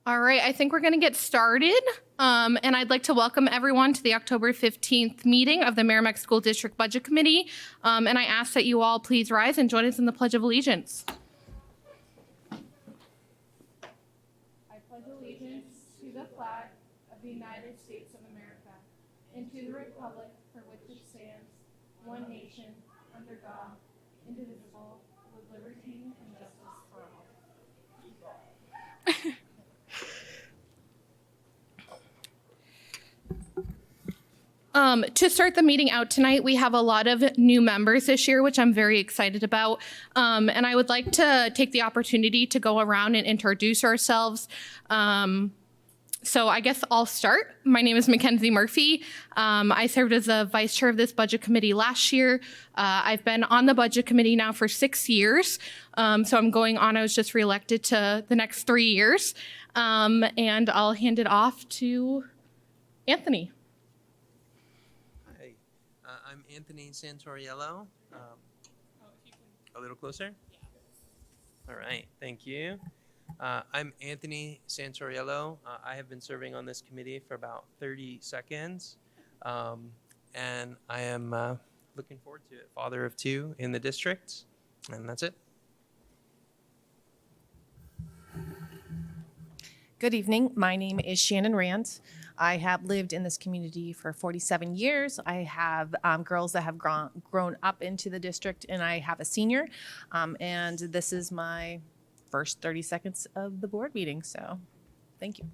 All right, I think we're going to get started. And I'd like to welcome everyone to the October 15th meeting of the Merrimack School District Budget Committee. And I ask that you all please rise and join us in the Pledge of Allegiance. I pledge allegiance to the flag of the United States of America and to the republic for which it stands, one nation, under God, indivisible, with liberty and justice for all. To start the meeting out tonight, we have a lot of new members this year, which I'm very excited about. And I would like to take the opportunity to go around and introduce ourselves. So I guess I'll start. My name is Mackenzie Murphy. I served as a vice chair of this budget committee last year. I've been on the budget committee now for 6 years. So I'm going on. I was just reelected to the next 3 years. And I'll hand it off to Anthony. I'm Anthony Santoriello. A little closer? Yeah. All right, thank you. I'm Anthony Santoriello. I have been serving on this committee for about 30 seconds. And I am looking forward to it. Father of two in the district, and that's it. Good evening. My name is Shannon Rand. I have lived in this community for 47 years. I have girls that have grown up into the district, and I have a senior. And this is my first 30 seconds of the board meeting, so thank you.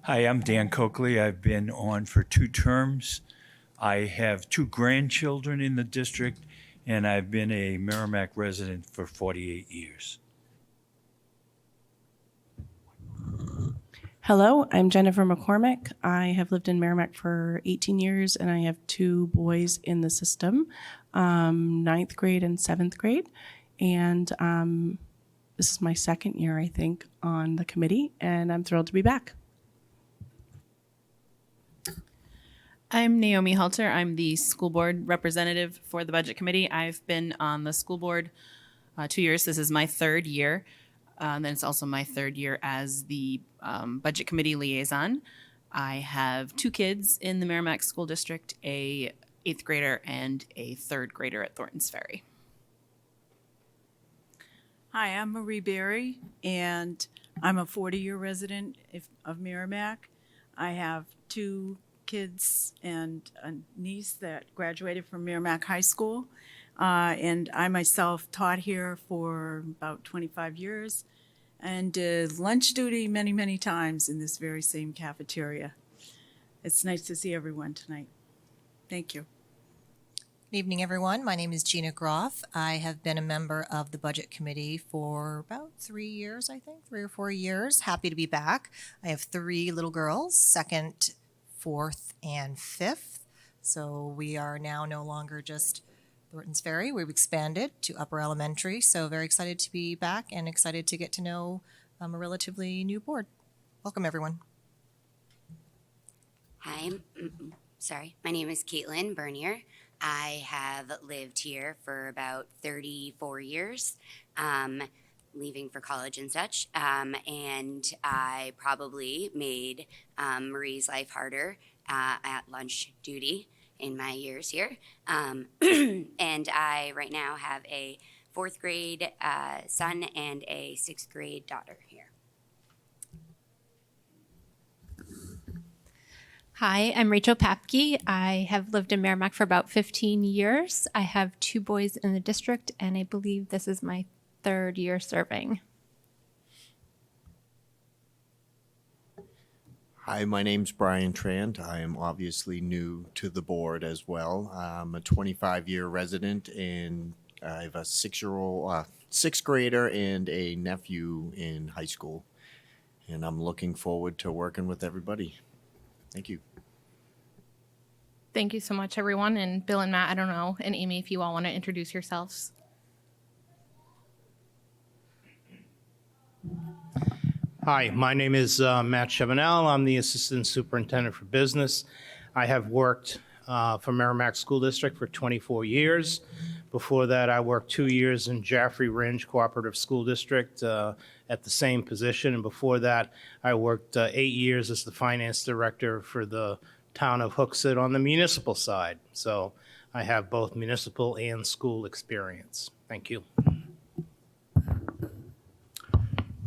Hi, I'm Dan Coakley. I've been on for 2 terms. I have 2 grandchildren in the district, and I've been a Merrimack resident for 48 years. Hello, I'm Jennifer McCormick. I have lived in Merrimack for 18 years, and I have 2 boys in the system, 9th grade and 7th grade. And this is my 2nd year, I think, on the committee, and I'm thrilled to be back. I'm Naomi Halter. I'm the school board representative for the budget committee. I've been on the school board 2 years. This is my 3rd year. Then it's also my 3rd year as the budget committee liaison. I have 2 kids in the Merrimack School District, a 8th grader and a 3rd grader at Thorntons Ferry. Hi, I'm Marie Berry, and I'm a 40-year resident of Merrimack. I have 2 kids and a niece that graduated from Merrimack High School. And I myself taught here for about 25 years and did lunch duty many, many times in this very same cafeteria. It's nice to see everyone tonight. Thank you. Good evening, everyone. My name is Gina Groff. I have been a member of the Budget Committee for about 3 years, I think, 3 or 4 years. Happy to be back. I have 3 little girls, 2nd, 4th, and 5th. So we are now no longer just Thorntons Ferry. We've expanded to upper elementary, so very excited to be back and excited to get to know a relatively new board. Welcome, everyone. Hi, my name is Caitlin Bernier. I have lived here for about 34 years, leaving for college and such, and I probably made Marie's life harder at lunch duty in my years here. And I right now have a 4th grade son and a 6th grade daughter here. Hi, I'm Rachel Papke. I have lived in Merrimack for about 15 years. I have 2 boys in the district, and I believe this is my 3rd year serving. Hi, my name's Brian Trant. I am obviously new to the board as well. I'm a 25-year resident, and I have a 6-year-old, 6th grader and a nephew in high school. And I'm looking forward to working with everybody. Thank you. Thank you so much, everyone. And Bill and Matt, I don't know, and Amy, if you all want to introduce yourselves. Hi, my name is Matt Chevanel. I'm the Assistant Superintendent for Business. I have worked for Merrimack School District for 24 years. Before that, I worked 2 years in Jaffrey Ringe Cooperative School District at the same position. And before that, I worked 8 years as the finance director for the town of Hooksett on the municipal side. So I have both municipal and school experience. Thank you.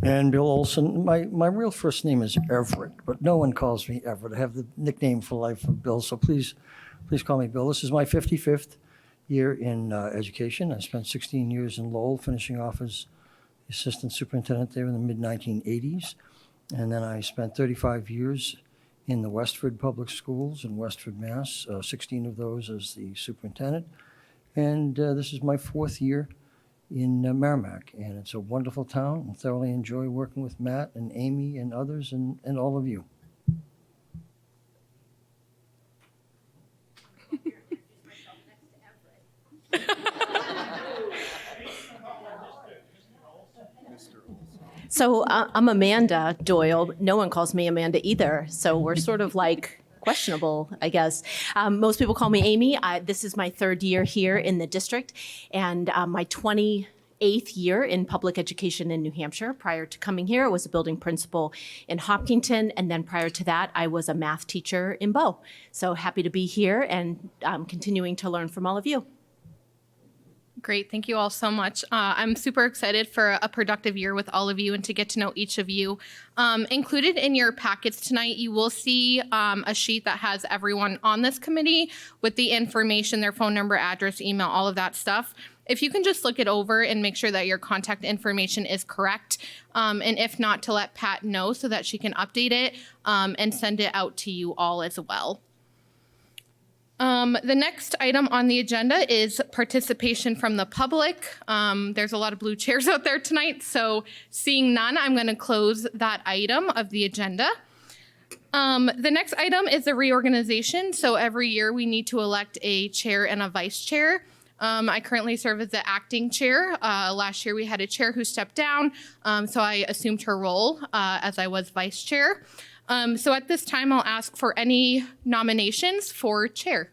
And Bill Olson, my real first name is Everett, but no one calls me Everett. I have the nickname for life of Bill, so please call me Bill. This is my 55th year in education. I spent 16 years in Lowell, finishing off as assistant superintendent there in the mid-1980s. And then I spent 35 years in the Westford Public Schools in Westford, Mass., 16 of those as the superintendent. And this is my 4th year in Merrimack, and it's a wonderful town, and thoroughly enjoy working with Matt and Amy and others and all of you. So I'm Amanda Doyle. No one calls me Amanda either. So we're sort of like questionable, I guess. Most people call me Amy. This is my 3rd year here in the district and my 28th year in public education in New Hampshire. Prior to coming here, I was a building principal in Hopkinton. And then prior to that, I was a math teacher in Bow. So happy to be here and continuing to learn from all of you. Great. Thank you all so much. I'm super excited for a productive year with all of you and to get to know each of you. Included in your packets tonight, you will see a sheet that has everyone on this committee with the information, their phone number, address, email, all of that stuff. If you can just look it over and make sure that your contact information is correct, and if not, to let Pat know so that she can update it and send it out to you all as well. The next item on the agenda is participation from the public. There's a lot of blue chairs out there tonight, so seeing none, I'm going to close that item of the agenda. The next item is the reorganization. So every year we need to elect a chair and a vice chair. I currently serve as the acting chair. Last year we had a chair who stepped down, so I assumed her role as I was vice chair. So at this time, I'll ask for any nominations for chair.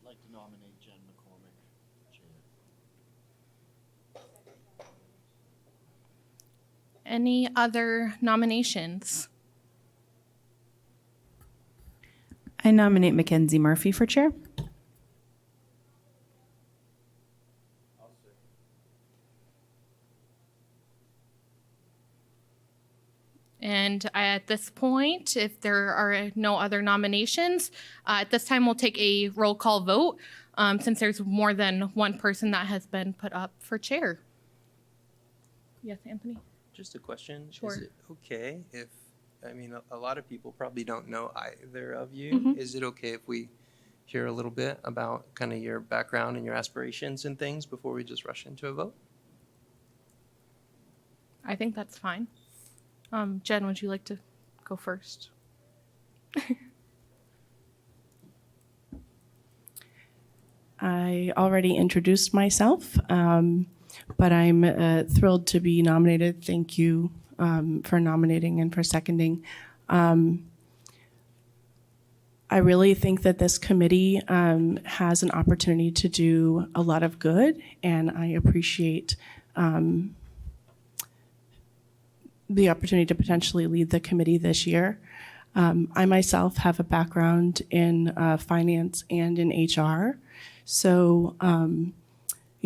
I'd like to nominate Jen McCormick, chair. Any other nominations? I nominate Mackenzie Murphy for chair. And at this point, if there are no other nominations, at this time we'll take a roll call vote since there's more than one person that has been put up for chair. Yes, Anthony? Just a question. Sure. Is it okay if, I mean, a lot of people probably don't know either of you. Mhm. Is it okay if we hear a little bit about kind of your background and your aspirations and things before we just rush into a vote? I think that's fine. Jen, would you like to go first? I already introduced myself, but I'm thrilled to be nominated. Thank you for nominating and for seconding. I really think that this committee has an opportunity to do a lot of good, and I appreciate the opportunity to potentially lead the committee this year. I myself have a background in finance and in HR, so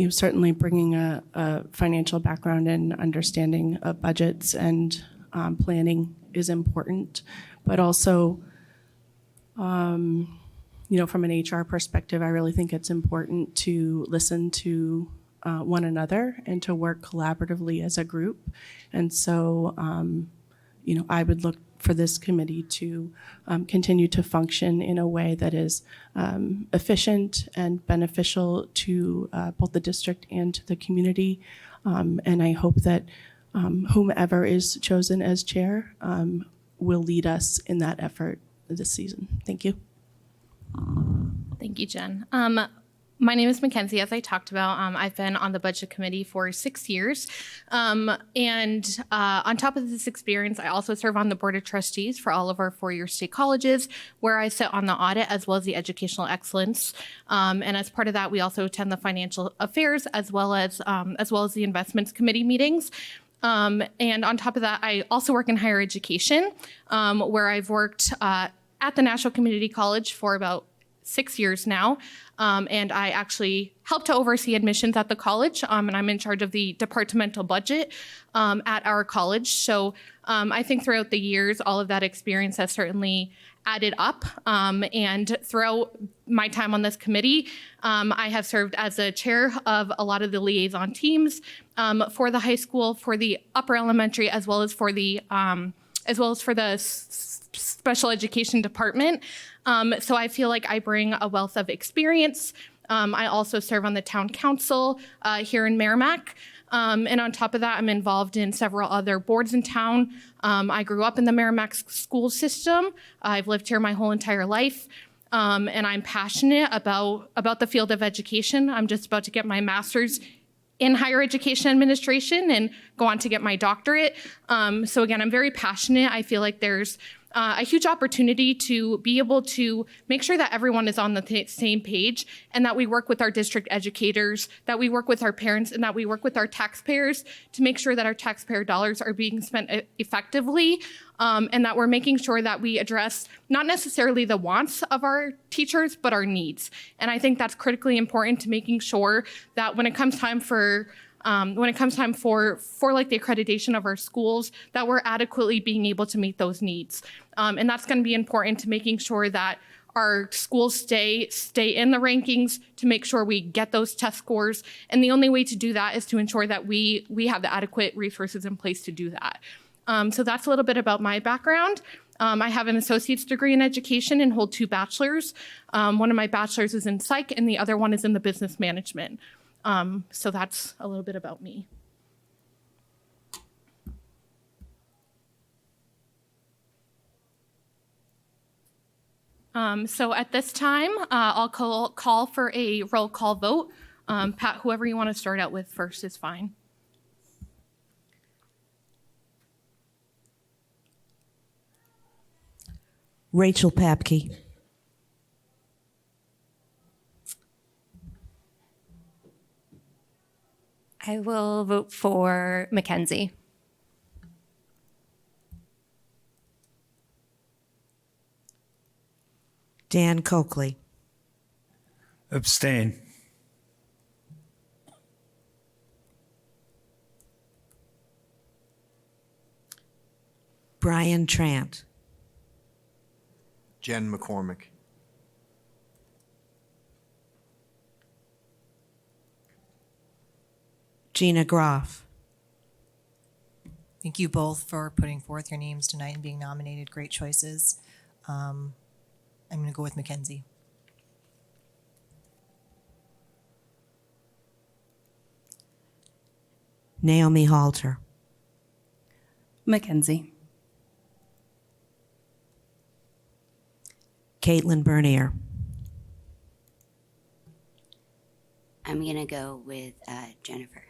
certainly bringing a financial background and understanding of budgets and planning is important, but also from an HR perspective, I really think it's important to listen to one another and to work collaboratively as a group. And so, I would look for this committee to continue to function in a way that is efficient and beneficial to both the district and to the community. And I hope that whomever is chosen as chair will lead us in that effort this season. Thank you. Thank you, Jen. My name is Mackenzie, as I talked about. I've been on the budget committee for 6 years. And on top of this experience, I also serve on the board of trustees for all of our four-year state colleges, where I sit on the audit as well as the educational excellence. And as part of that, we also attend the financial affairs as well as the investments committee meetings. And on top of that, I also work in higher education, where I've worked at the National Community College for about 6 years now. And I actually help to oversee admissions at the college, and I'm in charge of the departmental budget at our college. So I think throughout the years, all of that experience has certainly added up. And throughout my time on this committee, I have served as a chair of a lot of the liaison teams for the high school, for the upper elementary, as well as for the special education department. So I feel like I bring a wealth of experience. I also serve on the town council here in Merrimack. And on top of that, I'm involved in several other boards in town. I grew up in the Merrimack school system. I've lived here my whole entire life. And I'm passionate about the field of education. I'm just about to get my master's in higher education administration and go on to get my doctorate. So again, I'm very passionate. I feel like there's a huge opportunity to be able to make sure that everyone is on the same page and that we work with our district educators, that we work with our parents, and that we work with our taxpayers to make sure that our taxpayer dollars are being spent effectively, and that we're making sure that we address not necessarily the wants of our teachers, but our needs. And I think that's critically important to making sure that when it comes time for like the accreditation of our schools, that we're adequately being able to meet those needs. And that's going to be important to making sure that our schools stay in the rankings, to make sure we get those test scores. And the only way to do that is to ensure that we have the adequate resources in place to do that. So that's a little bit about my background. I have an associate's degree in education and hold 2 bachelors. One of my bachelors is in psych and the other one is in the business management. So that's a little bit about me. So at this time, I'll call for a roll call vote. Pat, whoever you want to start out with first is fine. Rachel Papke. I will vote for Mackenzie. Dan Coakley. Abstain. Brian Trant. Jen McCormick. Gina Groff. Thank you both for putting forth your names tonight and being nominated. Great choices. I'm going to go with Mackenzie. Naomi Halter. Mackenzie. Caitlin Bernier. I'm going to go with Jennifer.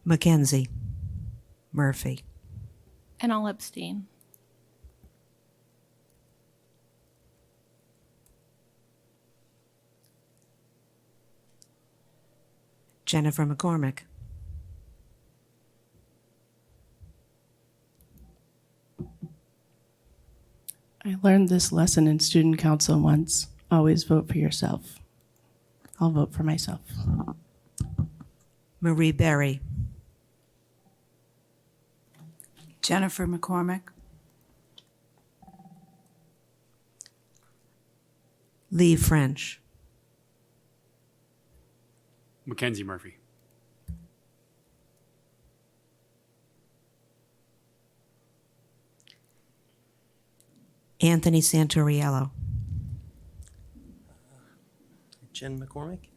Mackenzie Murphy. And I'll abstain. Jennifer McCormick. I learned this lesson in student council once. Always vote for yourself. I'll vote for myself. Marie Berry. Jennifer McCormick. Lee French. Mackenzie Murphy. Anthony Santoriello. Jen McCormick.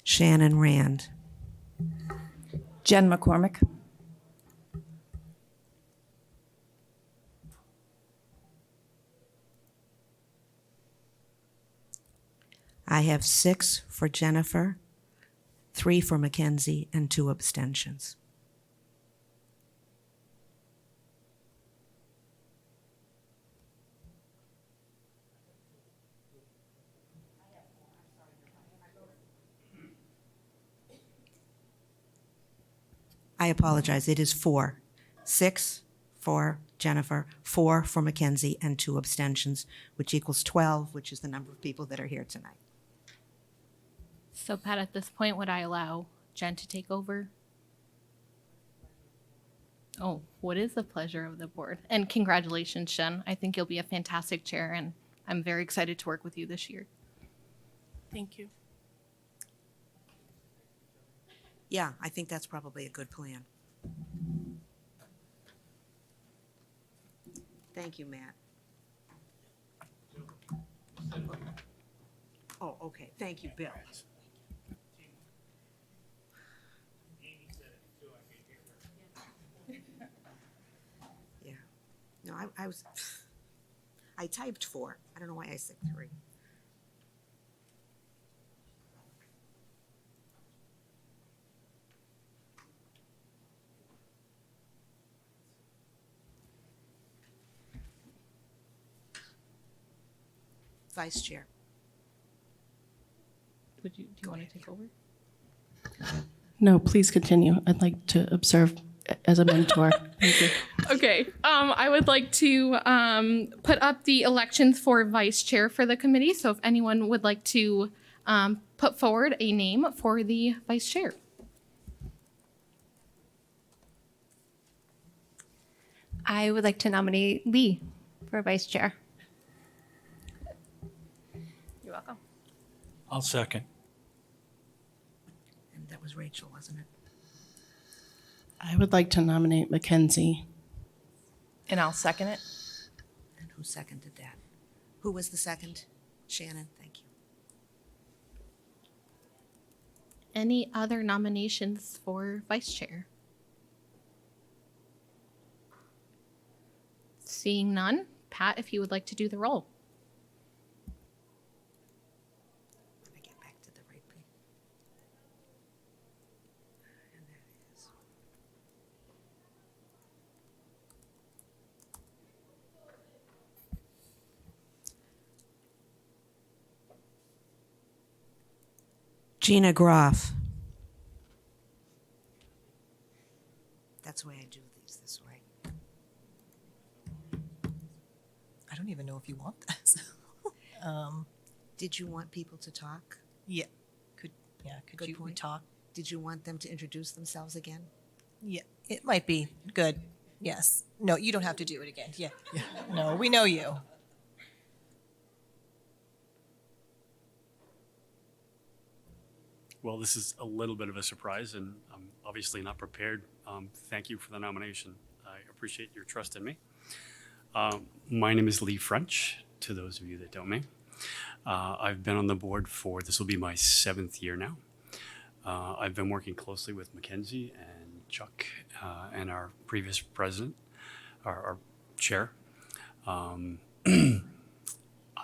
Shannon Rand. Jen McCormick. I have 6 for Jennifer, 3 for Mackenzie, and 2 abstentions. I apologize. It is 4. 6 for Jennifer, 4 for Mackenzie, and 2 abstentions, which equals 12, which is the number of people that are here tonight. So Pat, at this point, would I allow Jen to take over? Oh, what is the pleasure of the board? And congratulations, Jen. I think you'll be a fantastic chair, and I'm very excited to work with you this year. Thank you. Yeah, I think that's probably a good plan. Thank you, Matt. Oh, okay. Thank you, Bill. Yeah. No, I typed 4. I don't know why I said 3. Vice Chair. Do you want to take over? No, please continue. I'd like to observe as a mentor. Thank you. Okay. I would like to put up the elections for vice chair for the committee. So if anyone would like to put forward a name for the vice chair. I would like to nominate Lee for vice chair. You're welcome. I'll second. And that was Rachel, wasn't it? I would like to nominate Mackenzie. And I'll second it. And who seconded that? Who was the second? Shannon, thank you. Any other nominations for vice chair? Seeing none, Pat, if you would like to do the roll. Let me get back to the right page. And that is. Gina Groff. That's why I do these this way. I don't even know if you want this. Did you want people to talk? Yeah. Could Good you point. talk? Did you want them to introduce themselves again? Yeah, it might be good. Yes. No, you don't have to do it again. Yeah. No, we know you. Well, this is a little bit of a surprise, and I'm obviously not prepared. Thank you for the nomination. I appreciate your trust in me. My name is Lee French, to those of you that don't know me. I've been on the board for, this will be my 7th year now. I've been working closely with Mackenzie and Chuck and our previous president, our chair. I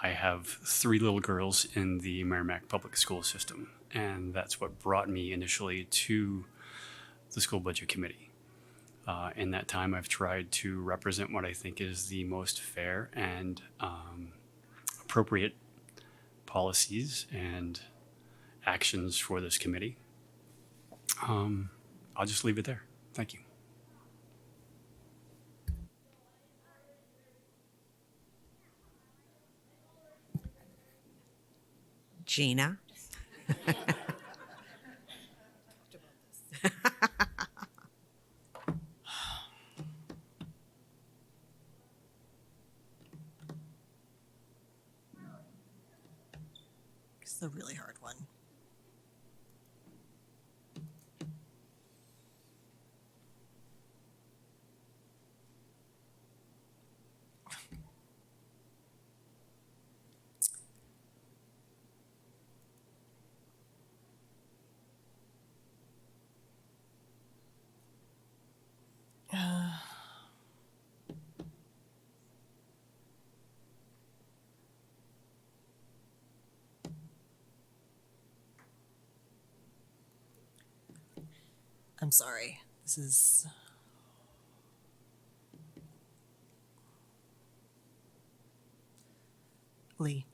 have 3 little girls in the Merrimack Public School System, and that's what brought me initially to the School Budget Committee. In that time, I've tried to represent what I think is the most fair and appropriate policies and actions for this committee. I'll just leave it there. Thank you. Gina. It's a really hard one. I'm sorry. This is. Lee.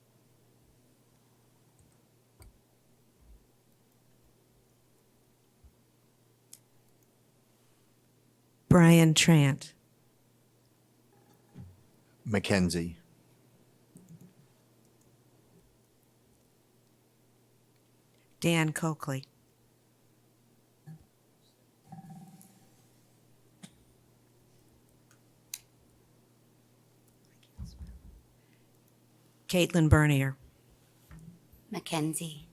Brian Trant. Mackenzie. Dan Coakley. Caitlin Bernier. Mackenzie.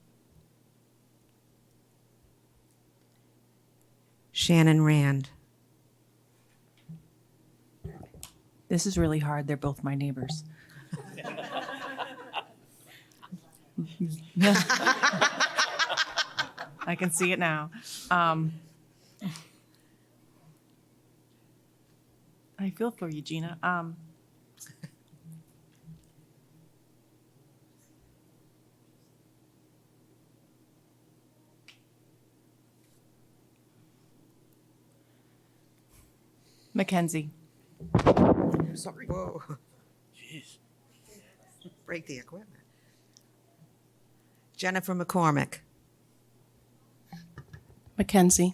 Shannon Rand. This is really hard. They're both my neighbors. I can see it now. I feel for you, Gina. Mackenzie. Sorry. Whoa. Jeez. Break the equipment. Jennifer McCormick. Mackenzie.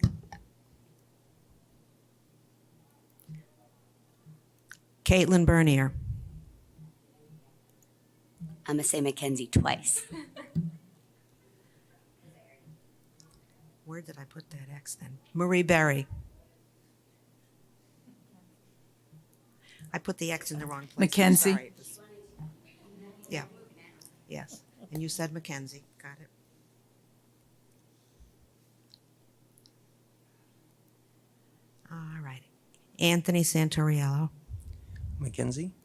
Caitlin Bernier. I'm going to say Mackenzie twice. Where did I put that X then? Marie Berry. I put the X in the wrong place. I'm Mackenzie. sorry. Yeah. Yes. And you said Mackenzie. Got it. All right. Anthony Santoriello. Mackenzie.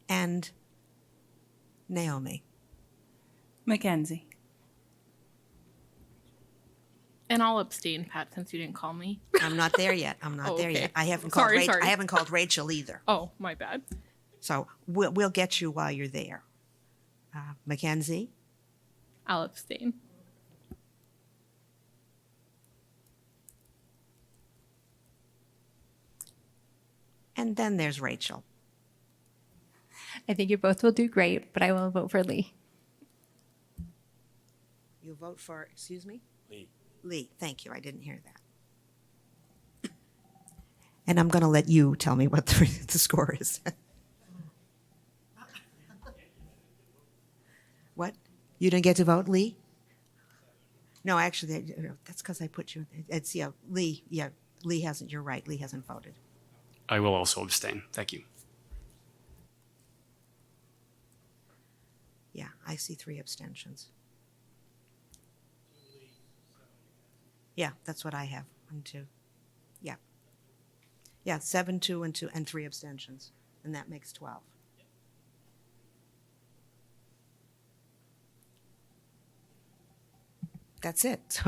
And Naomi. Mackenzie. And I'll abstain, Pat, since you didn't call me. I'm not there yet. I'm not Oh, there okay. yet. I haven't Sorry, called sorry. I haven't called Rachel either. Oh, my bad. So we'll get you while you're there. Mackenzie. I'll abstain. And then there's Rachel. I think you both will do great, but I will vote for Lee. You vote for, excuse me? Lee. Lee, thank you. I didn't hear that. And I'm going to let you tell me what the score is. What? You didn't get to vote, Lee? No, actually, that's because I put you, it's, yeah, Lee, Lee hasn't, you're right, Lee hasn't voted. I will also abstain. Thank you. Yeah, I see 3 abstentions. Yeah, that's what I have. 1, 2. Yeah. Yeah, 7, 2, and 2, and 3 abstentions. And that makes 12. That's it.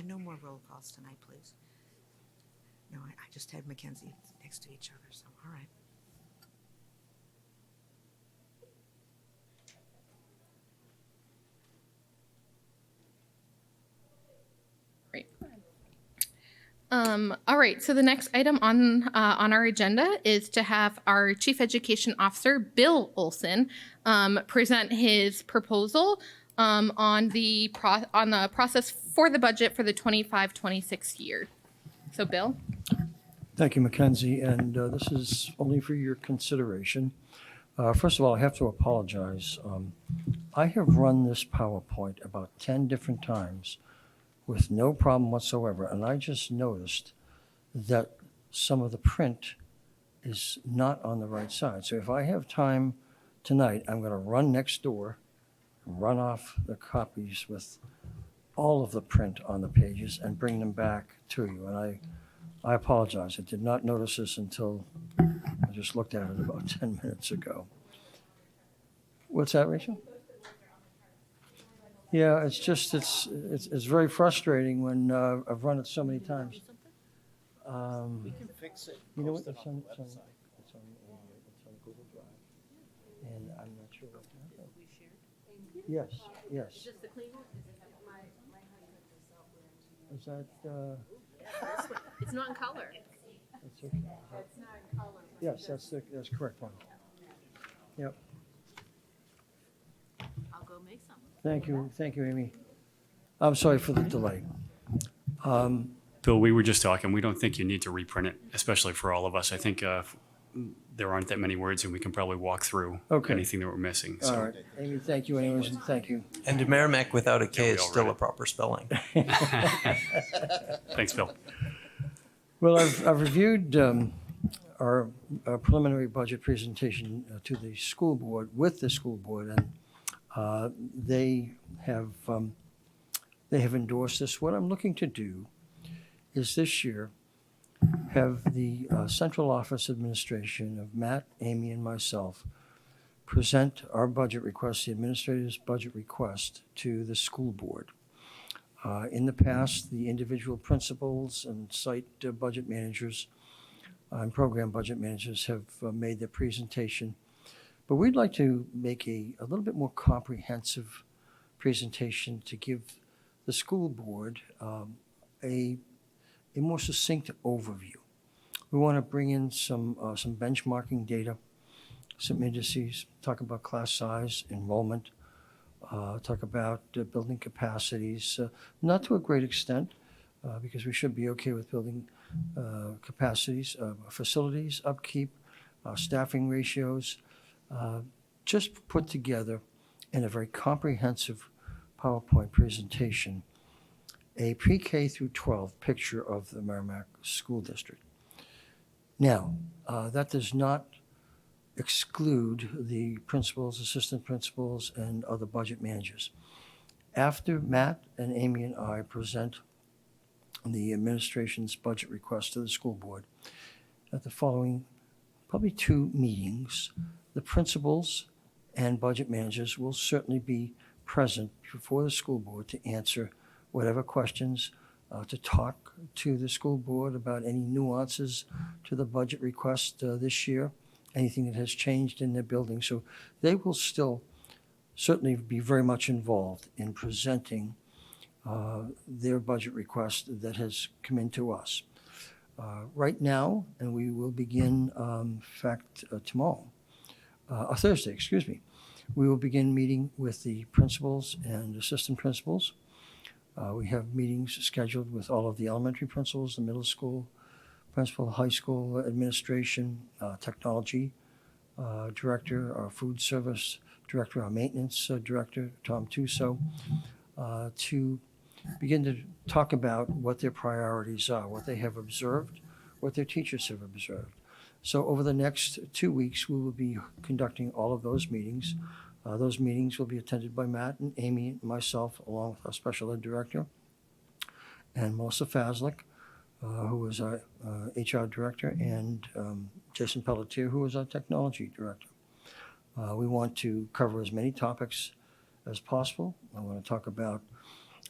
No more roll calls tonight, please. No, I just had Mackenzie next to each other, so all right. Great. All right, so the next item on our agenda is to have our Chief Education Officer, Bill Olson, present his proposal on the process for the budget for the 25-26 year. So, Bill? Thank you, Mackenzie, and this is only for your consideration. First of all, I have to apologize. I have run this PowerPoint about 10 different times with no problem whatsoever, and I just noticed that some of the print is not on the right side. So if I have time tonight, I'm going to run next door, run off the copies with all of the print on the pages and bring them back to you. And I apologize. I did not notice this until I just looked at it about 10 minutes ago. What's that, Rachel? Yeah, it's just, it's very frustrating when I've run it so many times. We can fix it. You know what? Post it It's on on, the it's on, website. it's on Yes, yes. Is that, It's not in color. that's okay. Yes, that's correct one. Yep. I'll go make some. Thank you, Amy. I'm sorry for the delay. Bill, we were just talking. We don't think you need to reprint it, especially for all of us. I think there aren't that many words, and we can probably walk through Okay. anything that we're missing. So. All right, Amy, thank you anyways, and thank you. And Merrimack without a K Yeah, we is all still read a it. proper spelling. Thanks, Bill. Well, I've reviewed our preliminary budget presentation to the school board, with the school board, and they have endorsed this. What I'm looking to do is this year have the central office administration of Matt, Amy, and myself present our budget request, the administrator's budget request, to the school board. In the past, the individual principals and site budget managers and program budget managers have made their presentation. But we'd like to make a little bit more comprehensive presentation to give the school board a more succinct overview. We want to bring in some benchmarking data, some indices, talk about class size, enrollment, talk about building capacities, not to a great extent, because we should be okay with building capacities, facilities, upkeep, staffing ratios, just put together in a very comprehensive PowerPoint presentation a pre-K through 12 picture of the Merrimack School District. Now, that does not exclude the principals, assistant principals, and other budget managers. After Matt and Amy and I present the administration's budget request to the school board, at the following probably 2 meetings, the principals and budget managers will certainly be present before the school board to answer whatever questions, to talk to the school board about any nuances to the budget request this year, anything that has changed in their building. So they will still certainly be very much involved in presenting their budget request that has come into us. Right now, and we will begin, in fact, tomorrow, or Thursday, excuse me, we will begin meeting with the principals and assistant principals. We have meetings scheduled with all of the elementary principals, the middle school principal, high school administration, technology director, our food service director, our maintenance director, Tom Tuso, to begin to talk about what their priorities are, what they have observed, what their teachers have observed. So over the next 2 weeks, we will be conducting all of those meetings. Those meetings will be attended by Matt and Amy and myself, along with our special ed director, and Melissa Faslick, who is our HR director, and Jason Pelletier, who is our technology director. We want to cover as many topics as possible. I want to talk about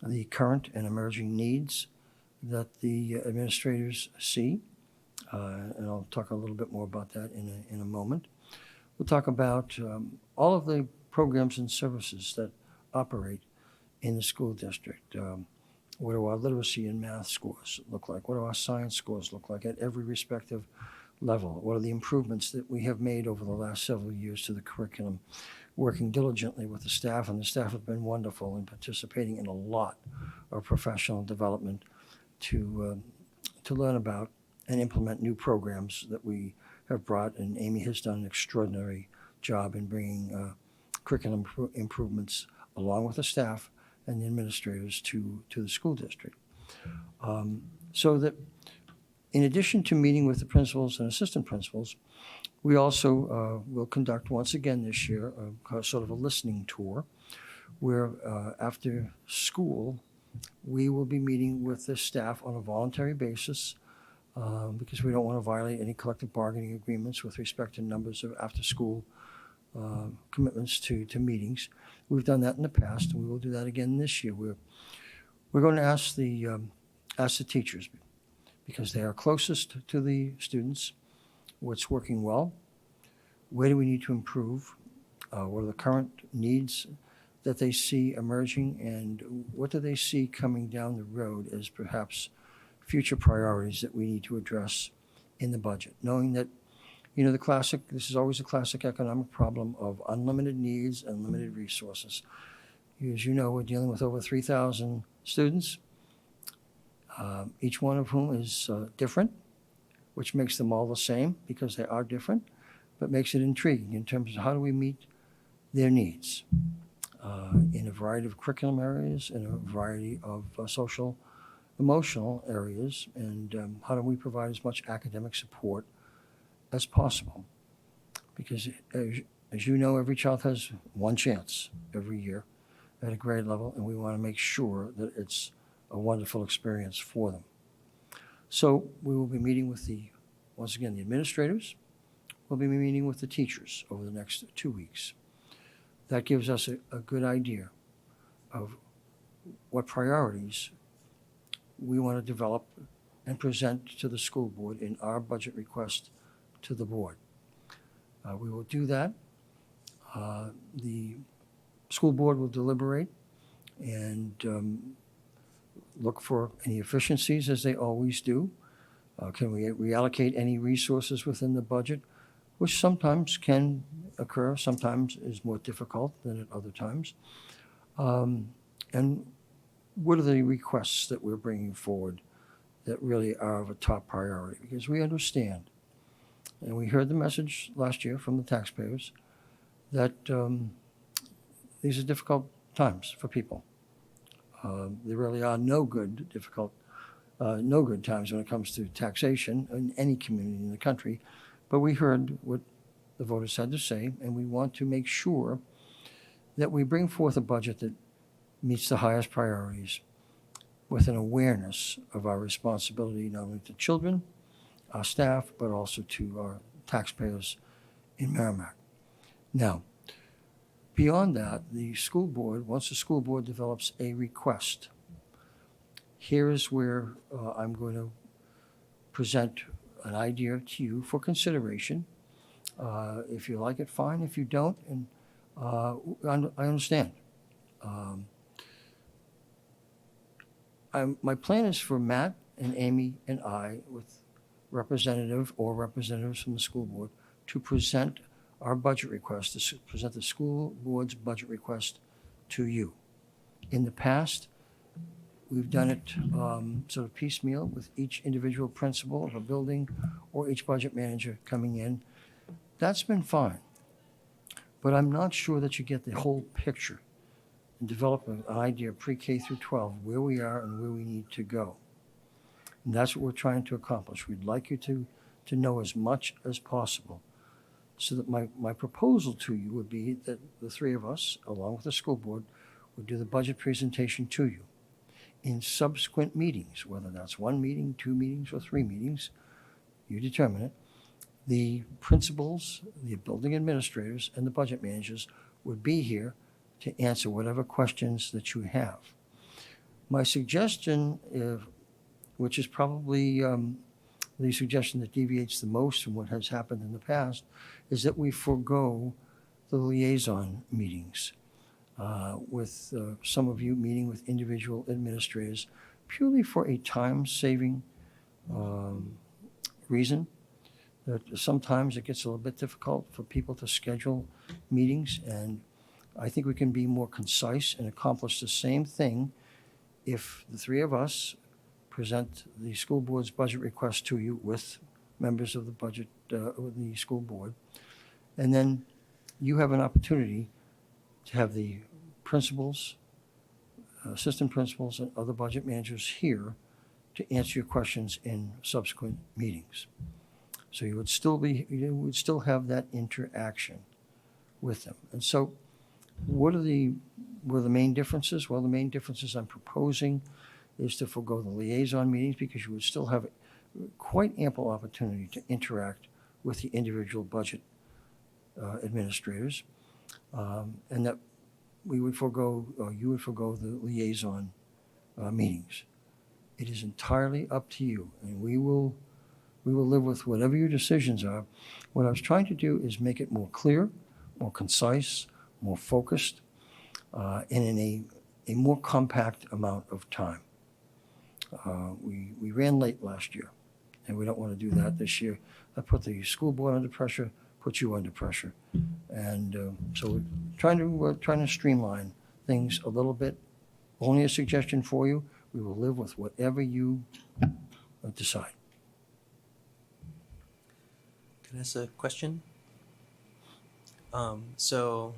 the current and emerging needs that the administrators see, and I'll talk a little bit more about that in a moment. We'll talk about all of the programs and services that operate in the school district. What do our literacy and math scores look like? What do our science scores look like at every respective level? What are the improvements that we have made over the last several years to the curriculum? Working diligently with the staff, and the staff have been wonderful in participating in a lot of professional development to learn about and implement new programs that we have brought, and Amy has done an extraordinary job in bringing curriculum improvements along with the staff and the administrators to the school district. So that in addition to meeting with the principals and assistant principals, we also will conduct once again this year sort of a listening tour where after school we will be meeting with the staff on a voluntary basis because we don't want to violate any collective bargaining agreements with respect to numbers of after-school commitments to meetings. We've done that in the past, and we will do that again this year. We're going to ask the teachers, because they are closest to the students, what's working well, where do we need to improve, what are the current needs that they see emerging, and what do they see coming down the road as perhaps future priorities that we need to address in the budget, knowing that, you know, this is always a classic economic problem of unlimited needs and limited resources. As you know, we're dealing with over 3,000 students, each one of whom is different, which makes them all the same because they are different, but makes it intriguing in terms of how do we meet their needs in a variety of curriculum areas, in a variety of social, emotional areas, and how do we provide as much academic support as possible. Because as you know, every child has one chance every year at a grade level, and we want to make sure that it's a wonderful experience for them. So we will be meeting with once again, the administrators. We'll be meeting with the teachers over the next 2 weeks. That gives us a good idea of what priorities we want to develop and present to the school board in our budget request to the board. We will do that. The school board will deliberate and look for any efficiencies as they always do. Can we reallocate any resources within the budget, which sometimes can occur, sometimes is more difficult than at other times. And what are the requests that we're bringing forward that really are of a top priority? Because we understand, and we heard the message last year from the taxpayers, that these are difficult times for people. There really are no good times when it comes to taxation in any community in the country. But we heard what the voters had to say, and we want to make sure that we bring forth a budget that meets the highest priorities with an awareness of our responsibility not only to children, our staff, but also to our taxpayers in Merrimack. Now, beyond that, the school board, once the school board develops a request, here is where I'm going to present an idea to you for consideration. If you like it, fine. If you don't, and I understand. My plan is for Matt and Amy and I, with representatives from the school board, to present our budget request, to present the school board's budget request to you. In the past, we've done it sort of piecemeal with each individual principal of a building or each budget manager coming in. That's been fine. But I'm not sure that you get the whole picture and develop an idea pre-K through 12, where we are and where we need to go. And that's what we're trying to accomplish. We'd like you to know as much as possible. So that my proposal to you would be that the three of us, along with the school board, would do the budget presentation to you. In subsequent meetings, whether that's 1 meeting, 2 meetings, or 3 meetings, you determine it, the principals, the building administrators, and the budget managers would be here to answer whatever questions that you have. My suggestion, which is probably the suggestion that deviates the most from what has happened in the past, is that we forego the liaison meetings with some of you meeting with individual administrators purely for a time-saving reason. That sometimes it gets a little bit difficult for people to schedule meetings, and I think we can be more concise and accomplish the same thing if the three of us present the school board's budget request to you with members of the budget, of the school board. And then you have an opportunity to have the principals, assistant principals, and other budget managers here to answer your questions in subsequent meetings. So you would still have that interaction with them. And so what are the main differences? Well, the main differences I'm proposing is to forego the liaison meetings, because you would still have quite ample opportunity to interact with the individual budget administrators, and that we would forego, or you would forego, the liaison meetings. It is entirely up to you, and we will live with whatever your decisions are. What I was trying to do is make it more clear, more concise, more focused, and in a more compact amount of time. We ran late last year, and we don't want to do that this year. That put the school board under pressure, put you under pressure. And so we're trying to streamline things a little bit. Only a suggestion for you. We will live with whatever you decide. Can I ask a question? So,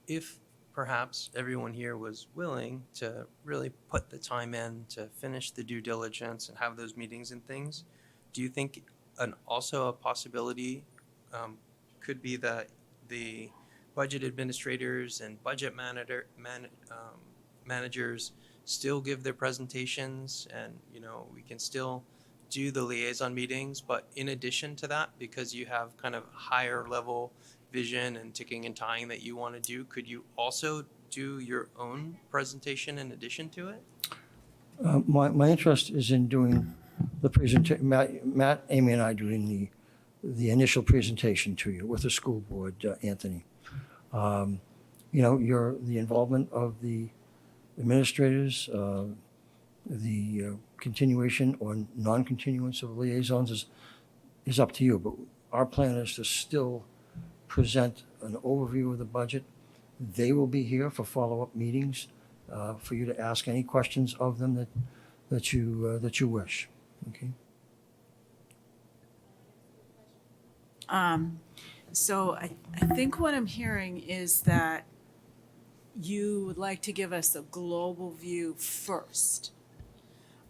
if perhaps everyone here was willing to really put the time in to finish the due diligence and have those meetings and things, do you think also a possibility could be that the budget administrators and budget managers still give their presentations, and we can still do the liaison meetings, but in addition to that, because you have kind of higher level vision and ticking and tying that you want to do, could you also do your own presentation in addition to it? My interest is in doing the presentation. Matt, Amy, and I doing the initial presentation to you with the school board, Anthony. The involvement of the administrators, the continuation or non-continuance of liaisons is up to you. But our plan is to still present an overview of the budget. They will be here for follow-up meetings for you to ask any questions of them that you wish. Okay. So I think what I'm hearing is that you would like to give us a global view first.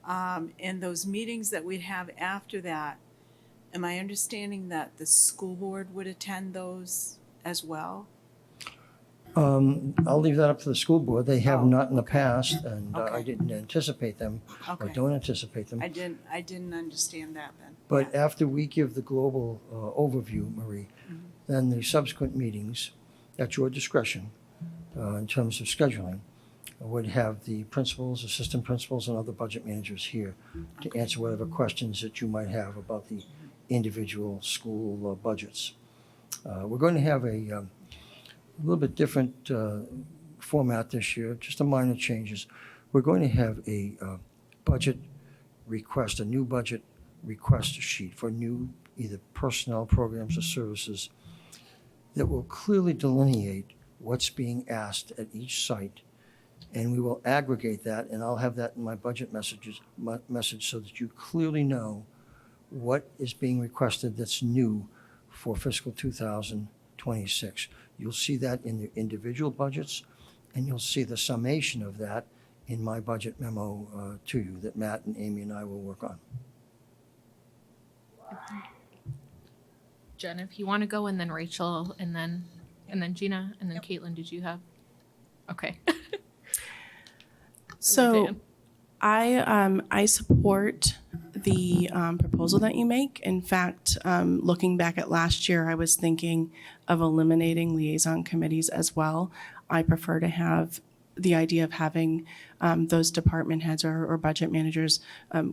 And those meetings that we'd have after that, am I understanding that the school board would attend those as well? I'll leave that up to the school board. They have not in the past, and I Okay. didn't anticipate them or Okay. don't anticipate them. I didn't understand that then. But after we give the global overview, Marie, then the subsequent meetings, at your discretion, in terms of scheduling, would have the principals, assistant principals, and other budget managers here to answer whatever questions that you might have about the individual school budgets. We're going to have a little bit different format this year, just a minor changes. We're going to have a budget request, a new budget request sheet for new either personnel programs or services that will clearly delineate what's being asked at each site. And we will aggregate that, and I'll have that in my budget message so that you clearly know what is being requested that's new for fiscal 2026. You'll see that in the individual budgets, and you'll see the summation of that in my budget memo to you that Matt and Amy and I will work on. Jen, if you want to go, and then Rachel, and then Gina, and then Caitlin, did you have? Okay. So Dan. I support the proposal that you make. In fact, looking back at last year, I was thinking of eliminating liaison committees as well. I prefer to have the idea of having those department heads or budget managers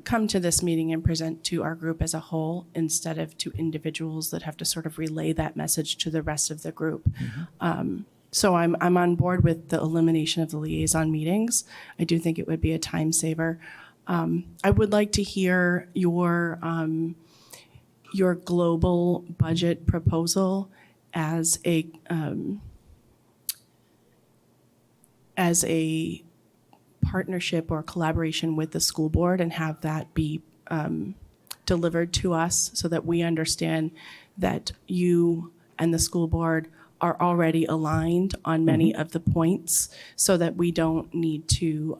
come to this meeting and present to our group as a whole instead of to individuals that have to sort of relay that message to the rest of the group. So I'm on board with the elimination of the liaison meetings. I do think it would be a time saver. I would like to hear your global budget proposal as a partnership or collaboration with the school board, and have that be delivered to us so that we understand that you and the school board are already aligned on many of the points, so that we don't need to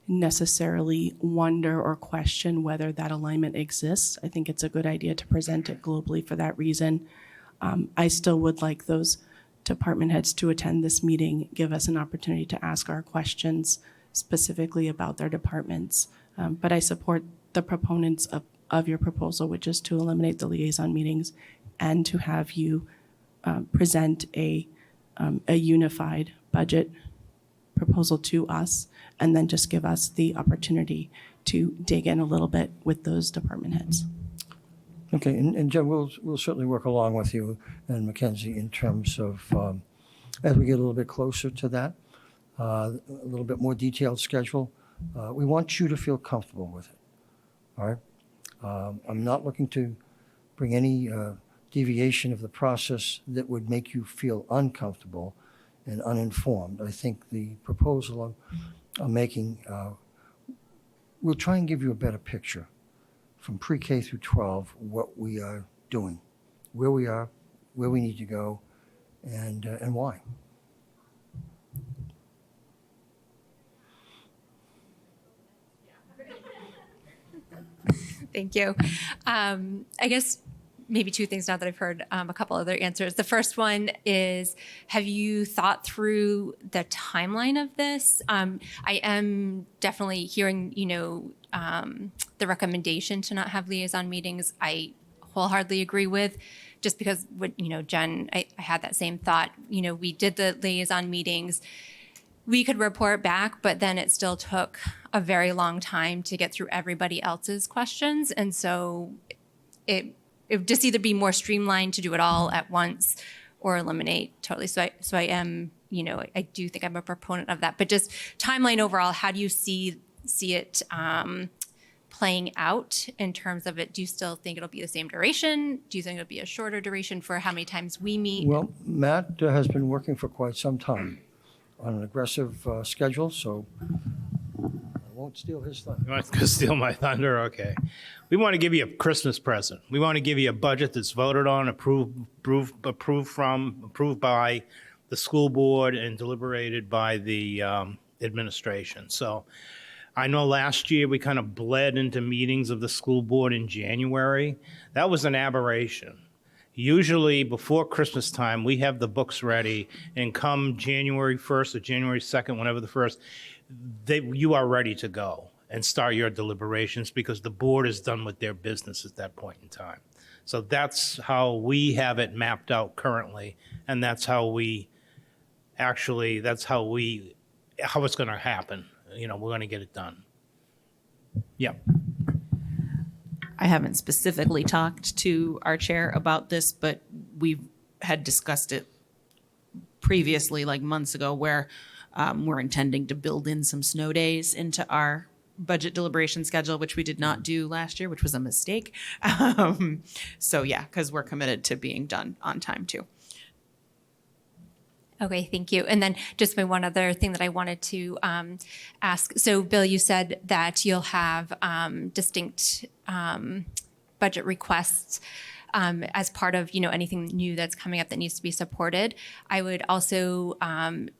necessarily wonder or question whether that alignment exists. I think it's a good idea to present it globally for that reason. I still would like those department heads to attend this meeting, give us an opportunity to ask our questions specifically about their departments. But I support the proponents of your proposal, which is to eliminate the liaison meetings and to have you present a unified budget proposal to us, and then just give us the opportunity to dig in a little bit with those department heads. Okay, and Jen, we'll certainly work along with you and Mackenzie in terms of as we get a little bit closer to that, a little bit more detailed schedule. We want you to feel comfortable with it, all right? I'm not looking to bring any deviation of the process that would make you feel uncomfortable and uninformed. I think the proposal I'm making will try and give you a better picture from pre-K through 12, what we are doing, where we are, where we need to go, and why. Thank you. I guess maybe two things now that I've heard a couple other answers. The first one is, have you thought through the timeline of this? I am definitely hearing, the recommendation to not have liaison meetings. I wholeheartedly agree with, just because, Jen, I had that same thought. We did the liaison meetings. We could report back, but then it still took a very long time to get through everybody else's questions. And so it would just either be more streamlined to do it all at once or eliminate totally. So I am, I do think I'm a proponent of that. But just timeline overall, how do you see it playing out in terms of it? Do you still think it'll be the same duration? Do you think it'll be a shorter duration for how many times we meet? Well, Matt has been working for quite some time on an aggressive schedule, so I won't steal his thunder. You want to steal my thunder? Okay. We want to give you a Christmas present. We want to give you a budget that's voted on, approved by the school board and deliberated by the administration. So I know last year we kind of bled into meetings of the school board in January. That was an aberration. Usually before Christmas time, we have the books ready, and come January 1st or January 2nd, whenever the 1st, you are ready to go and start your deliberations because the board is done with their business at that point in time. So that's how we have it mapped out currently, and that's how it's going to happen. We're going to get it done. Yeah. I haven't specifically talked to our chair about this, but we had discussed it previously, like months ago, where we're intending to build in some snow days into our budget deliberation schedule, which we did not do last year, which was a mistake. So yeah, because we're committed to being done on time too. Okay, thank you. And then just my one other thing that I wanted to ask. So Bill, you said that you'll have distinct budget requests as part of, anything new that's coming up that needs to be supported. I would also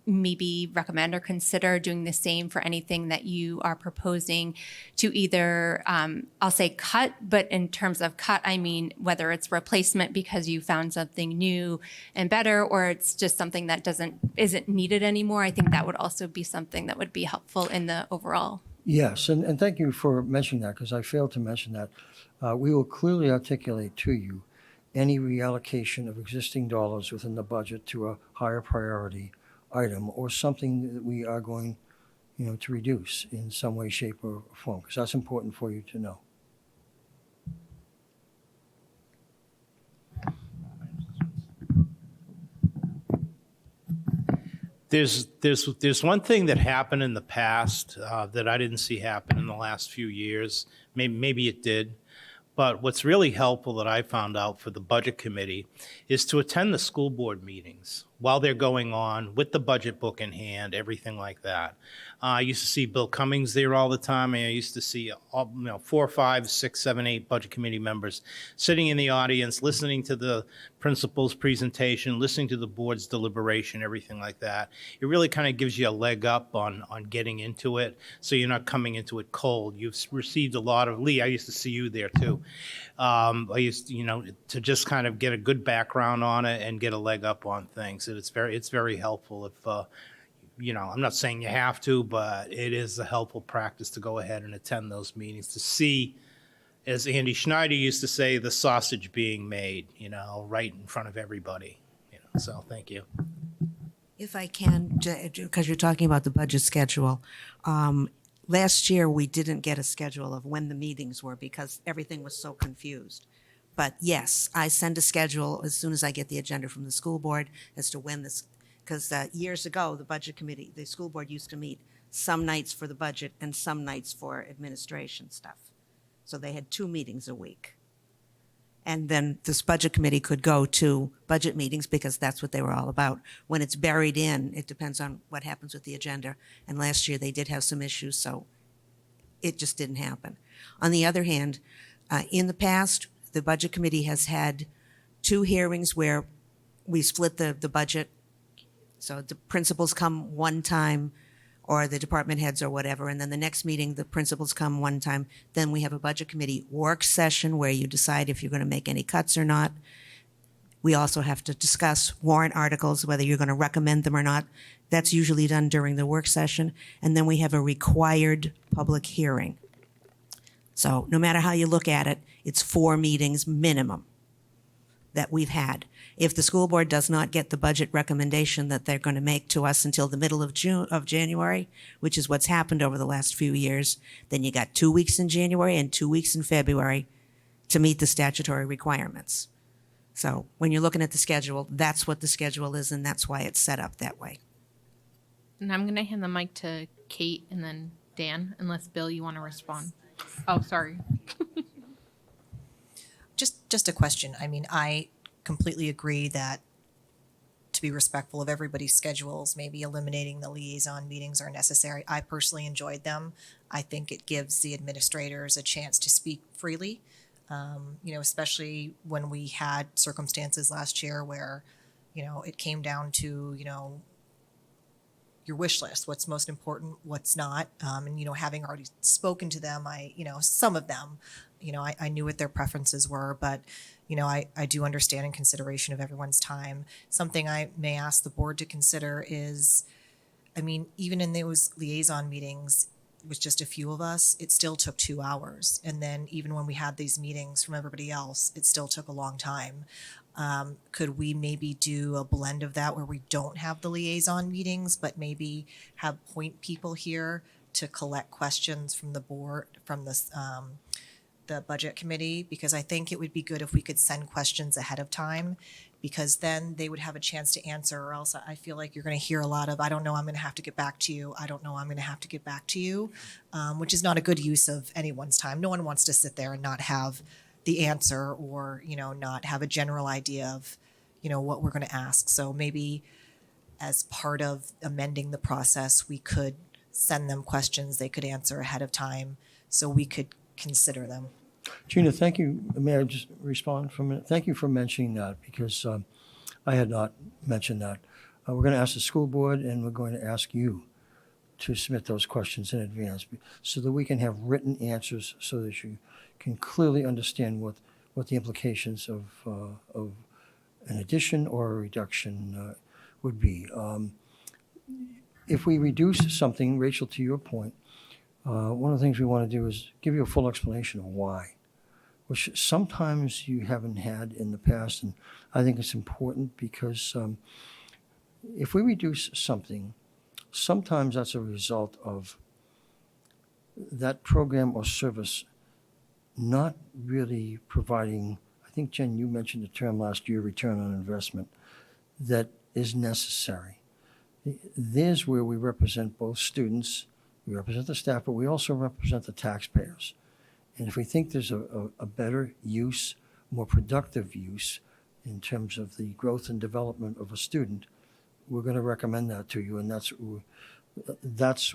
maybe recommend or consider doing the same for anything that you are proposing to either, I'll say cut, but in terms of cut, I mean whether it's replacement because you found something new and better, or it's just something that isn't needed anymore. I think that would also be something that would be helpful in the overall. Yes, and thank you for mentioning that, because I failed to mention that. We will clearly articulate to you any reallocation of existing dollars within the budget to a higher priority item or something that we are going, to reduce in some way, shape, or form, because that's important for you to know. There's one thing that happened in the past that I didn't see happen in the last few years. Maybe it did. But what's really helpful that I found out for the budget committee is to attend the school board meetings while they're going on with the budget book in hand, everything like that. I used to see Bill Cummings there all the time. I used to see 4, 5, 6, 7, 8 budget committee members sitting in the audience, listening to the principal's presentation, listening to the board's deliberation, everything like that. It really kind of gives you a leg up on getting into it, so you're not coming into it cold. You've received a lot of, Lee, I used to see you there too. I used to just kind of get a good background on it and get a leg up on things. And it's very helpful if, I'm not saying you have to, but it is a helpful practice to go ahead and attend those meetings to see, as Andy Schneider used to say, the sausage being made, right in front of everybody. So thank you. If I can, because you're talking about the budget schedule, last year we didn't get a schedule of when the meetings were because everything was so confused. But yes, I send a schedule as soon as I get the agenda from the school board as to when Because years ago, the budget committee, the school board used to meet some nights for the budget and some nights for administration stuff. So they had 2 meetings a week. And then this budget committee could go to budget meetings because that's what they were all about. When it's buried in, it depends on what happens with the agenda. And last year they did have some issues, so it just didn't happen. On the other hand, in the past, the budget committee has had 2 hearings where we split the budget. So the principals come one time, or the department heads or whatever, and then the next meeting, the principals come one time. Then we have a budget committee work session where you decide if you're going to make any cuts or not. We also have to discuss warrant articles, whether you're going to recommend them or not. That's usually done during the work session. And then we have a required public hearing. So no matter how you look at it, it's 4 meetings minimum that we've had. If the school board does not get the budget recommendation that they're going to make to us until the middle of January, which is what's happened over the last few years, then you got 2 weeks in January and 2 weeks in February to meet the statutory requirements. So when you're looking at the schedule, that's what the schedule is, and that's why it's set up that way. And I'm going to hand the mic to Kate and then Dan, unless Bill, you want to respond. Oh, sorry. Just a question. I mean, I completely agree that to be respectful of everybody's schedules, maybe eliminating the liaison meetings are necessary. I personally enjoyed them. I think it gives the administrators a chance to speak freely, especially when we had circumstances last year where, it came down to, your wish list, what's most important, what's not. And, having already spoken to them, some of them, I knew what their preferences were, but, I do understand in consideration of everyone's time. Something I may ask the board to consider is, even in those liaison meetings with just a few of us, it still took 2 hours. And then even when we had these meetings from everybody else, it still took a long time. Could we maybe do a blend of that where we don't have the liaison meetings, but maybe have point people here to collect questions from the board, from the budget committee? Because I think it would be good if we could send questions ahead of time, because then they would have a chance to answer, or else I feel like you're going to hear a lot of, I don't know, I'm going to have to get back to you. I don't know, I'm going to have to get back to you, which is not a good use of anyone's time. No one wants to sit there and not have the answer, or, not have a general idea of, what we're going to ask. So maybe as part of amending the process, we could send them questions they could answer ahead of time so we could consider them. Gina, thank you. May I just respond for a minute? Thank you for mentioning that, because I had not mentioned that. We're going to ask the school board, and we're going to ask you to submit those questions in advance so that we can have written answers, so that you can clearly understand what the implications of an addition or a reduction would be. If we reduce something, Rachel, to your point, one of the things we want to do is give you a full explanation of why, which sometimes you haven't had in the past. And I think it's important because if we reduce something, sometimes that's a result of that program or service not really providing, I think, Jen, you mentioned the term last year, return on investment, that is necessary. There's where we represent both students, we represent the staff, but we also represent the taxpayers. And if we think there's a better use, more productive use in terms of the growth and development of a student, we're going to recommend that to you, and that's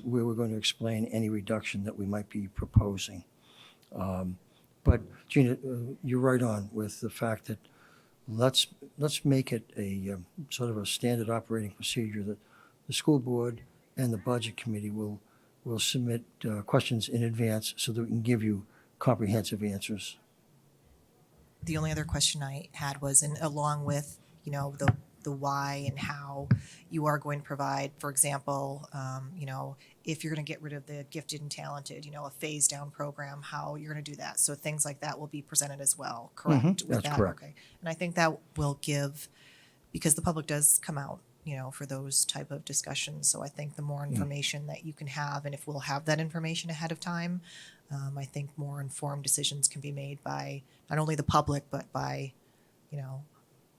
where we're going to explain any reduction that we might be proposing. But Gina, you're right on with the fact that let's make it a sort of a standard operating procedure that the school board and the budget committee will submit questions in advance so that we can give you comprehensive answers. The only other question I had was, along with, the why and how you are going to provide, for example, if you're going to get rid of the gifted and talented, a phase down program, how you're going to do that. So things like that will be presented as well, correct? Mm-hmm. That's correct. Okay. And I think that will give, because the public does come out, for those type of discussions. So I think the more information that you can have, and if we'll have that information ahead of time, I think more informed decisions can be made by not only the public, but by,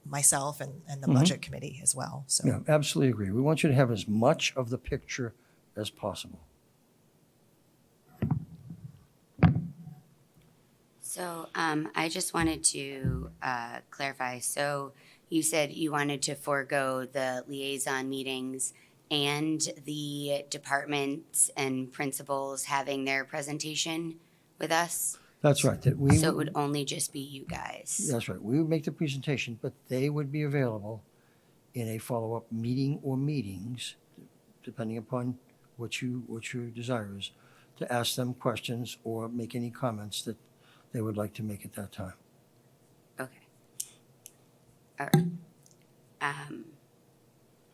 myself and the Mhm. budget committee as well. So Yeah, absolutely agree. We want you to have as much of the picture as possible. So I just wanted to clarify. So you said you wanted to forego the liaison meetings and the departments and principals having their presentation with us? That's right. So it would only just be you guys? That's right. We would make the presentation, but they would be available in a follow-up meeting or meetings, depending upon what your desire is, to ask them questions or make any comments that they would like to make at that time. Okay. All right. All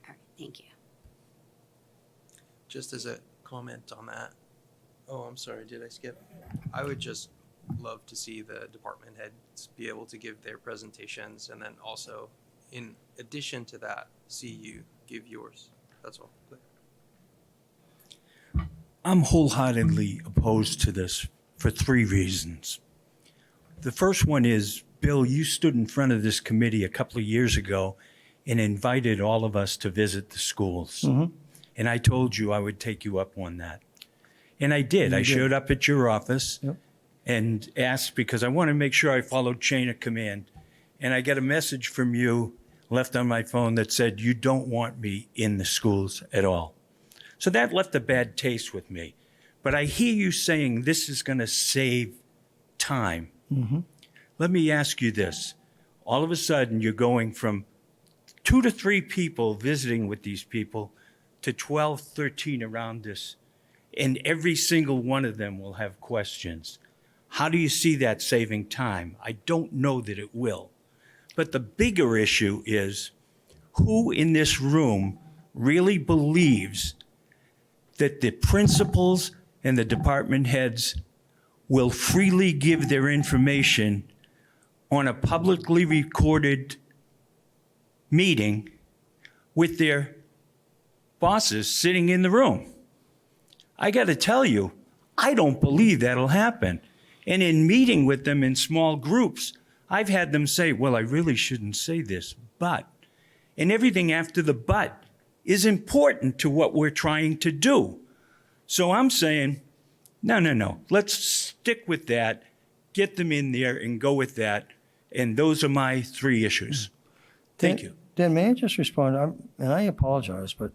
right, thank you. Just as a comment on that. Oh, I'm sorry, did I skip? I would just love to see the department heads be able to give their presentations, and then also, in addition to that, see you give yours. That's all. I'm wholeheartedly opposed to this for 3 reasons. The first one is, Bill, you stood in front of this committee a couple of years ago and invited all of us to visit the schools. Mhm. And I told you I would take you up on that. And I did. You I did. showed up at your office Yep. and asked because I want to make sure I followed chain of command. And I got a message from you left on my phone that said you don't want me in the schools at all. So that left a bad taste with me. But I hear you saying this is going to save time. Mm-hmm. Let me ask you this. All of a sudden, you're going from 2 to 3 people visiting with these people to 12, 13 around this, and every single one of them will have questions. How do you see that saving time? I don't know that it will. But the bigger issue is who in this room really believes that the principals and the department heads will freely give their information on a publicly recorded meeting with their bosses sitting in the room. I got to tell you, I don't believe that'll happen. And in meeting with them in small groups, I've had them say, well, I really shouldn't say this, but, and everything after the but is important to what we're trying to do. So I'm saying, no. Let's stick with that, get them in there and go with that. And those are my 3 issues. Thank you. Dan, may I just respond? And I apologize, but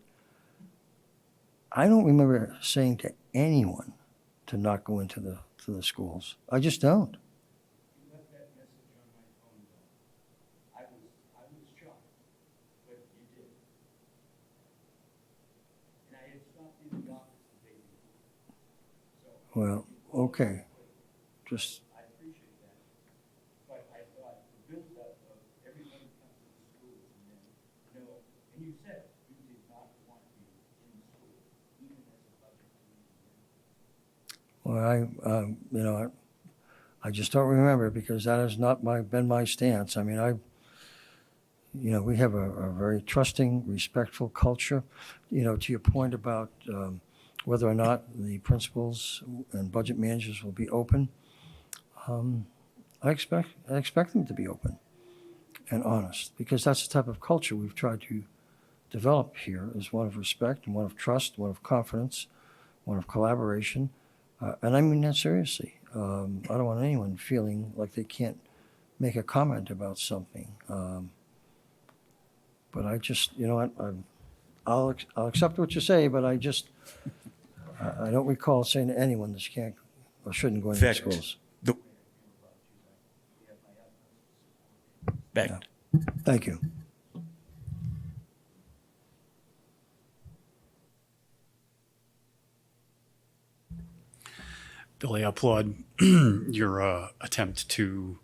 I don't remember saying to anyone to not go into the schools. I just don't. Well, okay. Just. Well, I just don't remember because that has not been my stance. I mean, we have a very trusting, respectful culture. To your point about whether or not the principals and budget managers will be open, I expect them to be open and honest because that's the type of culture we've tried to develop here is one of respect and one of trust, one of confidence, one of collaboration. And I mean that seriously. I don't want anyone feeling like they can't make a comment about something. But I just, I'll accept what you say, but I don't recall saying to anyone that you can't or shouldn't go into Fact. schools. Fact. Thank you. Billy, I applaud your attempt to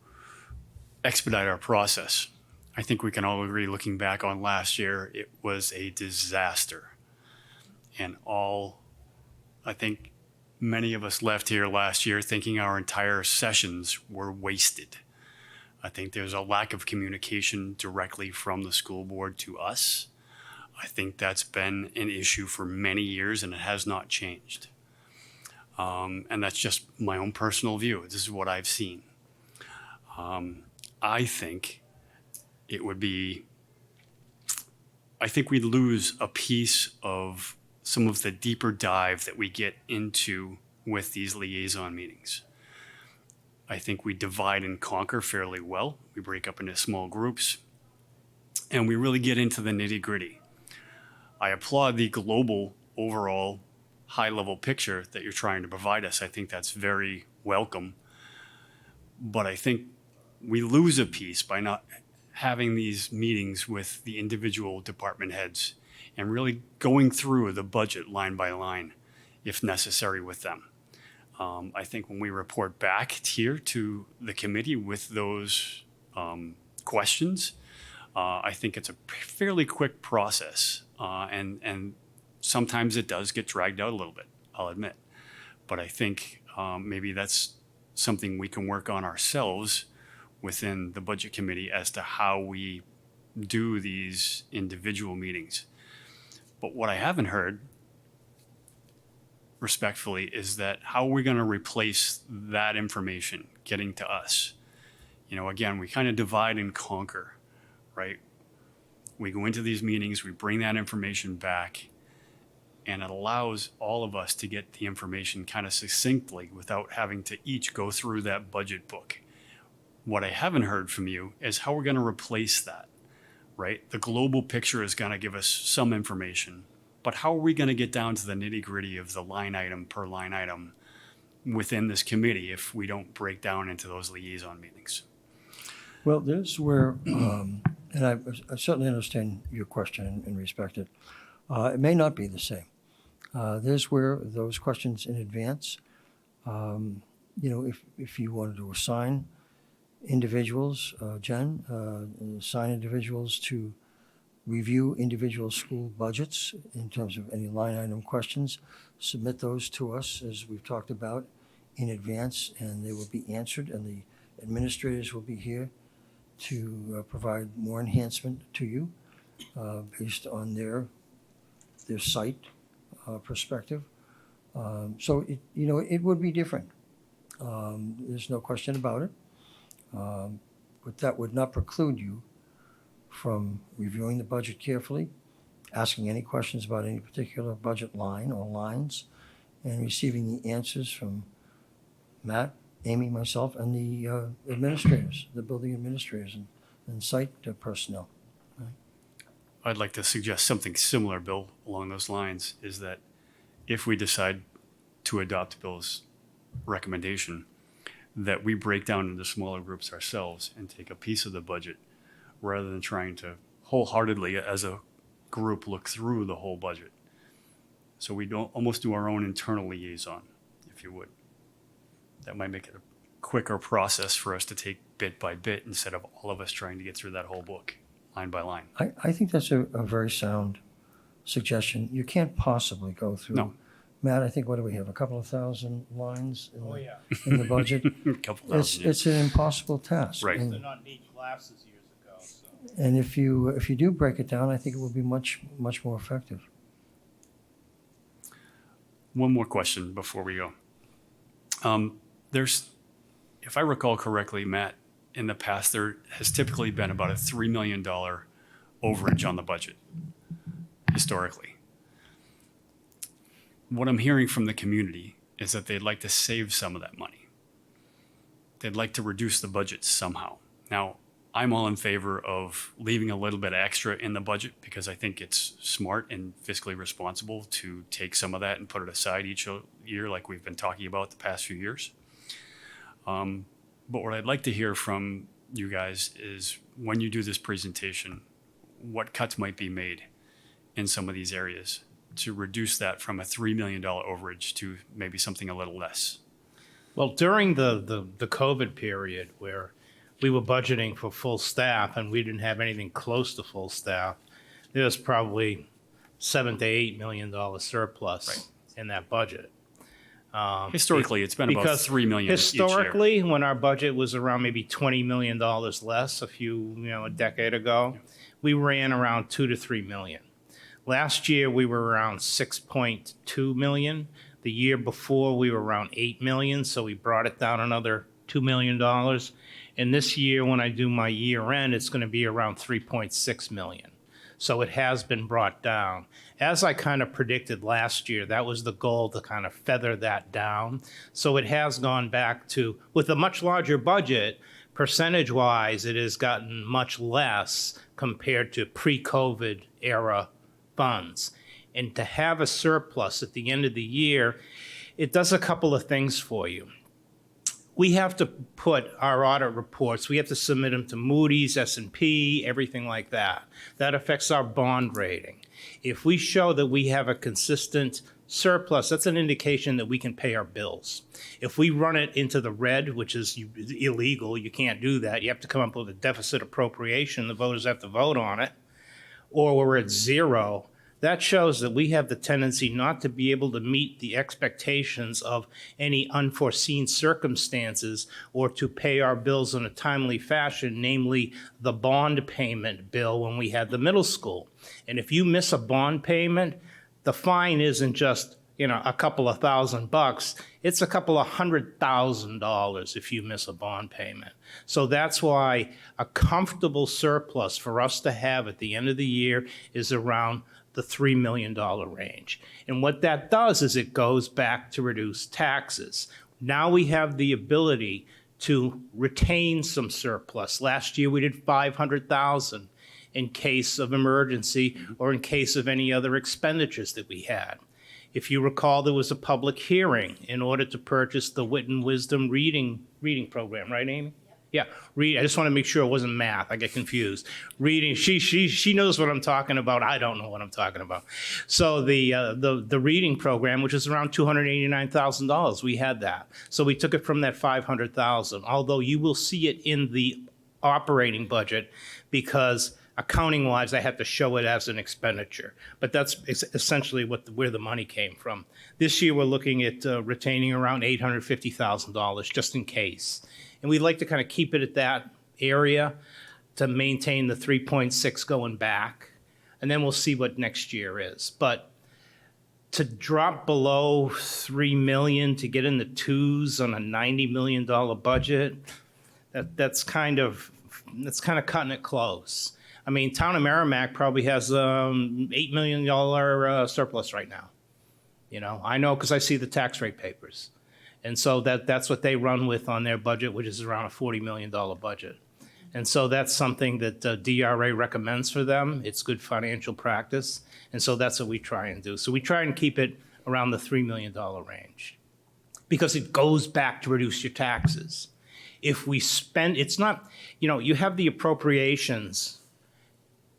expedite our process. I think we can all agree, looking back on last year, it was a disaster. And I think many of us left here last year thinking our entire sessions were wasted. I think there's a lack of communication directly from the school board to us. I think that's been an issue for many years and it has not changed. And that's just my own personal view. This is what I've seen. I think it would be, I think we'd lose a piece of some of the deeper dive that we get into with these liaison meetings. I think we divide and conquer fairly well. We break up into small groups, and we really get into the nitty-gritty. I applaud the global, overall, high-level picture that you're trying to provide us. I think that's very welcome. But I think we lose a piece by not having these meetings with the individual department heads and really going through the budget line by line, if necessary, with them. I think when we report back here to the committee with those questions, I think it's a fairly quick process. And sometimes it does get dragged out a little bit, I'll admit. But I think maybe that's something we can work on ourselves within the budget committee as to how we do these individual meetings. But what I haven't heard, respectfully, is that how are we going to replace that information getting to us? You know, again, we kind of divide and conquer, right? We go into these meetings, we bring that information back, and it allows all of us to get the information kind of succinctly without having to each go through that budget book. What I haven't heard from you is how we're going to replace that, right? The global picture is going to give us some information, but how are we going to get down to the nitty-gritty of the line item per line item within this committee if we don't break down into those liaison meetings? Well, there's where, and I certainly understand your question and respect it. It may not be the same. There's where those questions in advance, you know, if you wanted to assign individuals, Jen, assign individuals to review individual school budgets in terms of any line item questions, submit those to us, as we've talked about, in advance, and they will be answered, and the administrators will be here to provide more enhancement to you based on their site perspective. So, you know, it would be different. There's no question about it. But that would not preclude you from reviewing the budget carefully, asking any questions about any particular budget line or lines, and receiving the answers from Matt, Amy, myself, and the administrators, the building administrators and site personnel. I'd like to suggest something similar, Bill, along those lines, is that if we decide to adopt Bill's recommendation, that we break down into smaller groups ourselves and take a piece of the budget rather than trying to wholeheartedly as a group look through the whole budget. So we don't almost do our own internal liaison, if you would. That might make it a quicker process for us to take bit by bit instead of all of us trying to get through that whole book line by line. I think that's a very sound suggestion. You can't possibly go through. No. Matt, I think, what do we have, a couple of thousand lines in the budget? Couple thousand, It's an impossible task. Right. And, They're not neat classes years ago, so. and if you do break it down, I think it will be much more effective. One more question before we go. There's, if I recall correctly, Matt, in the past, there has typically been about a $3 million overage on the budget, historically. What I'm hearing from the community is that they'd like to save some of that money. They'd like to reduce the budget somehow. Now, I'm all in favor of leaving a little bit extra in the budget because I think it's smart and fiscally responsible to take some of that and put it aside each year like we've been talking about the past few years. But what I'd like to hear from you guys is when you do this presentation, what cuts might be made in some of these areas to reduce that from a $3 million overage to maybe something a little less. Well, during the COVID period where we were budgeting for full staff and we didn't have anything close to full staff, there was probably $7 to $8 million surplus in that budget. Historically, it's been about because $3 million each year. Historically, when our budget was around maybe $20 million less a decade ago, we ran around 2 to 3 million. Last year, we were around 6.2 million. The year before, we were around 8 million, so we brought it down another $2 million. And this year, when I do my year end, it's going to be around 3.6 million. So it has been brought down. As I kind of predicted last year, that was the goal, to kind of feather that down. So it has gone back to, with a much larger budget, percentage-wise, it has gotten much less compared to pre-COVID era funds. And to have a surplus at the end of the year, it does a couple of things for you. We have to put our audit reports, we have to submit them to Moody's, S&P, everything like that. That affects our bond rating. If we show that we have a consistent surplus, that's an indication that we can pay our bills. If we run it into the red, which is illegal, you can't do that. You have to come up with a deficit appropriation. The voters have to vote on it. Or we're at zero. That shows that we have the tendency not to be able to meet the expectations of any unforeseen circumstances or to pay our bills in a timely fashion, namely the bond payment bill when we had the middle school. And if you miss a bond payment, the fine isn't just, a couple of $1,000. It's a couple of $100,000 if you miss a bond payment. So that's why a comfortable surplus for us to have at the end of the year is around the $3 million range. And what that does is it goes back to reduce taxes. Now we have the ability to retain some surplus. Last year we did 500,000 in case of emergency or in case of any other expenditures that we had. If you recall, there was a public hearing in order to purchase the Wit and Wisdom reading program, right, Amy? Yeah, I just want to make sure it wasn't math. I get confused. Reading, she knows what I'm talking about. I don't know what I'm talking about. So the reading program, which is around $289,000, we had that. So we took it from that 500,000. Although you will see it in the operating budget because accounting-wise, I have to show it as an expenditure. But that's essentially where the money came from. This year, we're looking at retaining around $850,000 just in case. And we'd like to kind of keep it at that area to maintain the 3.6 going back. And then we'll see what next year is. But to drop below 3 million to get in the twos on a $90 million budget, that's kind of cutting it close. I mean, Town of Merrimack probably has $8 million surplus right now. I know because I see the tax rate papers. And so that's what they run with on their budget, which is around a $40 million budget. And so that's something that DRA recommends for them. It's good financial practice. And so that's what we try and do. So we try and keep it around the $3 million range because it goes back to reduce your taxes. If we spend, it's not, you have the appropriations,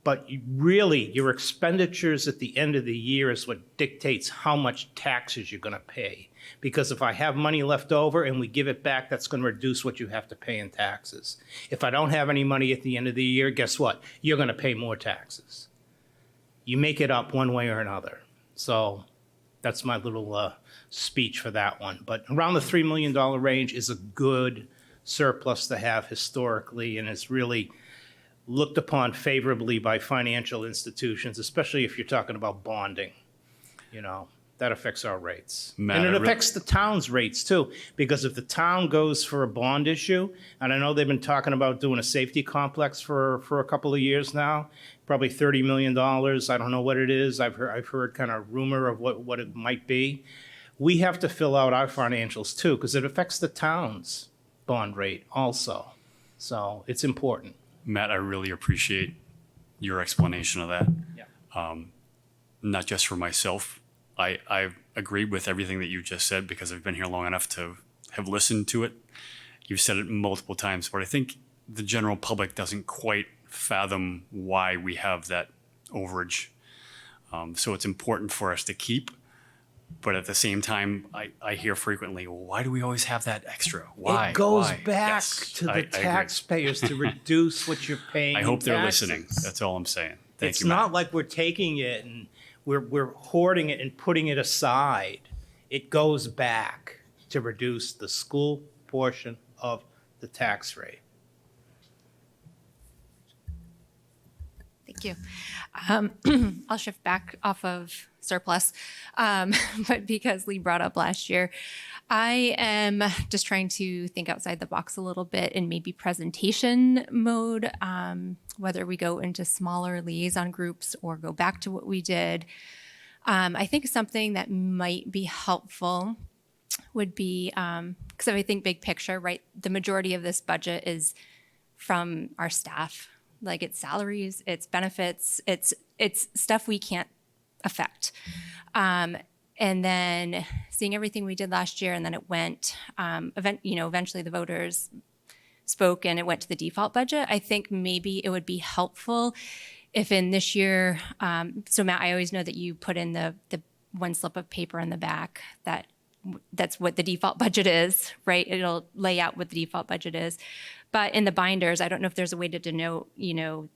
but really your expenditures at the end of the year is what dictates how much taxes you're going to pay. Because if I have money left over and we give it back, that's going to reduce what you have to pay in taxes. If I don't have any money at the end of the year, guess what? You're going to pay more taxes. You make it up one way or another. So that's my little speech for that one. But around the $3 million range is a good surplus to have historically, and it's really looked upon favorably by financial institutions, especially if you're talking about bonding. That affects our rates. Matt, And it I re- affects the town's rates too, because if the town goes for a bond issue, and I know they've been talking about doing a safety complex for a couple of years now, probably $30 million. I don't know what it is. I've heard kind of rumor of what it might be. We have to fill out our financials too, because it affects the town's bond rate also. So it's important. Matt, I really appreciate your explanation of that. Yeah. Not just for myself. I agree with everything that you just said because I've been here long enough to have listened to it. You've said it multiple times, but I think the general public doesn't quite fathom why we have that overage. So it's important for us to keep. But at the same time, I hear frequently, well, why do we always have that extra? Why? It goes Why? back Yes, to I the agree. taxpayers to reduce what you're paying. I hope in they're taxes. listening. That's all I'm saying. Thank It's you, Matt. not like we're taking it and we're hoarding it and putting it aside. It goes back to reduce the school portion of the tax rate. Thank you. I'll shift back off of surplus, but because Lee brought up last year, I am just trying to think outside the box a little bit in maybe presentation mode, whether we go into smaller liaison groups or go back to what we did. I think something that might be helpful would be, because I think big picture, right? The majority of this budget is from our staff, like it's salaries, it's benefits, it's stuff we can't affect. And then seeing everything we did last year, and then it went, eventually the voters spoke and it went to the default budget. I think maybe it would be helpful if in this year, so Matt, I always know that you put in the one slip of paper in the back that's what the default budget is, right? It'll lay out what the default budget is. But in the binders, I don't know if there's a way to denote,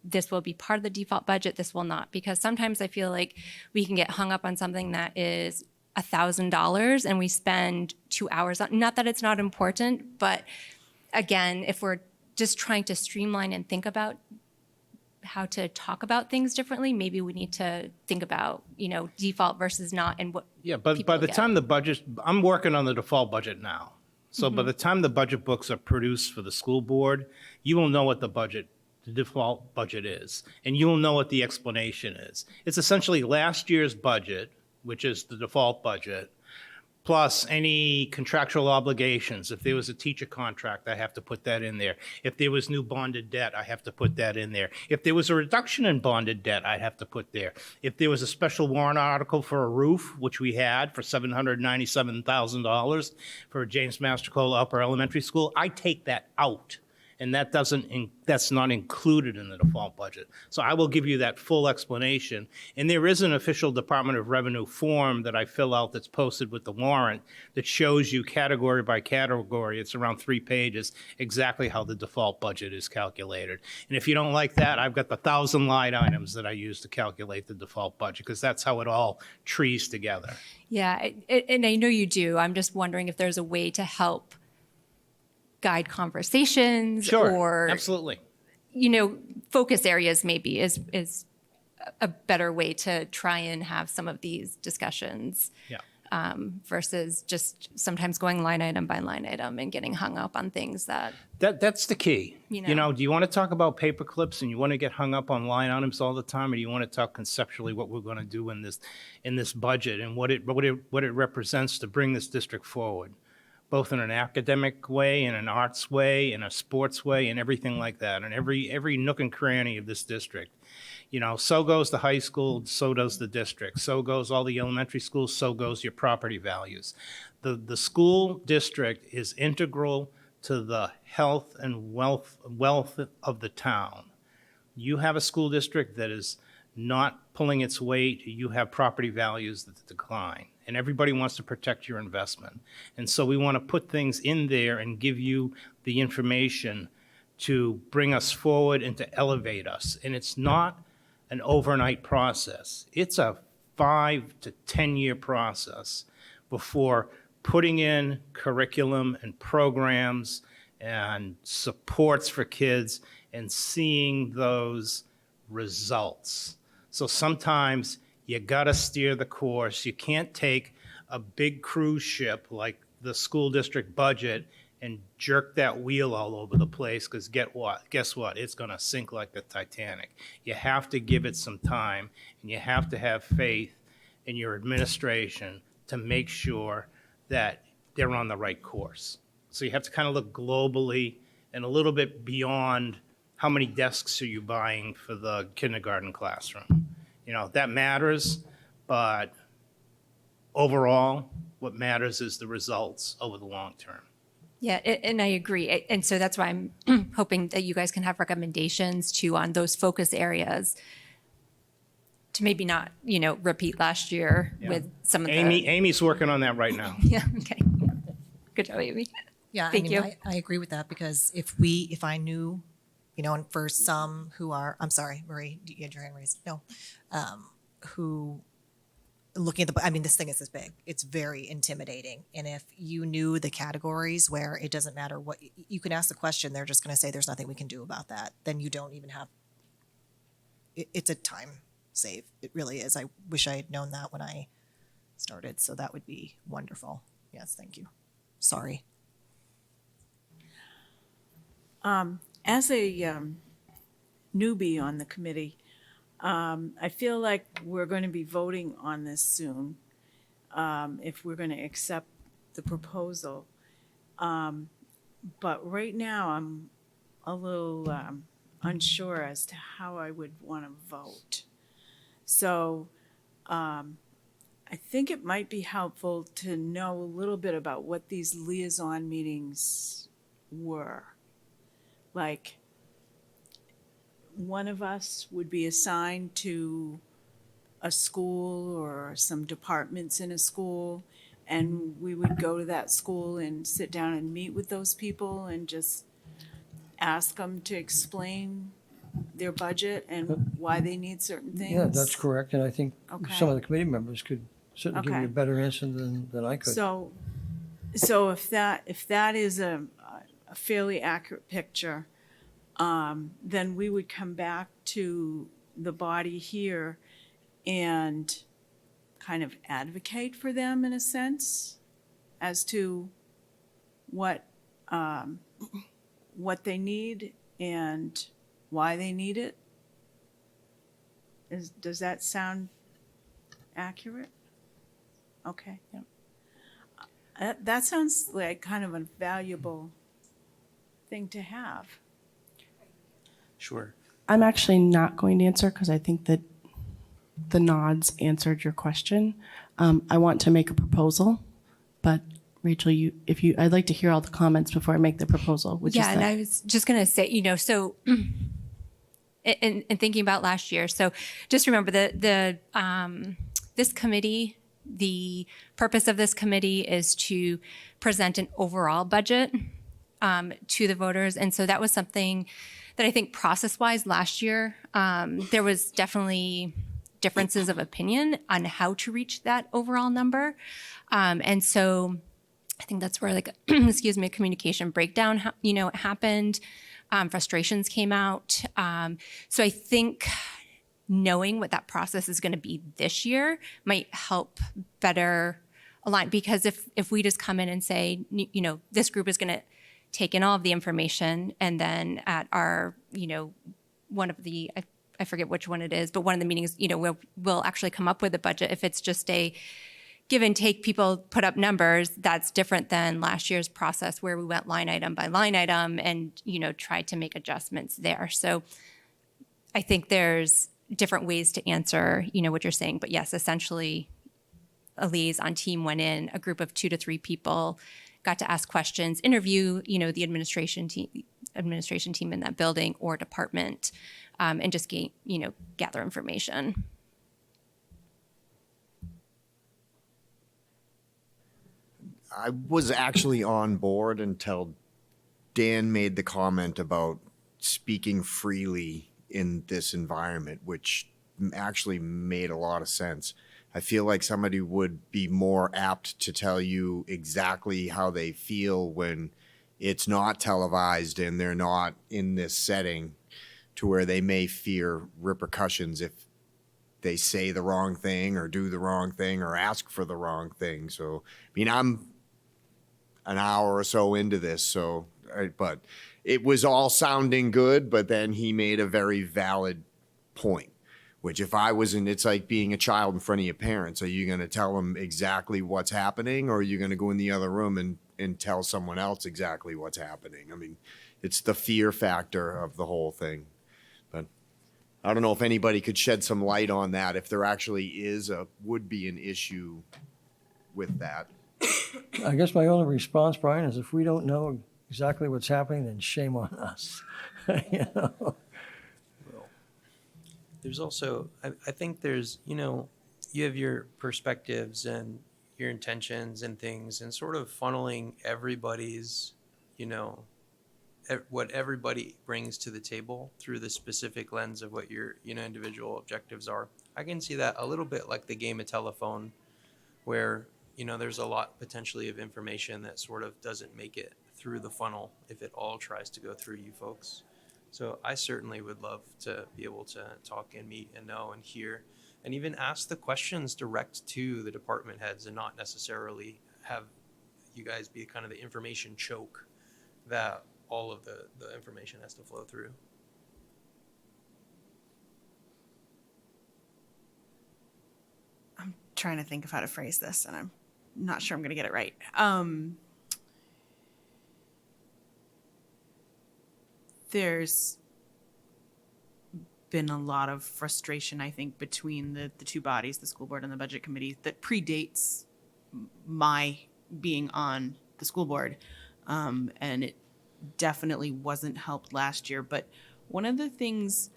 this will be part of the default budget, this will not. Because sometimes I feel like we can get hung up on something that is $1,000 and we spend 2 hours on, not that it's not important, but again, if we're just trying to streamline and think about how to talk about things differently, maybe we need to think about, default versus not and what. Yeah, but by the time the budget, I'm working on the default budget now. So by the time the budget books are produced for the school board, you will know what the default budget is, and you will know what the explanation is. It's essentially last year's budget, which is the default budget, plus any contractual obligations. If there was a teacher contract, I have to put that in there. If there was new bonded debt, I have to put that in there. If there was a reduction in bonded debt, I'd have to put there. If there was a special warrant article for a roof, which we had for $797,000 for James Mastercola Upper Elementary School, I take that out. And that's not included in the default budget. So I will give you that full explanation. And there is an official Department of Revenue form that I fill out that's posted with the warrant that shows you category by category. It's around 3 pages, exactly how the default budget is calculated. And if you don't like that, I've got the 1,000 line items that I use to calculate the default budget, because that's how it all trees together. Yeah, and I know you do. I'm just wondering if there's a way to help guide conversations or absolutely, focus areas maybe is a better way to try and have some of these discussions. Yeah. Versus just sometimes going line item by line item and getting hung up on things that's the key. Do you want to talk about paper clips and you want to get hung up on line items all the time, or do you want to talk conceptually what we're going to do in this budget and what it represents to bring this district forward, both in an academic way, in an arts way, in a sports way, and everything like that, and every nook and cranny of this district. So goes the high school, so does the district. So goes all the elementary schools, so goes your property values. The school district is integral to the health and wealth of the town. You have a school district that is not pulling its weight, you have property values that decline. And everybody wants to protect your investment. And so we want to put things in there and give you the information to bring us forward and to elevate us. And it's not an overnight process. It's a 5 to 10 year process before putting in curriculum and programs and supports for kids and seeing those results. So sometimes you gotta steer the course. You can't take a big cruise ship like the school district budget and jerk that wheel all over the place, because guess what? It's gonna sink like the Titanic. You have to give it some time, and you have to have faith in your administration to make sure that they're on the right course. So you have to kind of look globally and a little bit beyond how many desks are you buying for the kindergarten classroom. That matters, but overall, what matters is the results over the long term. Yeah, and I agree. And so that's why I'm hoping that you guys can have recommendations too on those focus areas to maybe not, repeat last year with some of the. Amy's working on that right now. Yeah, okay. Good job, Amy. Yeah, Thank you. I agree with that, because if I knew, and for some who are, I'm sorry, Marie, you had your hand raised. No, who looking at this thing is this big. It's very intimidating. And if you knew the categories where it doesn't matter what, you can ask the question, they're just going to say there's nothing we can do about that. Then you don't even have, it's a time save. It really is. I wish I had known that when I started, so that would be wonderful. Yes, thank you. Sorry. As a newbie on the committee, I feel like we're going to be voting on this soon, if we're going to accept the proposal. But right now, I'm a little unsure as to how I would want to vote. So I think it might be helpful to know a little bit about what these liaison meetings were. Like, one of us would be assigned to a school or some departments in a school, and we would go to that school and sit down and meet with those people and just ask them to explain their budget and why they need certain things. Yeah, that's correct, and I think Okay. some of the committee members could certainly give you a Okay. better answer than I could. So if that is a fairly accurate picture, then we would come back to the body here and kind of advocate for them in a sense as to what they need and why they need it. Does that sound accurate? Okay. Yeah. That sounds like kind of a valuable thing to have. Sure. I'm actually not going to answer because I think that the nods answered your question. I want to make a proposal, but Rachel, I'd like to hear all the comments before I make the proposal. Which is And I was just going to say, so in thinking about last year, so just remember this committee, the purpose of this committee is to present an overall budget to the voters. And so that was something that I think process-wise last year, there was definitely differences of opinion on how to reach that overall number. And so I think that's where excuse me, a communication breakdown, happened. Frustrations came out. So I think knowing what that process is going to be this year might help better align. Because if we just come in and say, this group is going to take in all of the information, and then at our, one of the, I forget which one it is, but one of the meetings, we'll actually come up with a budget. If it's just a give and take, people put up numbers, that's different than last year's process where we went line item by line item and, tried to make adjustments there. So I think there's different ways to answer, what you're saying. But yes, essentially a liaison team went in, a group of 2 to 3 people, got to ask questions, interview, the administration team in that building or department, and just gather information. I was actually on board until Dan made the comment about speaking freely in this environment, which actually made a lot of sense. I feel like somebody would be more apt to tell you exactly how they feel when it's not televised and they're not in this setting, to where they may fear repercussions if they say the wrong thing or do the wrong thing or ask for the wrong thing. So, I'm an hour or so into this, but it was all sounding good, but then he made a very valid point, which if I was it's like being a child in front of your parents. Are you going to tell them exactly what's happening, or are you going to go in the other room and tell someone else exactly what's happening? It's the fear factor of the whole thing. But I don't know if anybody could shed some light on that, if there actually would be an issue with that. I guess my only response, Brian, is if we don't know exactly what's happening, then shame on us. There's also, I think there's, you have your perspectives and your intentions and things, and sort of funneling everybody's, what everybody brings to the table through the specific lens of what your, individual objectives are. I can see that a little bit like the game of telephone, where, there's a lot potentially of information that sort of doesn't make it through the funnel if it all tries to go through you folks. So I certainly would love to be able to talk and meet and know and hear and even ask the questions direct to the department heads and not necessarily have you guys be kind of the information choke that all of the information has to flow through. I'm trying to think of how to phrase this, and I'm not sure I'm going to get it right. There's been a lot of frustration, I think, between the two bodies, the school board and the budget committee, that predates my being on the school board. And it definitely wasn't helped last year. But one of the things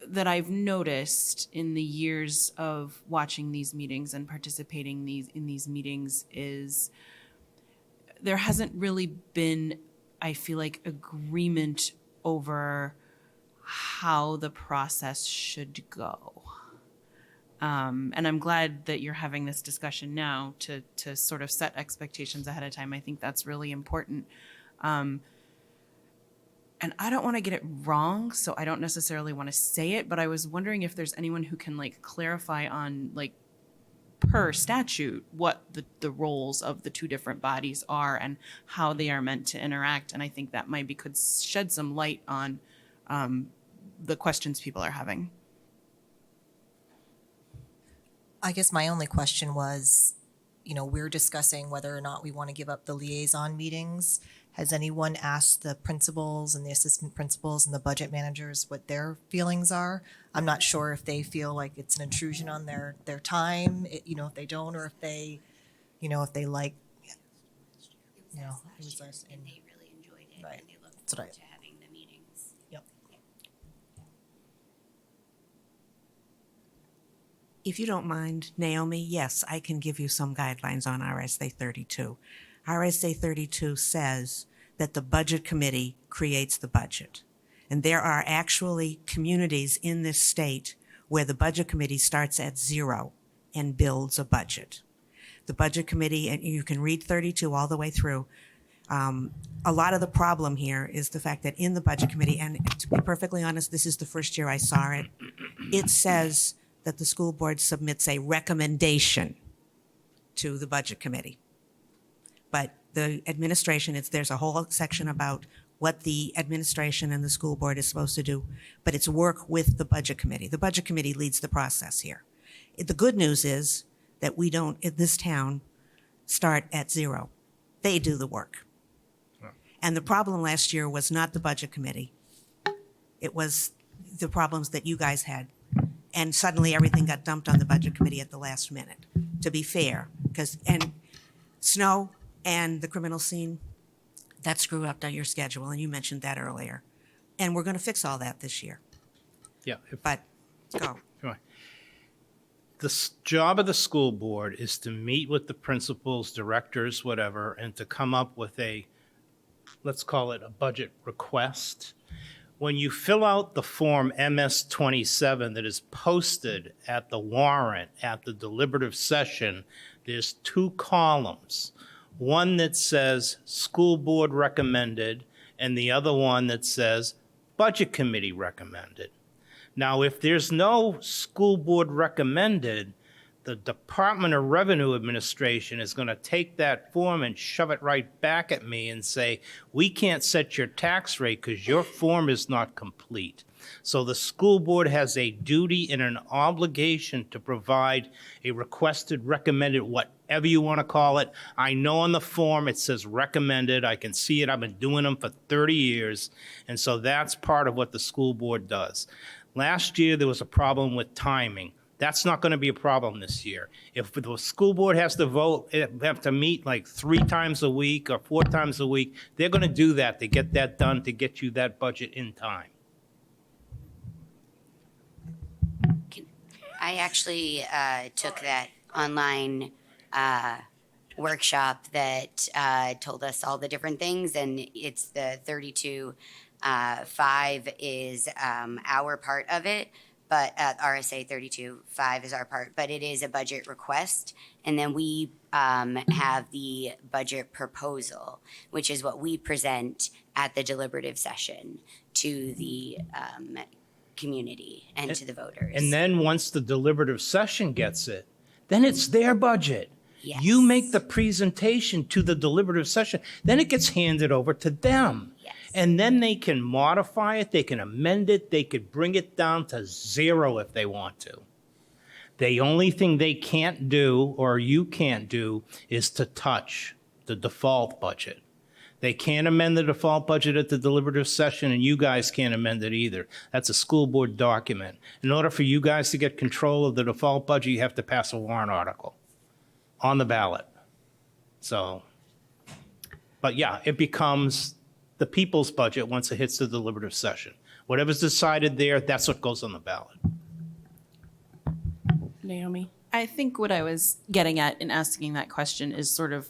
that I've noticed in the years of watching these meetings and participating in these meetings is there hasn't really been, I feel like, agreement over how the process should go. And I'm glad that you're having this discussion now to sort of set expectations ahead of time. I think that's really important. And I don't want to get it wrong, so I don't necessarily want to say it, but I was wondering if there's anyone who can like clarify on like per statute what the roles of the two different bodies are and how they are meant to interact. And I think that maybe could shed some light on the questions people are having. I guess my only question was, we're discussing whether or not we want to give up the liaison meetings. Has anyone asked the principals and the assistant principals and the budget managers what their feelings are? I'm not sure if they feel like it's an intrusion on their time, if they don't, or if they, if they like, it was us. And they really enjoyed it. Right. And they looked That's what forward to having the meetings. Yep. If you don't mind, Naomi, yes, I can give you some guidelines on RSA 32. RSA 32 says that the budget committee creates the budget. And there are actually communities in this state where the budget committee starts at 0 and builds a budget. The budget committee, and you can read 32 all the way through. A lot of the problem here is the fact that in the budget committee, and to be perfectly honest, this is the first year I saw it, it says that the school board submits a recommendation to the budget committee. But the administration, there's a whole section about what the administration and the school board is supposed to do, but it's work with the budget committee. The budget committee leads the process here. The good news is that we don't, in this town, start at 0. They do the work. And the problem last year was not the budget committee. It was the problems that you guys had. And suddenly everything got dumped on the budget committee at the last minute, to be fair. And snow and the criminal scene, that screwed up on your schedule, and you mentioned that earlier. And we're going to fix all that this year. Yeah. But go. The job of the school board is to meet with the principals, directors, whatever, and to come up with a, let's call it a budget request. When you fill out the form MS-27 that is posted at the warrant at the deliberative session, there's 2 columns. One that says school board recommended and the other one that says budget committee recommended. Now, if there's no school board recommended, the Department of Revenue Administration is going to take that form and shove it right back at me and say, we can't set your tax rate because your form is not complete. So the school board has a duty and an obligation to provide a requested, recommended, whatever you want to call it. I know on the form it says recommended. I can see it. I've been doing them for 30 years. And so that's part of what the school board does. Last year, there was a problem with timing. That's not going to be a problem this year. If the school board has to vote, have to meet like 3 times a week or 4 times a week, they're going to do that to get that done, to get you that budget in time. I actually took that online workshop that told us all the different things, and it's the 32.5 is our part of it, but RSA 32.5 is our part, but it is a budget request. And then we have the budget proposal, which is what we present at the deliberative session to the community and to the voters. And then once the deliberative session gets it, then it's their budget. You make the presentation to the deliberative session, then it gets handed over to them. And then they can modify it, they can amend it, they could bring it down to 0 if they want to. The only thing they can't do, or you can't do, is to touch the default budget. They can't amend the default budget at the deliberative session, and you guys can't amend it either. That's a school board document. In order for you guys to get control of the default budget, you have to pass a warrant article on the ballot. So, but yeah, it becomes the people's budget once it hits the deliberative session. Whatever's decided there, that's what goes on the ballot. Naomi? I think what I was getting at in asking that question is sort of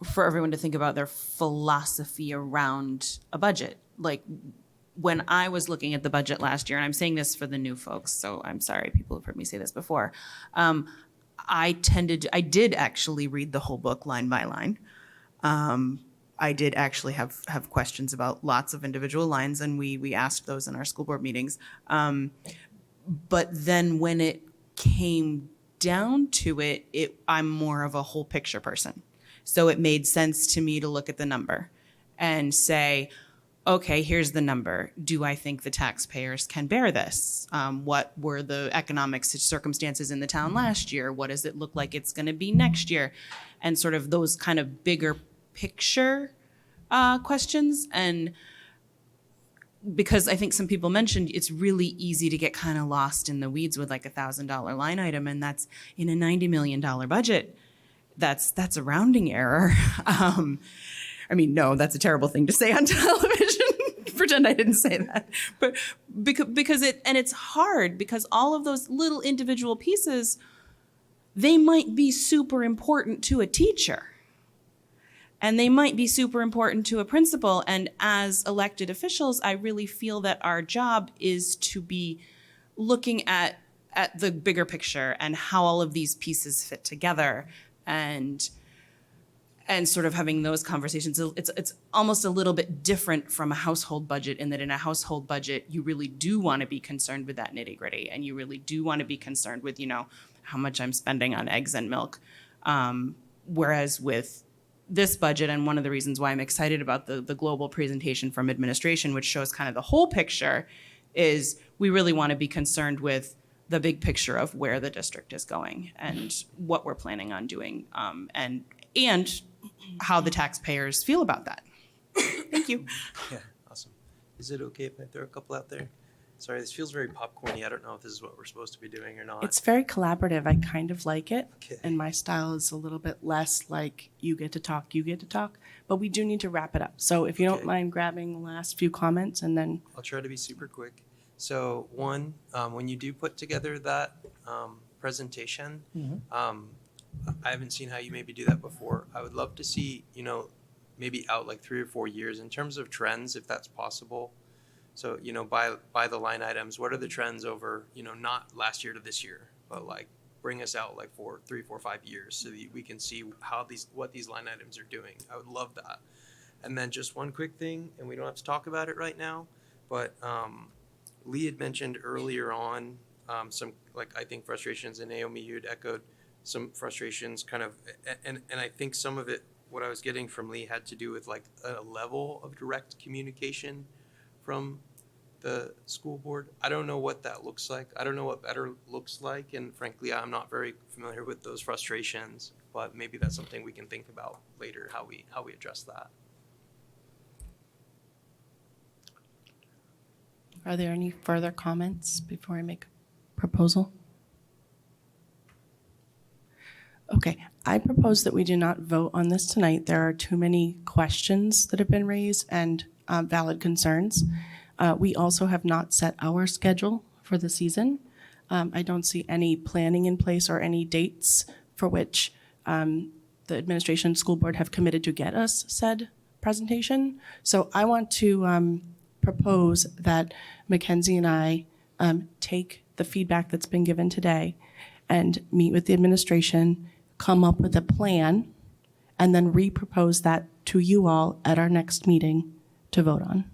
for everyone to think about their philosophy around a budget. Like when I was looking at the budget last year, and I'm saying this for the new folks, so I'm sorry, people have heard me say this before. I did actually read the whole book line by line. I did actually have questions about lots of individual lines, and we asked those in our school board meetings. But then when it came down to it, I'm more of a whole picture person. So it made sense to me to look at the number and say, okay, here's the number. Do I think the taxpayers can bear this? What were the economic circumstances in the town last year? What does it look like it's going to be next year? And sort of those kind of bigger picture questions. And because I think some people mentioned it's really easy to get kind of lost in the weeds with like $1,000 line item, and that's in a $90 million budget. That's a rounding error. I mean, no, that's a terrible thing to say on television. Pretend I didn't say that. But because it's hard because all of those little individual pieces, they might be super important to a teacher. And they might be super important to a principal. And as elected officials, I really feel that our job is to be looking at the bigger picture and how all of these pieces fit together and sort of having those conversations. It's almost a little bit different from a household budget in that in a household budget, you really do want to be concerned with that nitty gritty. And you really do want to be concerned with, how much I'm spending on eggs and milk. Whereas with this budget, and one of the reasons why I'm excited about the global presentation from administration, which shows kind of the whole picture, is we really want to be concerned with the big picture of where the district is going and what we're planning on doing, and how the taxpayers feel about that. Thank you. Yeah, awesome. Is it okay if I throw a couple out there? Sorry, this feels very popcorny. I don't know if this is what we're supposed to be doing or not. It's very collaborative. I kind of like it. Okay. And my style is a little bit less like you get to talk, but we do need to wrap it up. So if you don't mind grabbing the last few comments and then. I'll try to be super quick. So one, when you do put together that presentation, I haven't seen how you maybe do that before. I would love to see, maybe out like 3 or 4 years in terms of trends, if that's possible. So, by the line items, what are the trends over, not last year to this year, but like bring us out like 3, 4, 5 years so that we can see what these line items are doing. I would love that. And then just one quick thing, and we don't have to talk about it right now, but Lee had mentioned earlier on some, I think frustrations, and Naomi, you had echoed some frustrations kind of, and I think some of it, what I was getting from Lee had to do with like a level of direct communication from the school board. I don't know what that looks like. I don't know what better looks like. And frankly, I'm not very familiar with those frustrations, but maybe that's something we can think about later, how we address that. Are there any further comments before I make a proposal? Okay, I propose that we do not vote on this tonight. There are too many questions that have been raised and valid concerns. We also have not set our schedule for the season. I don't see any planning in place or any dates for which the administration school board have committed to get us said presentation. So I want to propose that Mackenzie and I take the feedback that's been given today and meet with the administration, come up with a plan, and then repropose that to you all at our next meeting to vote on.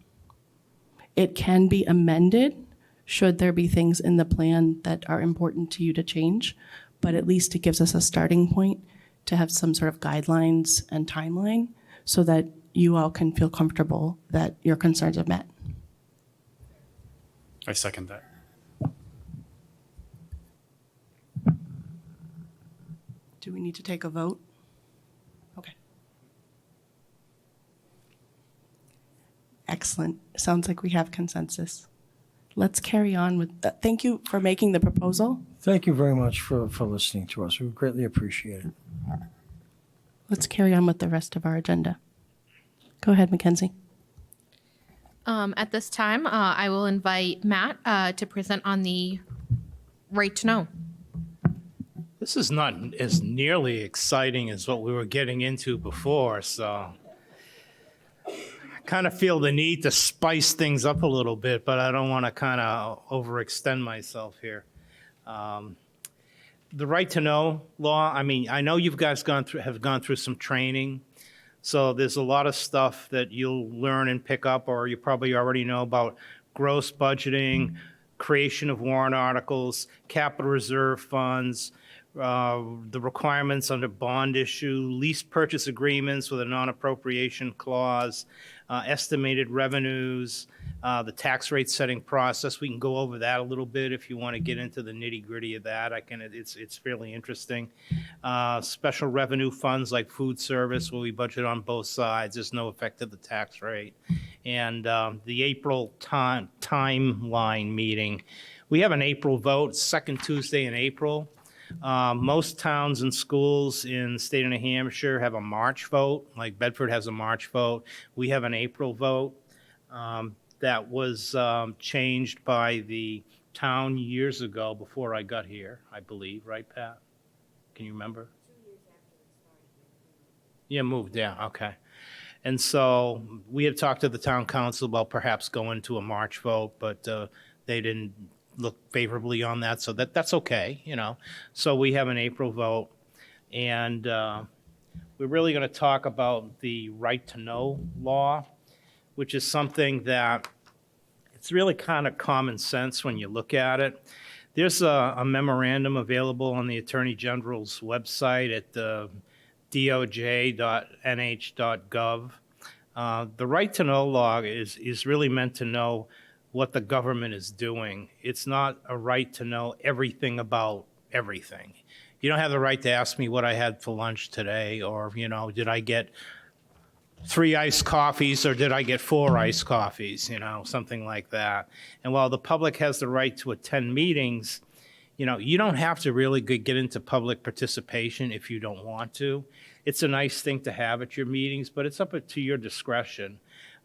It can be amended should there be things in the plan that are important to you to change, but at least it gives us a starting point to have some sort of guidelines and timeline so that you all can feel comfortable that your concerns are met. I second that. Do we need to take a vote? Okay. Excellent. Sounds like we have consensus. Let's carry on with, thank you for making the proposal. Thank you very much for listening to us. We greatly appreciate it. Let's carry on with the rest of our agenda. Go ahead, Mackenzie. At this time, I will invite Matt to present on the right to know. This is not as nearly exciting as what we were getting into before, so I kind of feel the need to spice things up a little bit, but I don't want to kind of overextend myself here. The right to know law, I mean, I know you guys have gone through some training, so there's a lot of stuff that you'll learn and pick up, or you probably already know about gross budgeting, creation of warrant articles, capital reserve funds, the requirements under bond issue, lease purchase agreements with a non-appropriation clause, estimated revenues, the tax rate setting process. We can go over that a little bit if you want to get into the nitty-gritty of that. It's fairly interesting. Special revenue funds like food service, where we budget on both sides. There's no effect of the tax rate. And the April timeline meeting. We have an April vote, second Tuesday in April. Most towns and schools in the state of New Hampshire have a March vote, like Bedford has a March vote. We have an April vote. That was changed by the town years ago before I got here, I believe, right, Pat? Can you remember? 2 years after it started. Yeah, moved, yeah, okay. And so we had talked to the town council about perhaps going to a March vote, but they didn't look favorably on that, so that's okay, you know. So we have an April vote, and we're really going to talk about the right to know law, which is something that it's really kind of common sense when you look at it. There's a memorandum available on the Attorney General's website at doj.nh.gov. The right to know law is really meant to know what the government is doing. It's not a right to know everything about everything. You don't have the right to ask me what I had for lunch today, or, you know, did I get 3 iced coffees or did I get 4 iced coffees, you know, something like that. And while the public has the right to attend meetings, you know, you don't have to really get into public participation if you don't want to. It's a nice thing to have at your meetings, but it's up to your discretion.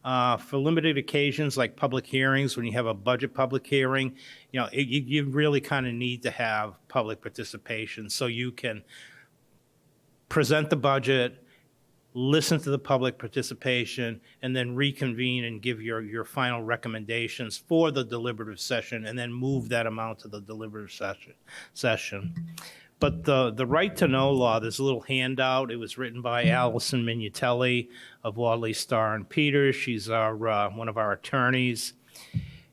For limited occasions like public hearings, when you have a budget public hearing, you know, you really kind of need to have public participation so you can present the budget, listen to the public participation, and then reconvene and give your final recommendations for the deliberative session, and then move that amount to the deliberative session. But the right to know law, there's a little handout. It was written by Allison Minutelli of Wadley, Starr and Peters. She's our one of our attorneys.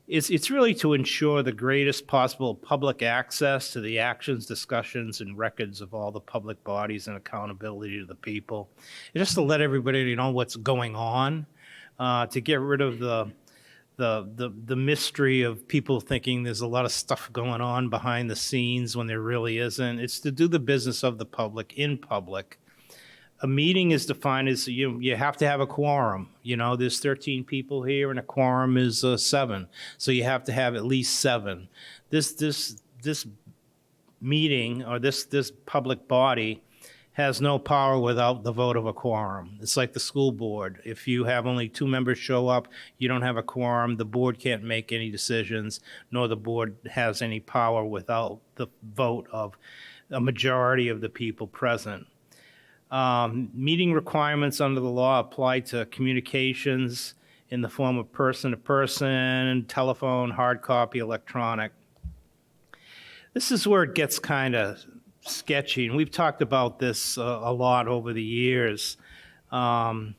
It's really to ensure the greatest possible public access to the actions, discussions, and records of all the public bodies and accountability to the people. And just to let everybody know what's going on, to get rid of the mystery of people thinking there's a lot of stuff going on behind the scenes when there really isn't. It's to do the business of the public in public. A meeting is defined as you have to have a quorum. You know, there's 13 people here and a quorum is 7. So you have to have at least 7. This meeting or this public body has no power without the vote of a quorum. It's like the school board. If you have only 2 members show up, you don't have a quorum, the board can't make any decisions, nor the board has any power without the vote of a majority of the people present. Meeting requirements under the law apply to communications in the form of person-to-person, telephone, hard copy, electronic. This is where it gets kind of sketchy, and we've talked about this a lot over the years. The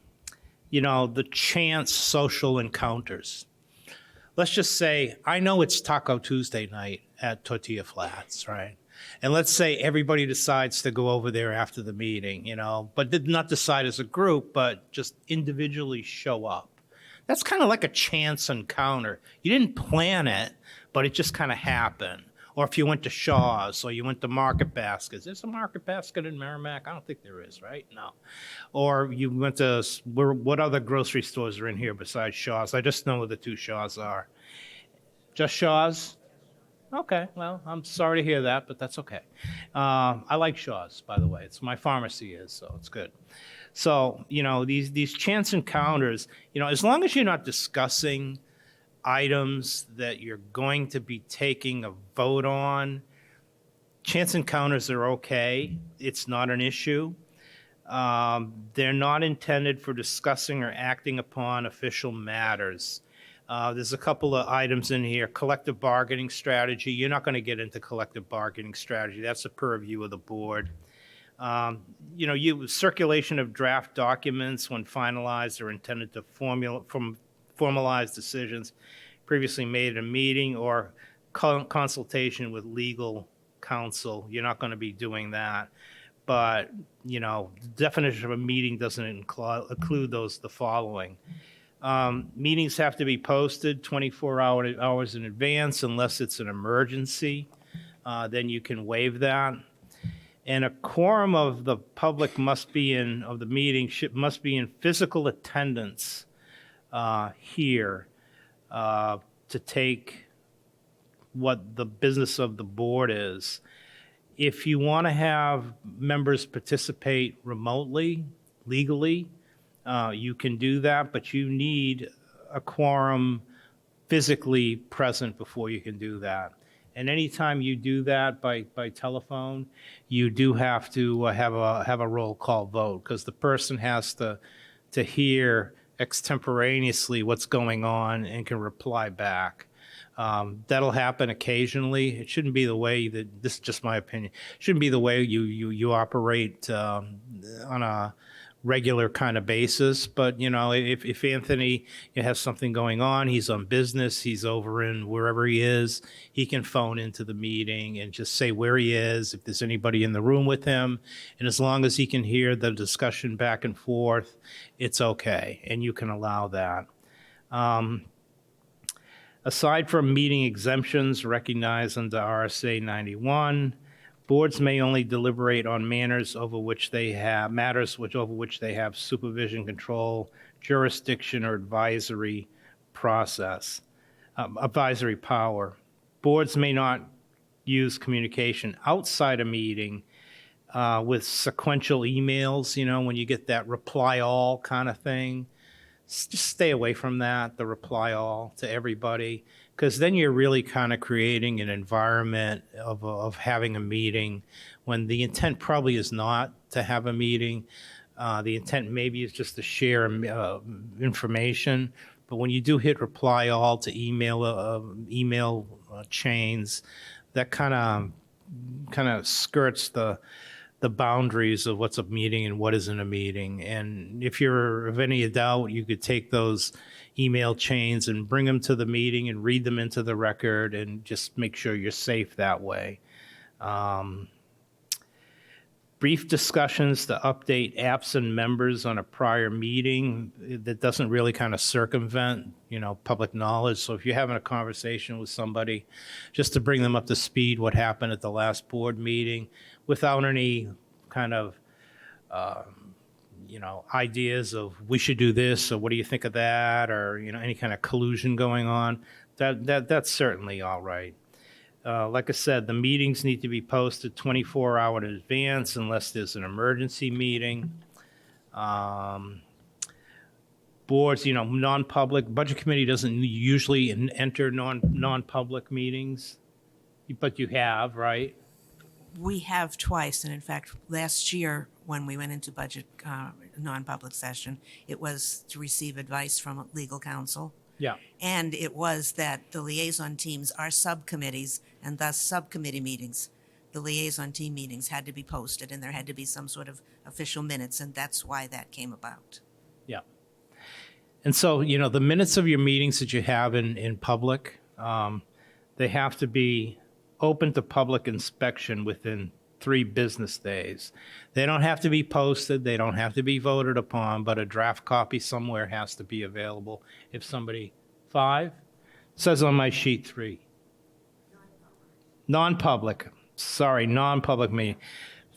chance social encounters. Let's just say, I know it's Taco Tuesday night at Tortilla Flats, right? And let's say everybody decides to go over there after the meeting, but did not decide as a group, but just individually show up. That's kind of like a chance encounter. You didn't plan it, but it just kind of happened. Or if you went to Shaw's or you went to Market Basket. Is there a Market Basket in Merrimack? I don't think there is, right? No. Or you went to, what other grocery stores are in here besides Shaw's? I just know where the two Shaw's are. Just Shaw's? Okay, well, I'm sorry to hear that, but that's okay. I like Shaw's, by the way. It's my pharmacy is, so it's good. So, these chance encounters, as long as you're not discussing items that you're going to be taking a vote on, chance encounters are okay. It's not an issue. They're not intended for discussing or acting upon official matters. There's a couple of items in here. Collective bargaining strategy. You're not going to get into collective bargaining strategy. That's a purview of the board. Circulation of draft documents when finalized are intended to formalize decisions previously made at a meeting or consultation with legal counsel. You're not going to be doing that. But, the definition of a meeting doesn't include the following. Meetings have to be posted 24 hours in advance unless it's an emergency. Then you can waive that. And a quorum of the public must be in physical attendance here to take what the business of the board is. If you want to have members participate remotely, legally, you can do that, but you need a quorum physically present before you can do that. And anytime you do that by telephone, you do have to have a roll call vote because the person has to hear extemporaneously what's going on and can reply back. That'll happen occasionally. It shouldn't be the way that, this is just my opinion, shouldn't be the way you operate on a regular kind of basis. But, if Anthony has something going on, he's on business, he's over in wherever he is, he can phone into the meeting and just say where he is, if there's anybody in the room with him. And as long as he can hear the discussion back and forth, it's okay. And you can allow that. Aside from meeting exemptions recognized under RSA 91, boards may only deliberate on matters over which they have supervision, control, jurisdiction, or advisory power. Boards may not use communication outside a meeting with sequential emails, when you get that reply all kind of thing. Just stay away from that, the reply all to everybody, because then you're really kind of creating an environment of having a meeting when the intent probably is not to have a meeting. The intent maybe is just to share information, but when you do hit reply all to email chains, that kind of skirts the boundaries of what's a meeting and what isn't a meeting. And if you're of any doubt, you could take those email chains and bring them to the meeting and read them into the record and just make sure you're safe that way. Brief discussions to update absent members on a prior meeting, that doesn't really kind of circumvent, public knowledge. So if you're having a conversation with somebody, just to bring them up to speed what happened at the last board meeting without any kind of, ideas of we should do this or what do you think of that, or, any kind of collusion going on, that's certainly all right. Like I said, the meetings need to be posted 24 hours in advance unless there's an emergency meeting. Boards, non-public, budget committee doesn't usually enter non-public meetings, but you have, right? We have twice, and in fact, last year when we went into budget non-public session. It was to receive advice from legal counsel. Yeah. And it was that the liaison teams are subcommittees and thus subcommittee meetings. The liaison team meetings had to be posted and there had to be some sort of official minutes, and that's why that came about. Yeah. And so, you know, the minutes of your meetings that you have in public, they have to be open to public inspection within 3 business days. They don't have to be posted, they don't have to be voted upon, but a draft copy somewhere has to be available. If somebody, 5? Says on my sheet 3. Non-public, sorry, non-public meeting.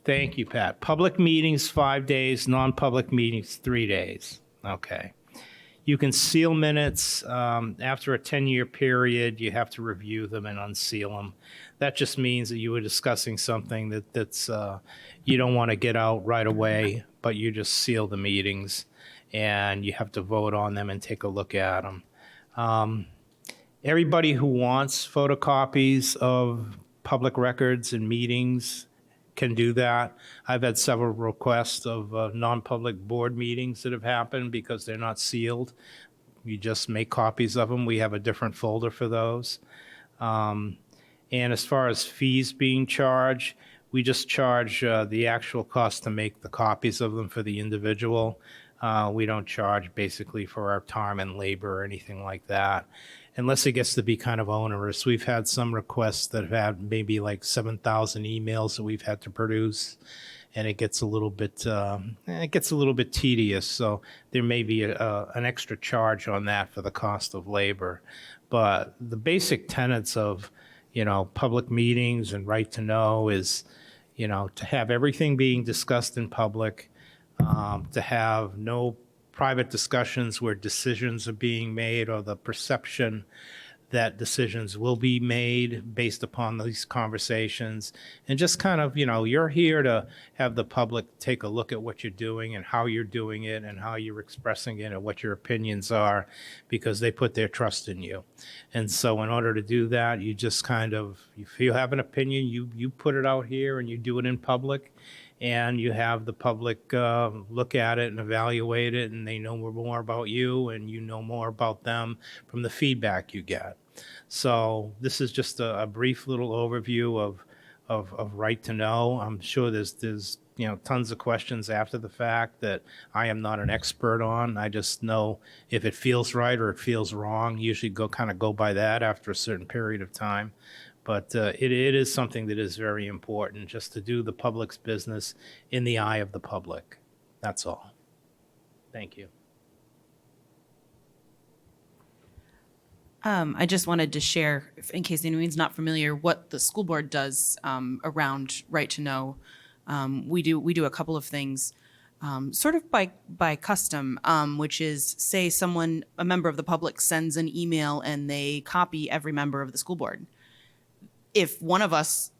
Thank you, Pat. Public meetings, 5 days, non-public meetings, 3 days. Okay. You can seal minutes after a 10-year period. You have to review them and unseal them. That just means that you were discussing something that's you don't want to get out right away, but you just seal the meetings, and you have to vote on them and take a look at them. Everybody who wants photocopies of public records and meetings can do that. I've had several requests of non-public board meetings that have happened because they're not sealed. You just make copies of them. We have a different folder for those. And as far as fees being charged, we just charge the actual cost to make the copies of them for the individual. We don't charge basically for our time and labor or anything like that, unless it gets to be kind of onerous. We've had some requests that have had maybe like 7,000 emails that we've had to produce, and it gets a little bit tedious. So there may be an extra charge on that for the cost of labor. But the basic tenets of, you know, public meetings and right to know is, you know, to have everything being discussed in public, to have no private discussions where decisions are being made or the perception that decisions will be made based upon these conversations. And just kind of, you know, you're here to have the public take a look at what you're doing and how you're doing it and how you're expressing it and what your opinions are, because they put their trust in you. And so in order to do that, you just kind of, if you have an opinion, you put it out here and you do it in public. And you have the public look at it and evaluate it, and they know more about you, and you know more about them from the feedback you get. So this is just a brief little overview of right to know. I'm sure there's you know, tons of questions after the fact that I am not an expert on. I just know if it feels right or it feels wrong. Usually go by that after a certain period of time. But it is something that is very important, just to do the public's business in the eye of the public. That's all. Thank you. I just wanted to share, in case anyone's not familiar, what the school board does around right to know. We do a couple of things, sort of by custom, which is, say a member of the public sends an email and they copy every member of the school board. If multiple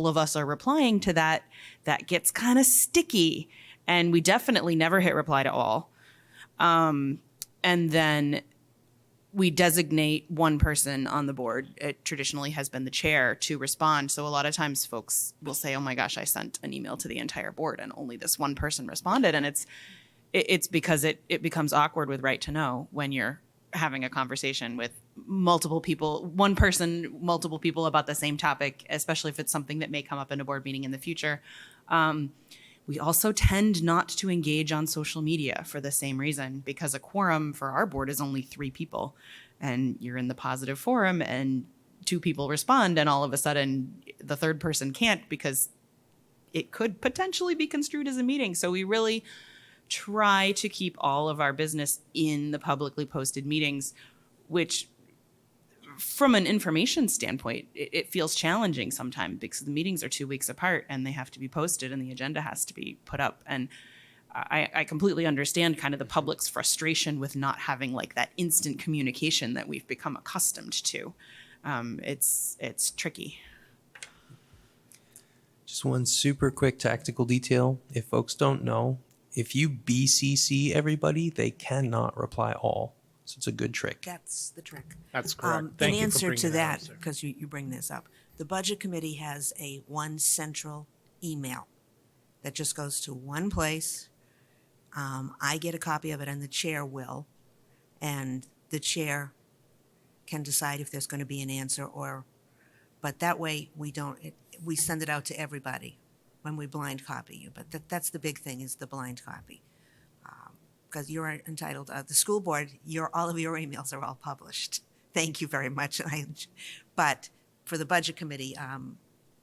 of us are replying to that, that gets kind of sticky, and we definitely never hit reply to all. And then we designate one person on the board. It traditionally has been the chair to respond. So a lot of times folks will say, oh my gosh, I sent an email to the entire board and only this one person responded. And it's because it becomes awkward with right to know when you're having a conversation with multiple people, one person, multiple people about the same topic, especially if it's something that may come up in a board meeting in the future. We also tend not to engage on social media for the same reason, because a quorum for our board is only 3 people, and you're in the positive forum and 2 people respond, and all of a sudden the third person can't because it could potentially be construed as a meeting. So we really try to keep all of our business in the publicly posted meetings, which from an information standpoint, it feels challenging sometimes because the meetings are 2 weeks apart and they have to be posted and the agenda has to be put up. And I completely understand kind of the public's frustration with not having like that instant communication that we've become accustomed to. It's tricky. Just one super quick tactical detail. If folks don't know, if you BCC everybody, they cannot reply all. So it's a good trick. That's the trick. That's correct. In Thank you for answer bringing to that up, that, sir. because you bring this up, the budget committee has one central email that just goes to one place. I get a copy of it and the chair will, and the chair can decide if there's going to be an answer but that way we send it out to everybody when we blind copy you. But that's the big thing, is the blind copy. Because you're entitled, the school board, all of your emails are all published. Thank you very much. But for the budget committee,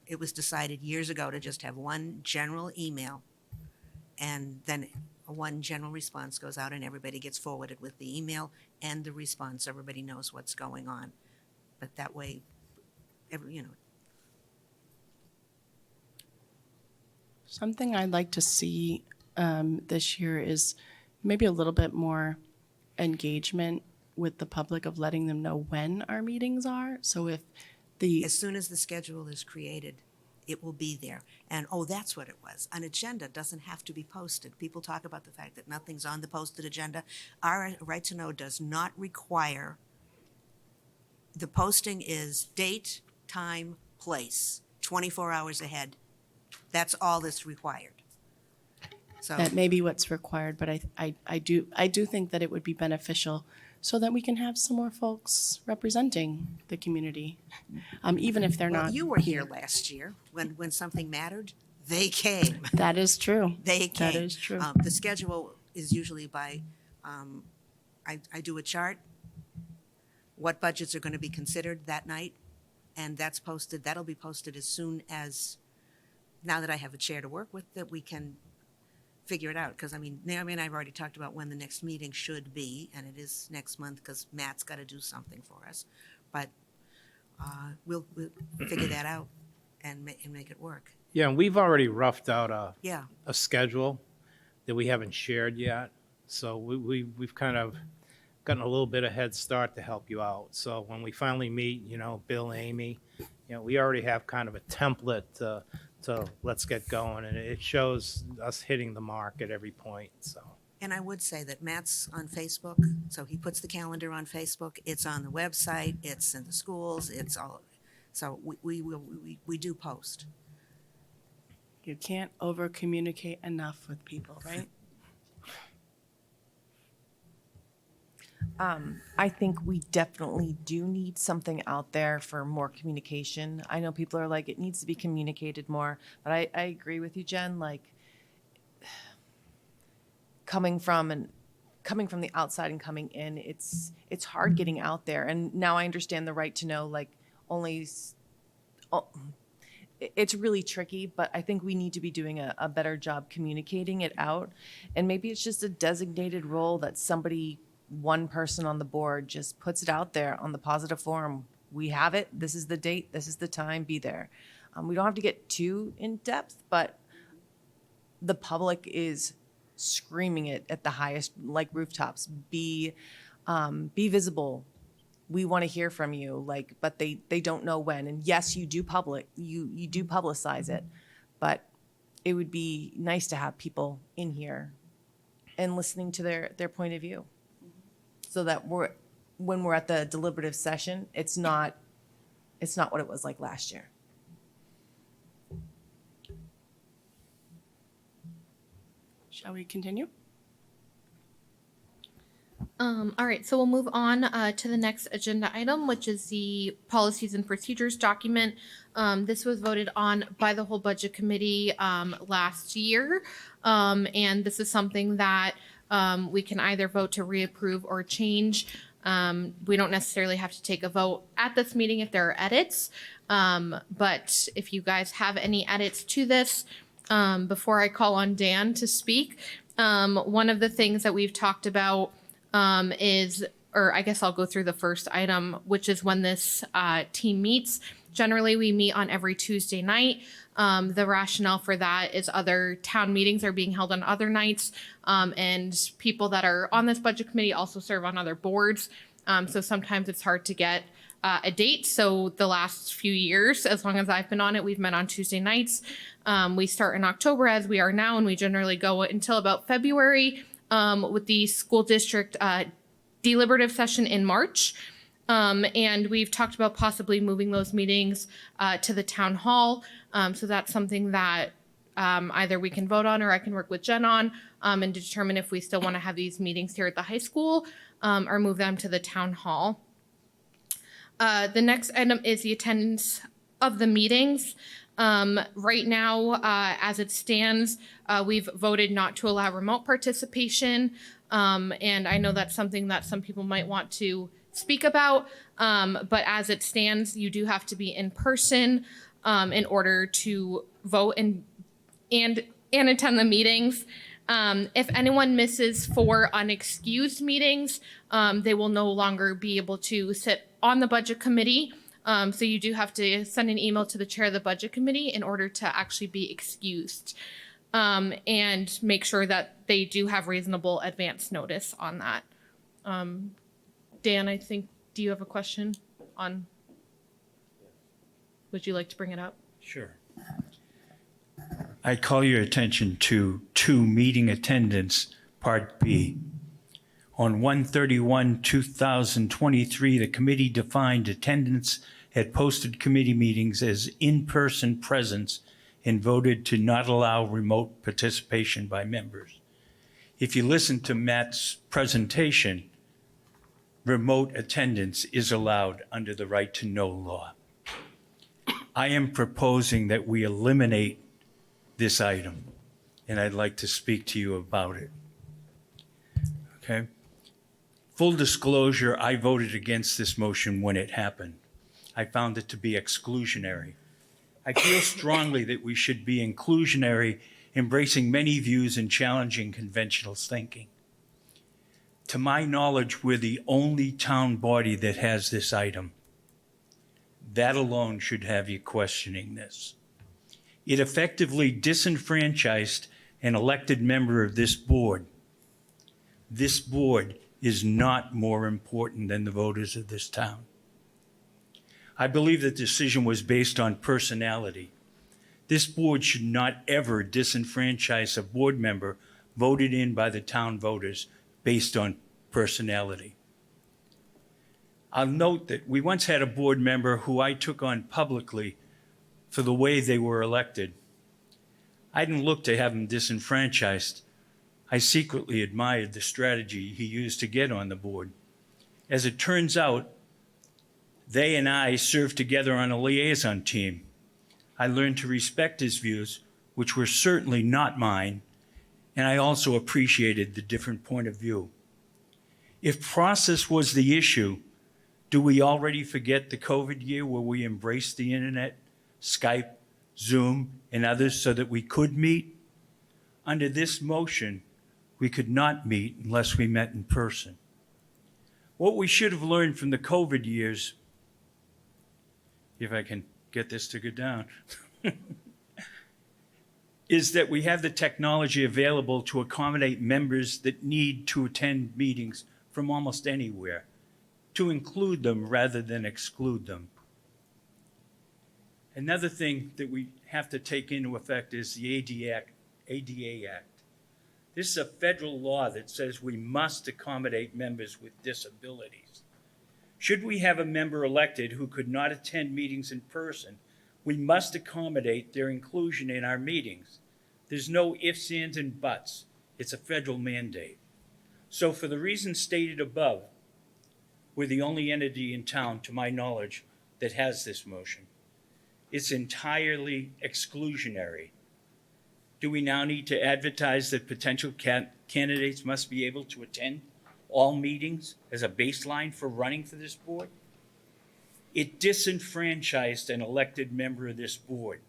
it was decided years ago to just have one general email, and then one general response goes out and everybody gets forwarded with the email and the response. So everybody knows what's going on. But that way, Something I'd like to see this year is maybe a little bit more engagement with the public of letting them know when our meetings are. So if as soon as the schedule is created, it will be there. And, that's what it was. An agenda doesn't have to be posted. People talk about the fact that nothing's on the posted agenda. Our Right to Know does not require, the posting is date, time, place, 24 hours ahead. That's all that's required. So that may be what's required, but I do think that it would be beneficial so that we can have some more folks representing the community, even if they're not. You were here last year when something mattered. They came. That is true. They came. That is true. The schedule is usually by, I do a chart, what budgets are going to be considered that night, and that's posted. That'll be posted as soon as, now that I have a chair to work with, that we can figure it out. Because, Naomi and I have already talked about when the next meeting should be, and it is next month because Matt's got to do something for us. But we'll figure that out and make it work. Yeah, and we've already roughed out Yeah. a schedule that we haven't shared yet. So we've kind of gotten a little bit of head start to help you out. So when we finally meet, Bill, Amy, we already have kind of a template to let's get going, and it shows us hitting the mark at every point. So. And I would say that Matt's on Facebook, so he puts the calendar on Facebook. It's on the website. It's in the schools. It's all. So we do post. You can't over communicate enough with people, right? I think we definitely do need something out there for more communication. I know people are like, it needs to be communicated more, but I agree with you, Jen. Like, coming from the outside and coming in, it's hard getting out there. And now I understand the Right to Know, like, it's really tricky, but I think we need to be doing a better job communicating it out. And maybe it's just a designated role that one person on the board just puts it out there on the positive forum. We have it. This is the date. This is the time. Be there. We don't have to get too in depth, but the public is screaming it at the highest, like rooftops. Be visible. We want to hear from you. But they don't know when. And yes, you do publicize it, but it would be nice to have people in here and listening to their point of view. So that when we're at the deliberative session, it's not what it was like last year. Shall we continue? All right, so we'll move on to the next agenda item, which is the policies and procedures document. This was voted on by the whole budget committee last year, and this is something that we can either vote to reapprove or change. We don't necessarily have to take a vote at this meeting if there are edits, but if you guys have any edits to this, before I call on Dan to speak, one of the things that we've talked about or I guess I'll go through the first item, which is when this team meets. Generally, we meet on every Tuesday night. The rationale for that is other town meetings are being held on other nights, and people that are on this budget committee also serve on other boards. So sometimes it's hard to get a date. So the last few years, as long as I've been on it, we've met on Tuesday nights. We start in October as we are now, and we generally go until about February with the school district deliberative session in March. And we've talked about possibly moving those meetings to the town hall. So that's something that either we can vote on or I can work with Jen on and determine if we still want to have these meetings here at the high school or move them to the town hall. The next item is the attendance of the meetings. Right now, as it stands, we've voted not to allow remote participation. And I know that's something that some people might want to speak about. But as it stands, you do have to be in person in order to vote and attend the meetings. If anyone misses 4 unexcused meetings, they will no longer be able to sit on the budget committee. So you do have to send an email to the chair of the budget committee in order to actually be excused. And make sure that they do have reasonable advance notice on that. Dan, I think, do you have a question on? Would you like to bring it up? Sure. I call your attention to 2 meeting attendance, Part B. On 1/31/2023, the committee defined attendance at posted committee meetings as in-person presence and voted to not allow remote participation by members. If you listen to Matt's presentation, remote attendance is allowed under the right to know law. I am proposing that we eliminate this item, and I'd like to speak to you about it. Okay? Full disclosure, I voted against this motion when it happened. I found it to be exclusionary. I feel strongly that we should be inclusionary, embracing many views and challenging conventional thinking. To my knowledge, we're the only town body that has this item. That alone should have you questioning this. It effectively disenfranchised an elected member of this board. This board is not more important than the voters of this town. I believe the decision was based on personality. This board should not ever disenfranchise a board member voted in by the town voters based on personality. I'll note that we once had a board member who I took on publicly for the way they were elected. I didn't look to have him disenfranchised. I secretly admired the strategy he used to get on the board. As it turns out, they and I served together on a liaison team. I learned to respect his views, which were certainly not mine, and I also appreciated the different point of view. If process was the issue, do we already forget the COVID year where we embraced the internet, Skype, Zoom, and others so that we could meet? Under this motion, we could not meet unless we met in person. What we should have learned from the COVID years, if I can get this to go down, is that we have the technology available to accommodate members that need to attend meetings from almost anywhere, to include them rather than exclude them. Another thing that we have to take into effect is the ADA Act. This is a federal law that says we must accommodate members with disabilities. Should we have a member elected who could not attend meetings in person, we must accommodate their inclusion in our meetings. There's no ifs, ands, and buts. It's a federal mandate. So for the reasons stated above, we're the only entity in town, to my knowledge, that has this motion. It's entirely exclusionary. Do we now need to advertise that potential candidates must be able to attend all meetings as a baseline for running for this board? It disenfranchised an elected member of this board.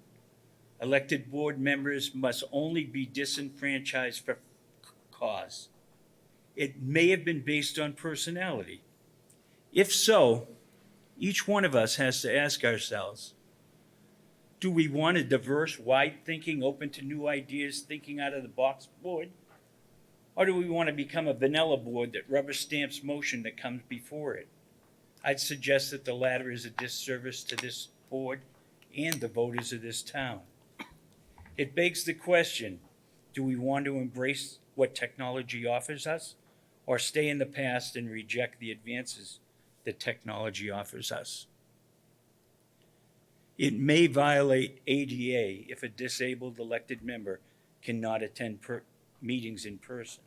Elected board members must only be disenfranchised for cause. It may have been based on personality. If so, each one of us has to ask ourselves, do we want a diverse, wide-thinking, open to new ideas, thinking out of the box board? Or do we want to become a vanilla board that rubber stamps motion that comes before it? I'd suggest that the latter is a disservice to this board and the voters of this town. It begs the question, do we want to embrace what technology offers us, or stay in the past and reject the advances that technology offers us? It may violate ADA if a disabled elected member cannot attend meetings in person.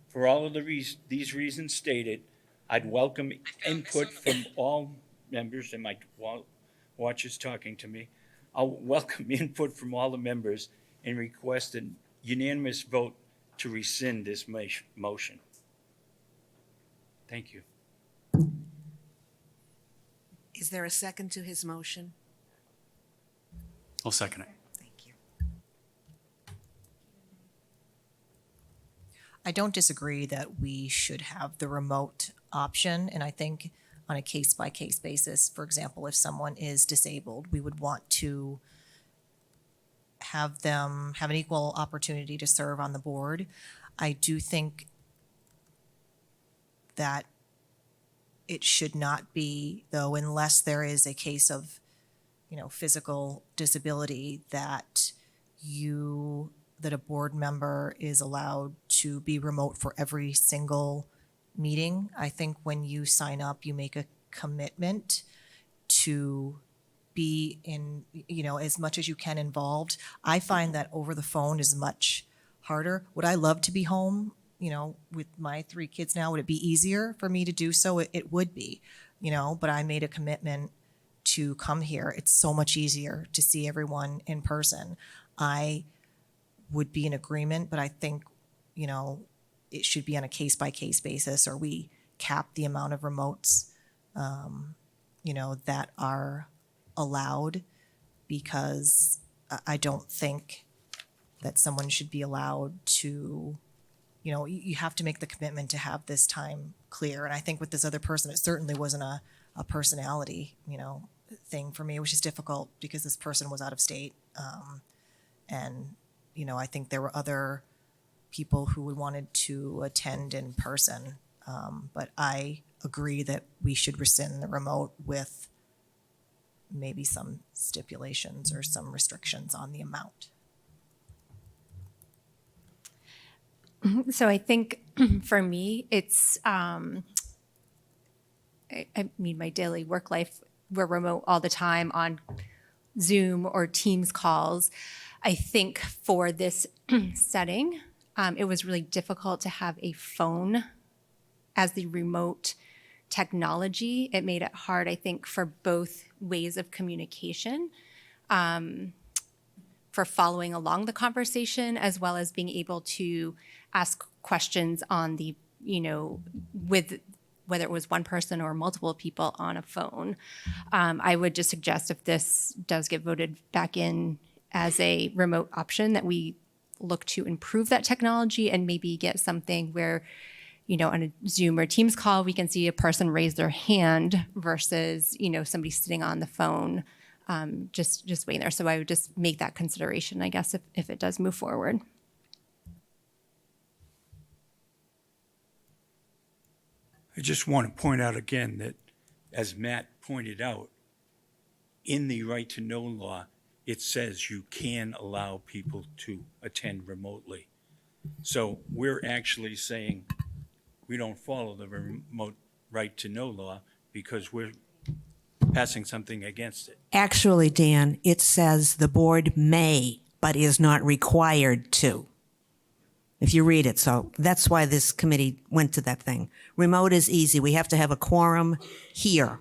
For all of these reasons stated, I'd welcome input from all members, and my watch is talking to me. I'll welcome input from all the members and request a unanimous vote to rescind this motion. Thank you. Is there a second to his motion? I'll second it. Thank you. I don't disagree that we should have the remote option, and I think on a case-by-case basis, for example, if someone is disabled, we would want to have them have an equal opportunity to serve on the board. I do think that it should not be, though, unless there is a case of, physical disability, that a board member is allowed to be remote for every single meeting. I think when you sign up, you make a commitment to be in, as much as you can involved. I find that over the phone is much harder. Would I love to be home, with my 3 kids now? Would it be easier for me to do so? It would be, but I made a commitment to come here. It's so much easier to see everyone in person. I would be in agreement, but I think, it should be on a case-by-case basis, or we cap the amount of remotes, that are allowed, because I don't think that someone should be allowed to, you have to make the commitment to have this time clear. And I think with this other person, it certainly wasn't a personality, thing for me, which is difficult because this person was out of state. And, I think there were other people who wanted to attend in person. But I agree that we should rescind the remote with maybe some stipulations or some restrictions on the amount. So I think for me, it's, I mean, my daily work life, we're remote all the time on Zoom or Teams calls. I think for this setting, it was really difficult to have a phone as the remote technology. It made it hard, I think, for both ways of communication, for following along the conversation, as well as being able to ask questions on the, with whether it was one person or multiple people on a phone. I would just suggest, if this does get voted back in as a remote option, that we look to improve that technology and maybe get something where, on a Zoom or Teams call, we can see a person raise their hand versus, somebody sitting on the phone, just waiting there. So I would just make that consideration, I guess, if it does move forward. I just want to point out again that, as Matt pointed out, in the right to know law, it says you can allow people to attend remotely. So we're actually saying we don't follow the remote right to know law because we're passing something against it. Actually, Dan, it says the board may, but is not required to, if you read it. So that's why this committee went to that thing. Remote is easy. We have to have a quorum here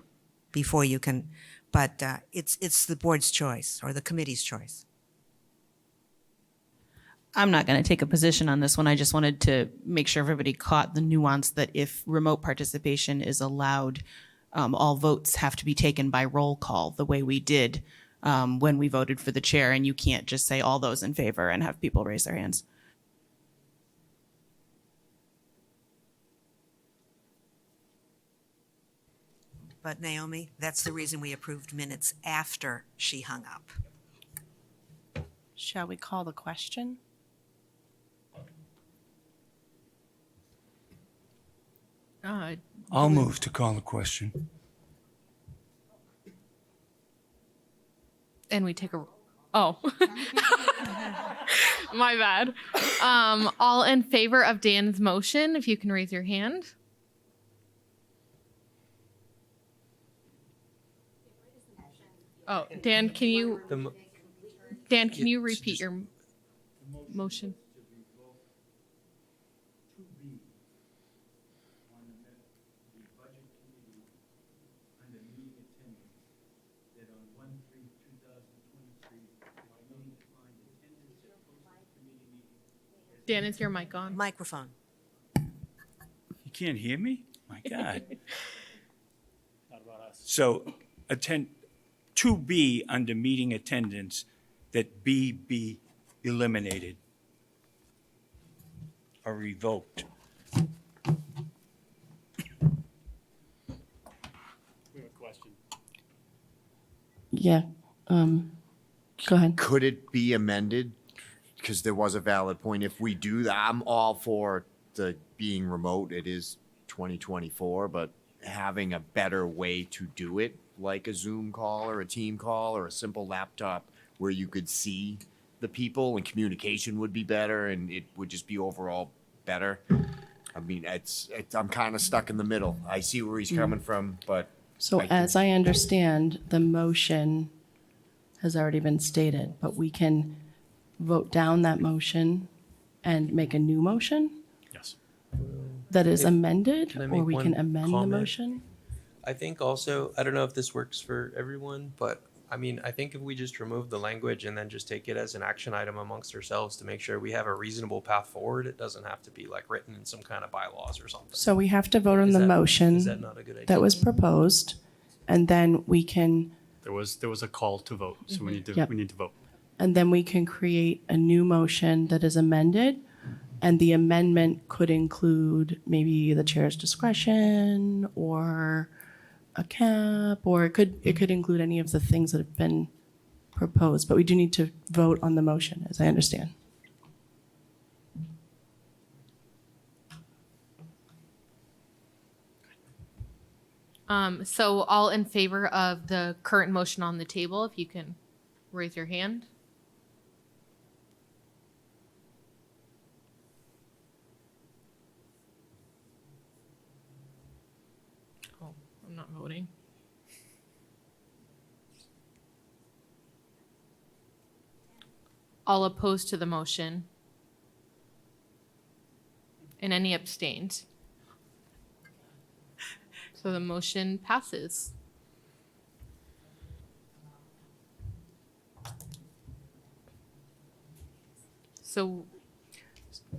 before you can, but it's the board's choice or the committee's choice. I'm not going to take a position on this one. I just wanted to make sure everybody caught the nuance that if remote participation is allowed, all votes have to be taken by roll call, the way we did when we voted for the chair, and you can't just say all those in favor and have people raise their hands. But Naomi, that's the reason we approved minutes after she hung up. Shall we call the question? I'll move to call the question. And we take a, oh. My bad. All in favor of Dan's motion, if you can raise your hand. Oh, Dan, can you, The mo- Dan, can Yeah, you so repeat just- your motion? Dan, is your mic on? Microphone. You can't hear me? My God. So attend, 2B under meeting attendance, that B be eliminated or revoked. We have a question. Yeah. Go ahead. Could it be amended? Because there was a valid point. If we do that, I'm all for the being remote. It is 2024, but having a better way to do it, like a Zoom call or a team call or a simple laptop where you could see the people and communication would be better and it would just be overall better. I mean, I'm kind of stuck in the middle. I see where he's coming from, but So as I understand, the motion has already been stated, but we can vote down that motion and make a new motion Yes. that is If- amended, can I or make we can one amend the comment? motion? I think also, I don't know if this works for everyone, but I mean, I think if we just remove the language and then just take it as an action item amongst ourselves to make sure we have a reasonable path forward, it doesn't have to be like written in some kind of bylaws or something. So we have to vote on Is the that- motion is that not a good idea? that was proposed, and then we can, There was a call to vote, so we need to Yep. we need to vote. and then we can create a new motion that is amended, and the amendment could include maybe the chair's discretion or a cap, or it could include any of the things that have been proposed, but we do need to vote on the motion, as I understand. So all in favor of the current motion on the table, if you can raise your hand. Oh, I'm not voting. All opposed to the motion? And any abstained? So the motion passes. So,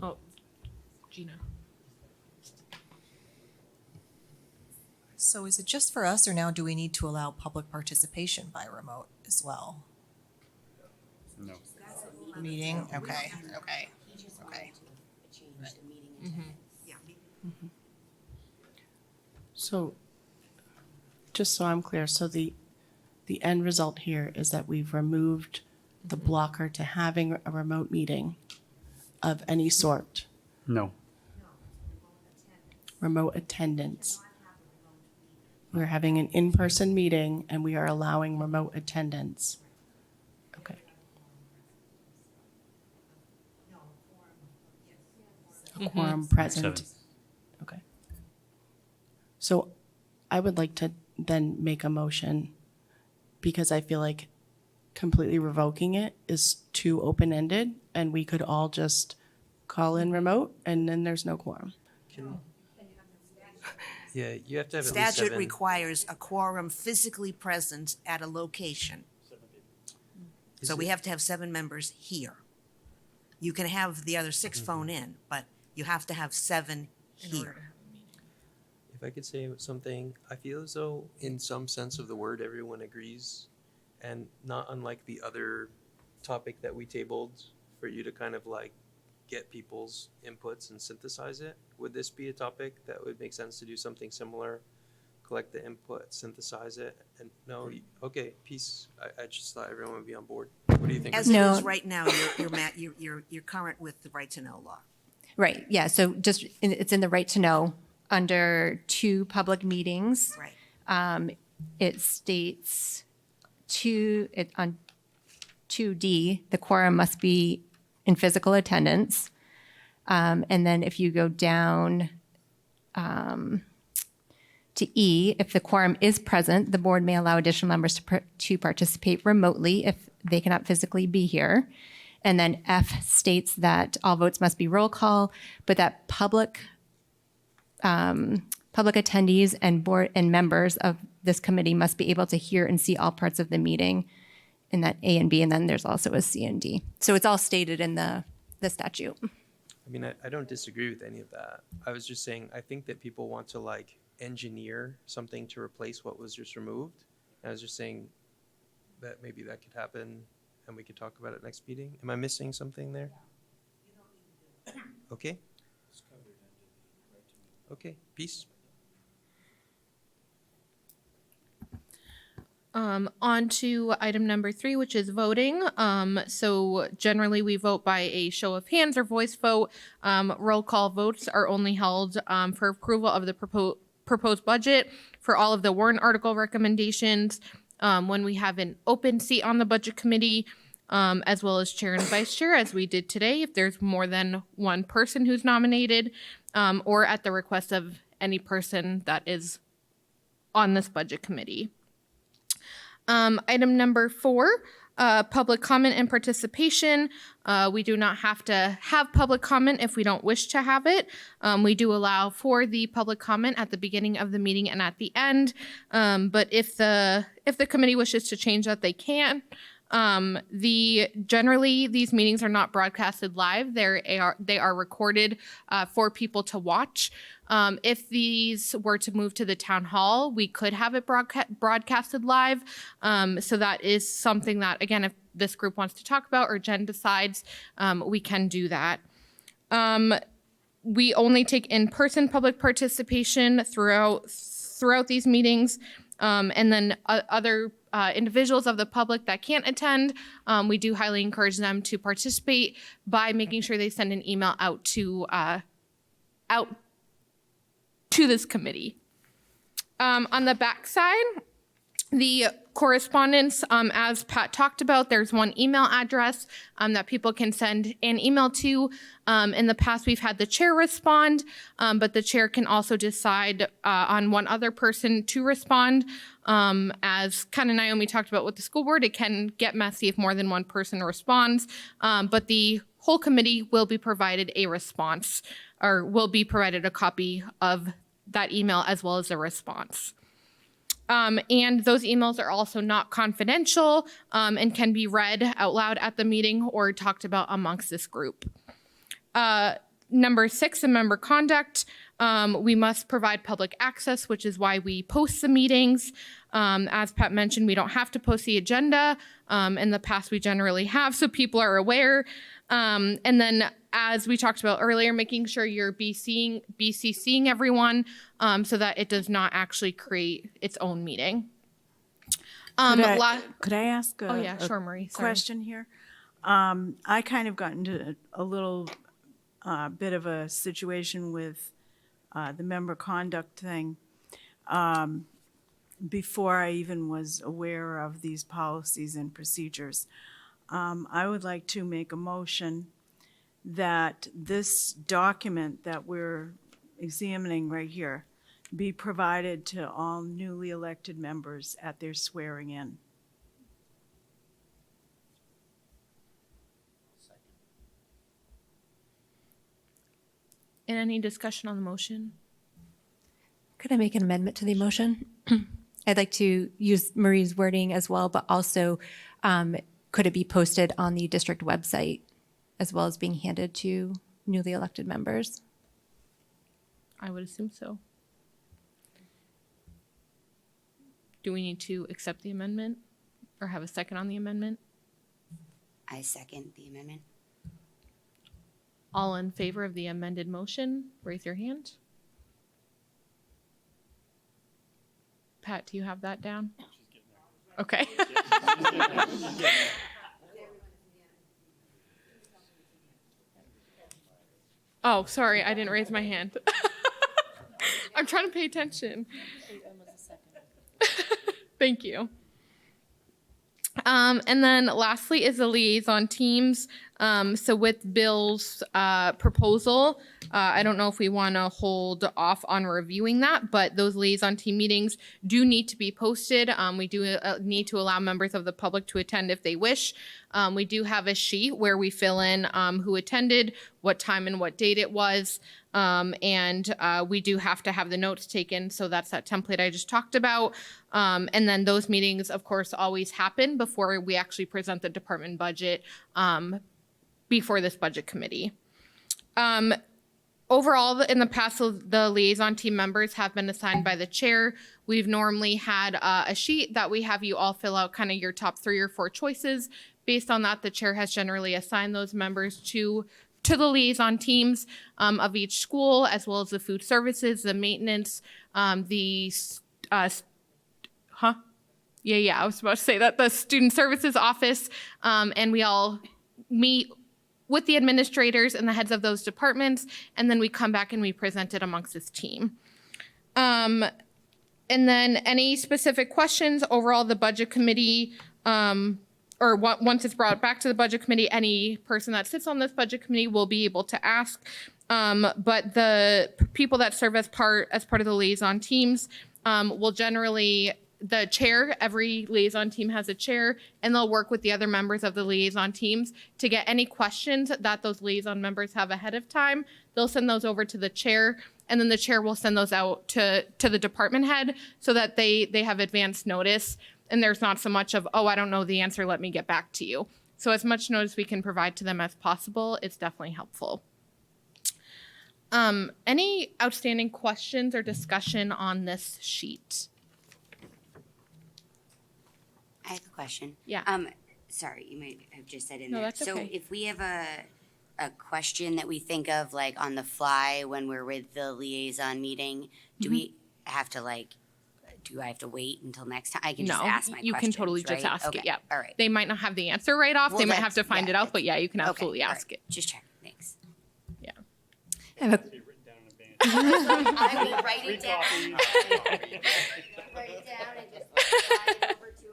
oh, Gina. So is it just for us, or now do we need to allow public participation by remote as well? No. Meeting, okay. So, just so I'm clear, so the end result here is that we've removed the blocker to having a remote meeting of any sort, No. remote attendance. We're having an in-person meeting and we are allowing remote attendance. Okay. A quorum present. 7. Okay. So I would like to then make a motion because I feel like completely revoking it is too open-ended and we could all just call in remote and then there's no quorum. Yeah, you have to have at least Statute 7. requires a quorum physically present at a location. So we have to have 7 members here. You can have the other 6 phone in, but you have to have 7 here. If I could say something, I feel as though in some sense of the word, everyone agrees. And not unlike the other topic that we tabled for you to kind of like get people's inputs and synthesize it. Would this be a topic that would make sense to do something similar? Collect the input, synthesize it, and no, okay, peace. I just thought everyone would be on board. What do you think? As it is right now, you're current with the right to know law. Right, yeah, so just, it's in the right to know under 2 public meetings. Right. It states on 2D, the quorum must be in physical attendance. And then if you go down To E, if the quorum is present, the board may allow additional members to participate remotely if they cannot physically be here. And then F states that all votes must be roll call, but that public attendees and board and members of this committee must be able to hear and see all parts of the meeting in that A and B, and then there's also a C and D. So it's all stated in the statute. I mean, I don't disagree with any of that. I was just saying, I think that people want to like engineer something to replace what was just removed. And I was just saying that maybe that could happen and we could talk about it next meeting. Am I missing something there? Okay. Okay, peace. On to item number 3, which is voting. So generally we vote by a show of hands or voice vote. Roll call votes are only held for approval of the proposed budget, for all of the warrant article recommendations, when we have an open seat on the budget committee, as well as chair and vice chair, as we did today, if there's more than one person who's nominated, or at the request of any person that is on this budget committee. Item number 4, public comment and participation. We do not have to have public comment if we don't wish to have it. We do allow for the public comment at the beginning of the meeting and at the end. But if the committee wishes to change that, they can. Generally these meetings are not broadcasted live. They are recorded for people to watch. If these were to move to the town hall, we could have it broadcasted live. So that is something that, again, if this group wants to talk about or Jen decides, we can do that. We only take in-person public participation throughout these meetings. And then other individuals of the public that can't attend, we do highly encourage them to participate by making sure they send an email out to this committee. On the back side, the correspondence, as Pat talked about, there's one email address that people can send an email to. In the past, we've had the chair respond, but the chair can also decide on one other person to respond. As kind of Naomi talked about with the school board, it can get messy if more than one person responds, but the whole committee will be provided a response, or will be provided a copy of that email as well as a response. And those emails are also not confidential and can be read out loud at the meeting or talked about amongst this group. Number 6, the member conduct. We must provide public access, which is why we post the meetings. As Pat mentioned, we don't have to post the agenda. In the past, we generally have, so people are aware. And then, as we talked about earlier, making sure you're BCCing everyone so that it does not actually create its own meeting. Could I ask Marie. Sorry. Question here? I kind of got into a little bit of a situation with the member conduct thing before I even was aware of these policies and procedures. I would like to make a motion that this document that we're examining right here be provided to all newly elected members at their swearing in. And any discussion on the motion? Could I make an amendment to the motion? I'd like to use Marie's wording as well, but also could it be posted on the district website as well as being handed to newly elected members? I would assume so. Do we need to accept the amendment or have a second on the amendment? I second the amendment. All in favor of the amended motion, raise your hand. Pat, do you have that down? Okay. Oh, sorry, I didn't raise my hand. I'm trying to pay attention. Thank you. And then lastly is the liaison teams. So with Bill's proposal, I don't know if we want to hold off on reviewing that, but those liaison team meetings do need to be posted. We do need to allow members of the public to attend if they wish. We do have a sheet where we fill in who attended, what time and what date it was. And we do have to have the notes taken. So that's that template I just talked about. And then those meetings, of course, always happen before we actually present the department budget before this budget committee. Overall, in the past, the liaison team members have been assigned by the chair. We've normally had a sheet that we have you all fill out kind of your top 3 or 4 choices. Based on that, the chair has generally assigned those members to the liaison teams of each school, as well as the food services, the maintenance, I was about to say that, the student services office, and we all meet with the administrators and the heads of those departments, and then we come back and we present it amongst this team. And then any specific questions, overall the budget committee, once it's brought back to the budget committee, any person that sits on this budget committee will be able to ask. But the people that serve as part of the liaison teams will generally, the chair, every liaison team has a chair, and they'll work with the other members of the liaison teams to get any questions that those liaison members have ahead of time. They'll send those over to the chair, and then the chair will send those out to the department head so that they have advance notice. And there's not so much of, oh, I don't know the answer, let me get back to you. So as much notice we can provide to them as possible, it's definitely helpful. Any outstanding questions or discussion on this sheet? I have a question. Yeah. Sorry, you might have just said in No, there. that's So okay. if we have a question that we think of like on the fly when we're with the liaison meeting, do we have to do I have to wait until next time? I can just ask my questions, you can totally just right? ask Okay. it. Yeah. All right. They might not have the answer right off. Well, They might have that's- to find yeah, it out, but yeah, you can absolutely Okay, all ask right. it. Just check. Thanks. Yeah. I have a I will write it down. Write it down and just slide it over to him.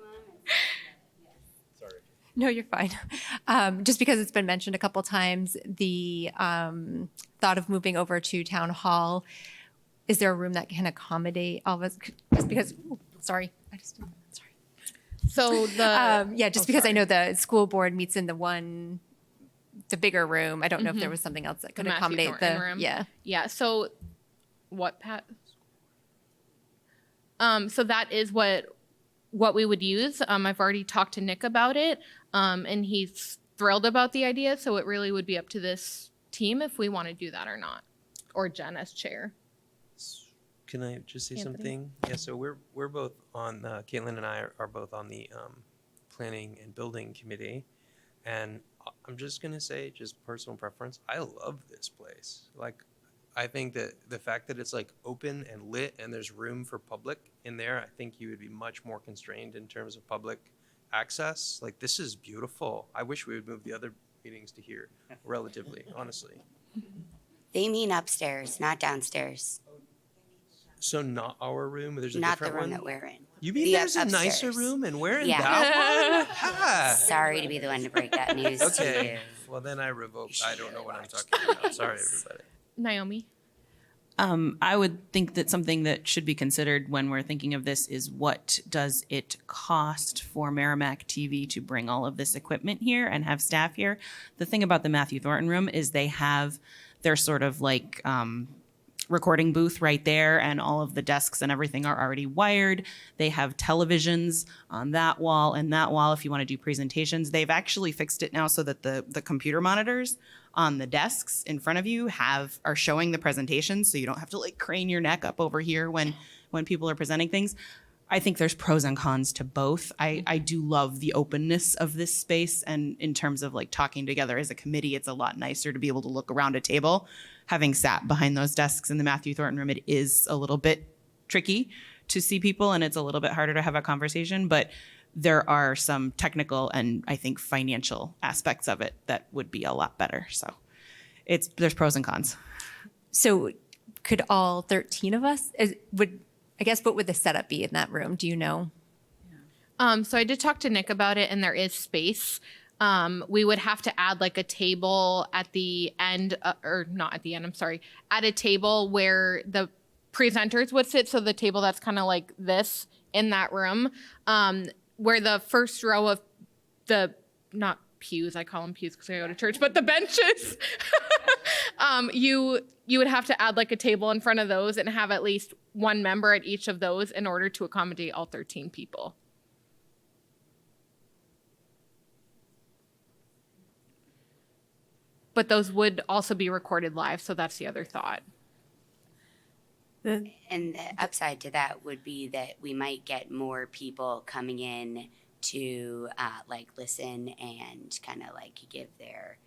No, you're fine. Just because it's been mentioned a couple times, the thought of moving over to town hall, is there a room that can accommodate all of us? Just because, sorry. So the just because I know the school board meets in the bigger room. I don't know if there was something else that could Matthew accommodate Thornton room. yeah. Yeah. So what, Pat? So that is what we would use. I've already talked to Nick about it, and he's thrilled about the idea. So it really would be up to this team if we want to do that or not, or Jen as chair. Can I just say Anthony? something? Yeah, so we're both on, Caitlin and I are both on the planning and building committee. And I'm just going to say, just personal preference, I love this place. Like, I think that the fact that it's like open and lit and there's room for public in there, I think you would be much more constrained in terms of public access. Like, this is beautiful. I wish we would move the other meetings to here, relatively, honestly. They mean upstairs, not downstairs. So not our room, there's a Not the different room one? that we're in. You mean The there's a upstairs. nicer room and we're in Yeah. that one? Ha! Sorry to be the one to break that news to Okay, you. well then I revoke, I don't know what I'm talking about, sorry, everybody. Naomi? I would think that something that should be considered when we're thinking of this is what does it cost for Merrimack TV to bring all of this equipment here and have staff here? The thing about the Matthew Thornton room is they have their sort of like recording booth right there, and all of the desks and everything are already wired. They have televisions on that wall and that wall if you want to do presentations. They've actually fixed it now so that the computer monitors on the desks in front of you are showing the presentations, so you don't have to like crane your neck up over here when people are presenting things. I think there's pros and cons to both. I do love the openness of this space, and in terms of like talking together as a committee, it's a lot nicer to be able to look around a table. Having sat behind those desks in the Matthew Thornton room, it is a little bit tricky to see people, and it's a little bit harder to have a conversation, but there are some technical and I think financial aspects of it that would be a lot better. So there's pros and cons. So could all 13 of us, what would the setup be in that room? Do you know? So I did talk to Nick about it, and there is space. We would have to add like a table at the end, or not at the end, I'm sorry, at a table where the presenters would sit. So the table that's kind of like this in that room, where the first row of the, not pews, I call them pews because I go to church, but the benches, you would have to add like a table in front of those and have at least one member at each of those in order to accommodate all 13 people. But those would also be recorded live, so that's the other thought. And the upside to that would be that we might get more people coming in to like listen and kind of like give their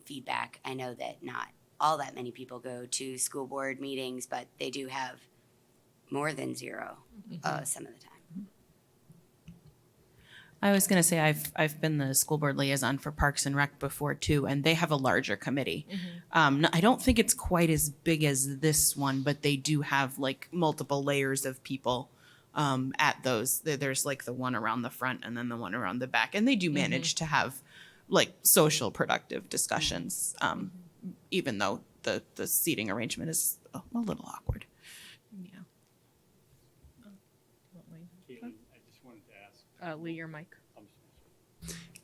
feedback. I know that not all that many people go to school board meetings, but they do have more than zero some of the time. I was going to say I've been the school board liaison for Parks and Rec before too, and they have a larger committee. I don't think it's quite as big as this one, but they do have like multiple layers of people at those. There's like the one around the front and then the one around the back, and they do manage to have like social productive discussions, even though the seating arrangement is a little awkward. Yeah. Lee, your mic.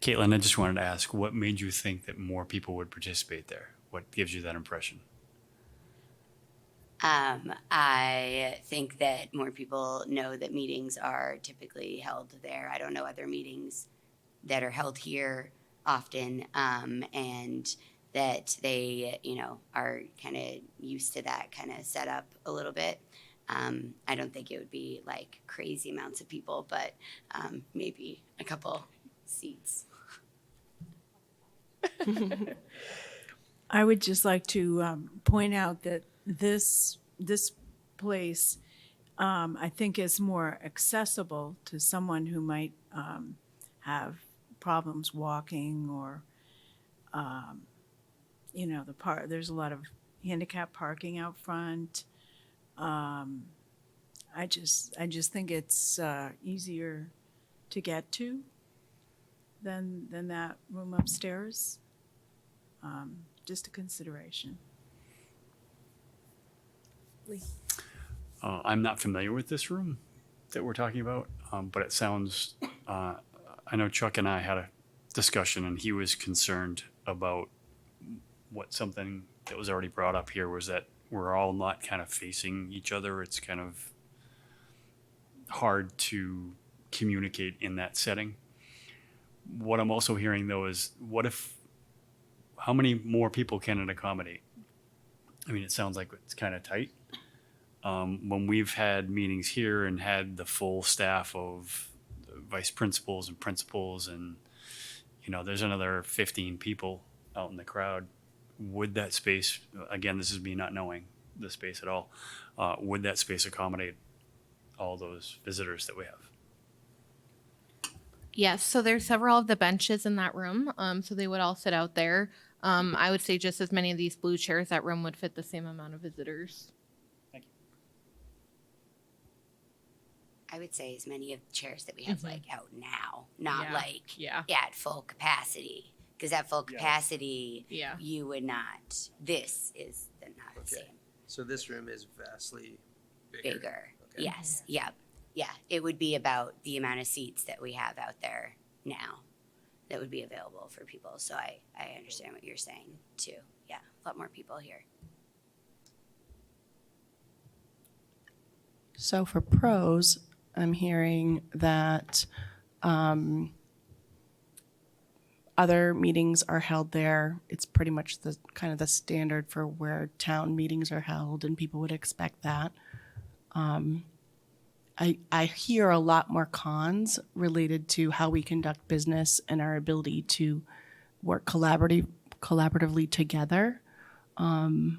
Caitlin, I just wanted to ask, what made you think that more people would participate there? What gives you that impression? I think that more people know that meetings are typically held there. I don't know other meetings that are held here often, and that they, are kind of used to that kind of setup a little bit. I don't think it would be like crazy amounts of people, but maybe a couple seats. I would just like to point out that this place, I think, is more accessible to someone who might have problems walking or, there's a lot of handicap parking out front. I just think it's easier to get to than that room upstairs. Just a consideration. I'm not familiar with this room that we're talking about, but it sounds, I know Chuck and I had a discussion and he was concerned about something that was already brought up here was that we're all not kind of facing each other. It's kind of hard to communicate in that setting. What I'm also hearing though is how many more people can it accommodate? I mean, it sounds like it's kind of tight. When we've had meetings here and had the full staff of vice principals and principals and, there's another 15 people out in the crowd, would that space, again, this is me not knowing the space at all, would that space accommodate all those visitors that we have? Yes, so there's several of the benches in that room, so they would all sit out there. I would say just as many of these blue chairs, that room would fit the same amount of visitors. Thank you. I would say as many of the chairs that we have like out now, not Yeah. at full capacity. Because at full capacity, you would not. This is not the same. So this room is vastly bigger. Okay. Yes. Yep. Yeah. It would be about the amount of seats that we have out there now that would be available for people. So I understand what you're saying too. Yeah. A lot more people here. So for pros, I'm hearing that other meetings are held there. It's pretty much the kind of the standard for where town meetings are held, and people would expect that. I hear a lot more cons related to how we conduct business and our ability to work collaboratively together. And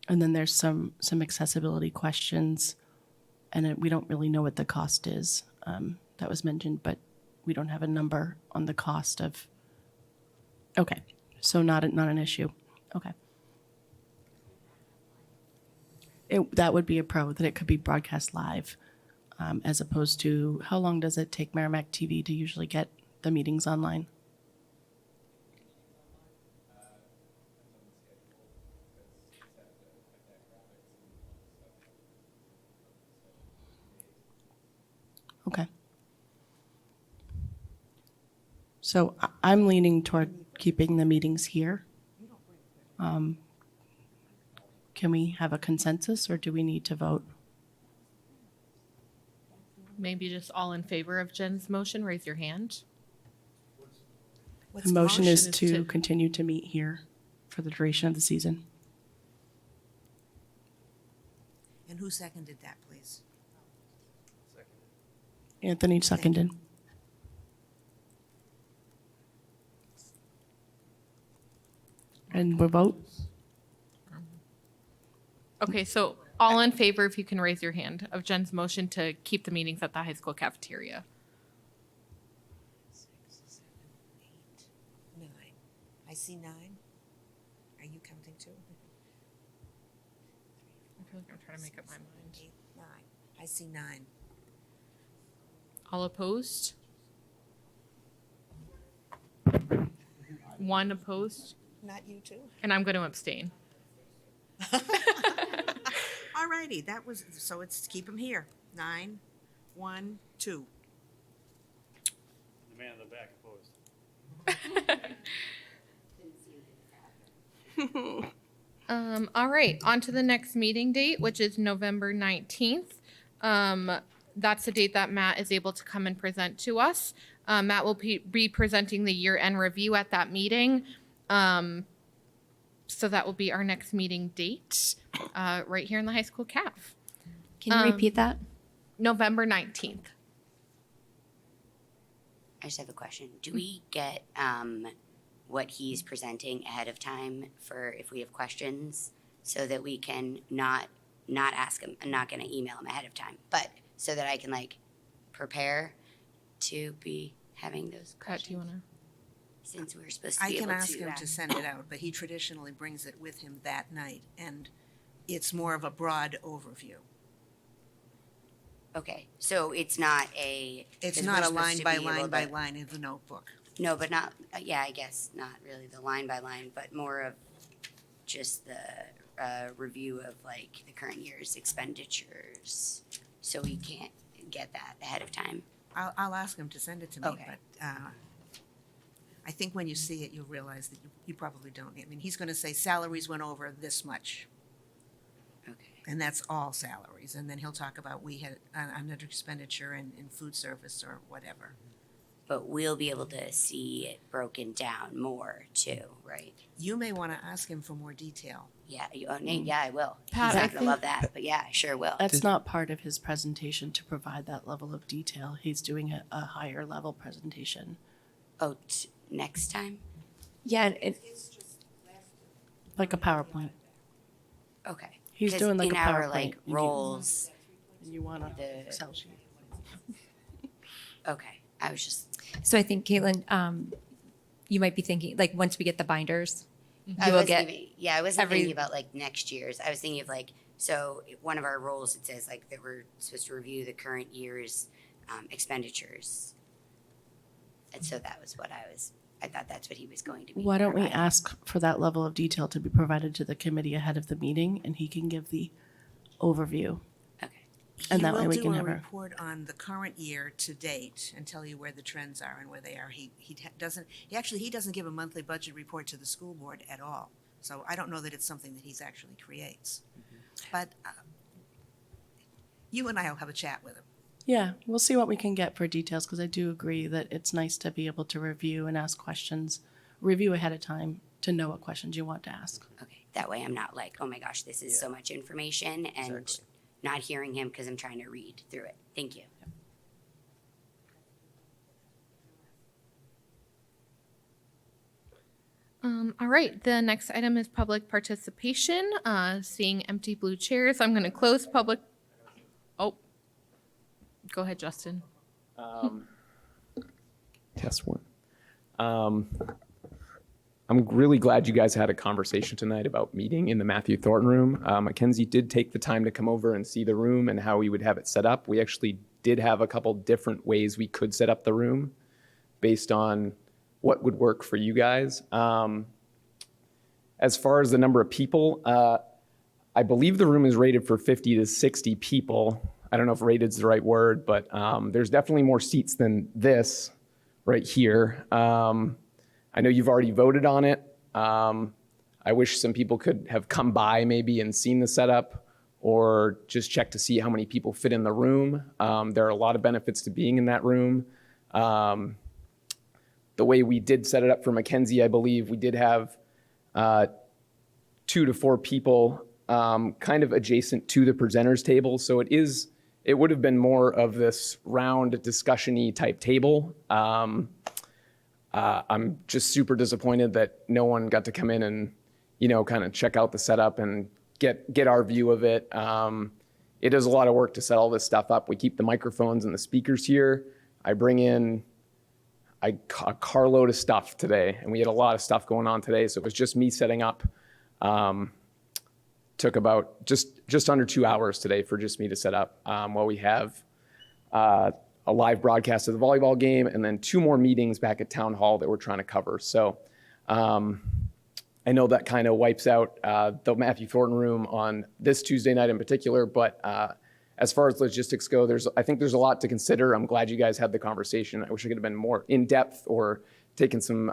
then there's some accessibility questions, and we don't really know what the cost is. That was mentioned, but we don't have a number on the cost of. Okay, so not an issue. Okay. That would be a pro, that it could be broadcast live. as opposed to how long does it take Merrimack TV to usually get the meetings online? Okay. So I'm leaning toward keeping the meetings here. Can we have a consensus, or do we need to vote? Maybe just all in favor of Jen's motion, raise your hand. The motion is to continue to meet here for the duration of the season. And who seconded that, please? Anthony seconded. And we'll vote? Okay, so all in favor, if you can raise your hand, of Jen's motion to keep the meetings at the high school cafeteria. 6, 7, 8, 9. I see 9. Are you counting too? I feel like I'm trying to make up my mind. 8, 9. I see 9. All opposed? One opposed, Not you too? and I'm going to abstain. All righty, that was, so it's keep them here. 9, 1, 2. The man in the back opposed. All right, on to the next meeting date, which is November 19th. That's the date that Matt is able to come and present to us. Matt will be presenting the year-end review at that meeting. So that will be our next meeting date, right here in the high school CAF. Can you repeat that? November 19th. I just have a question. Do we get what he's presenting ahead of time for if we have questions, so that we can not ask him? I'm not going to email him ahead of time, but so that I can like prepare to be having those questions. Do you want to? Since we're supposed to I be can able ask to. him to send it out, but he traditionally brings it with him that night, and it's more of a broad overview. Okay, so it's not a. It's 'cause not we're a line supposed to by be line able by to- line in the notebook. No, but not. Yeah, I guess not really the line by line, but more of just the review of like the current year's expenditures, so we can't get that ahead of time. I'll ask him to send it to me, Okay. but I think when you see it, you'll realize that you probably don't. I mean, he's going to say salaries went over this much. Okay. And that's all salaries. And then he'll talk about we had an under expenditure in food service or whatever. But we'll be able to see it broken down more too, right? You may want to ask him for more detail. Yeah, yeah, I will. Pat, He's I not gonna love that, but yeah, I sure will. That's not part of his presentation to provide that level of detail. He's doing a higher level presentation. Oh, next time? Yeah, Like a PowerPoint. Okay. He's 'Cause doing like in a our PowerPoint. like You- roles. You want a The- Excel sheet. Okay, I was just. so I think Caitlin, you might be thinking, like, once we get the binders, I you will was get thinking, yeah, I wasn't every- thinking about like next year's. I was thinking of like, so one of our roles, it says like that we're supposed to review the current year's expenditures. And so that was what I thought that's what he was going to be. Why don't we providing. ask for that level of detail to be provided to the committee ahead of the meeting, and he can give the overview. Okay. And that way we He can will have do a a, report on the current year to date and tell you where the trends are and where they are. He doesn't give a monthly budget report to the school board at all. So I don't know that it's something that he's actually creates. But you and I will have a chat with him. yeah, we'll see what we can get for details, because I do agree that it's nice to be able to review and ask questions, review ahead of time to know what questions you want to ask. Okay, that way I'm not like, oh my gosh, this is so much information and not hearing him because I'm trying to read through it. Thank you. All right, the next item is public participation. Seeing empty blue chairs, I'm going to close public. Oh, go ahead, Justin. Test one. I'm really glad you guys had a conversation tonight about meeting in the Matthew Thornton room. Mackenzie did take the time to come over and see the room and how we would have it set up. We actually did have a couple different ways we could set up the room based on what would work for you guys. As far as the number of people, I believe the room is rated for 50 to 60 people. I don't know if rated is the right word, but there's definitely more seats than this right here. I know you've already voted on it. I wish some people could have come by maybe and seen the setup or just check to see how many people fit in the room. There are a lot of benefits to being in that room. The way we did set it up for Mackenzie, I believe we did have 2 to 4 people kind of adjacent to the presenters table. So it would have been more of this round discussion-y type table. I'm just super disappointed that no one got to come in and, kind of check out the setup and get our view of it. It is a lot of work to set all this stuff up. We keep the microphones and the speakers here. I bring in a carload of stuff today, and we had a lot of stuff going on today, so it was just me setting up. Took about just under 2 hours today for just me to set up while we have a live broadcast of the volleyball game and then 2 more meetings back at Town Hall that we're trying to cover. So I know that kind of wipes out the Matthew Thornton room on this Tuesday night in particular, but as far as logistics go, I think there's a lot to consider. I'm glad you guys had the conversation. I wish I could have been more in depth or taken some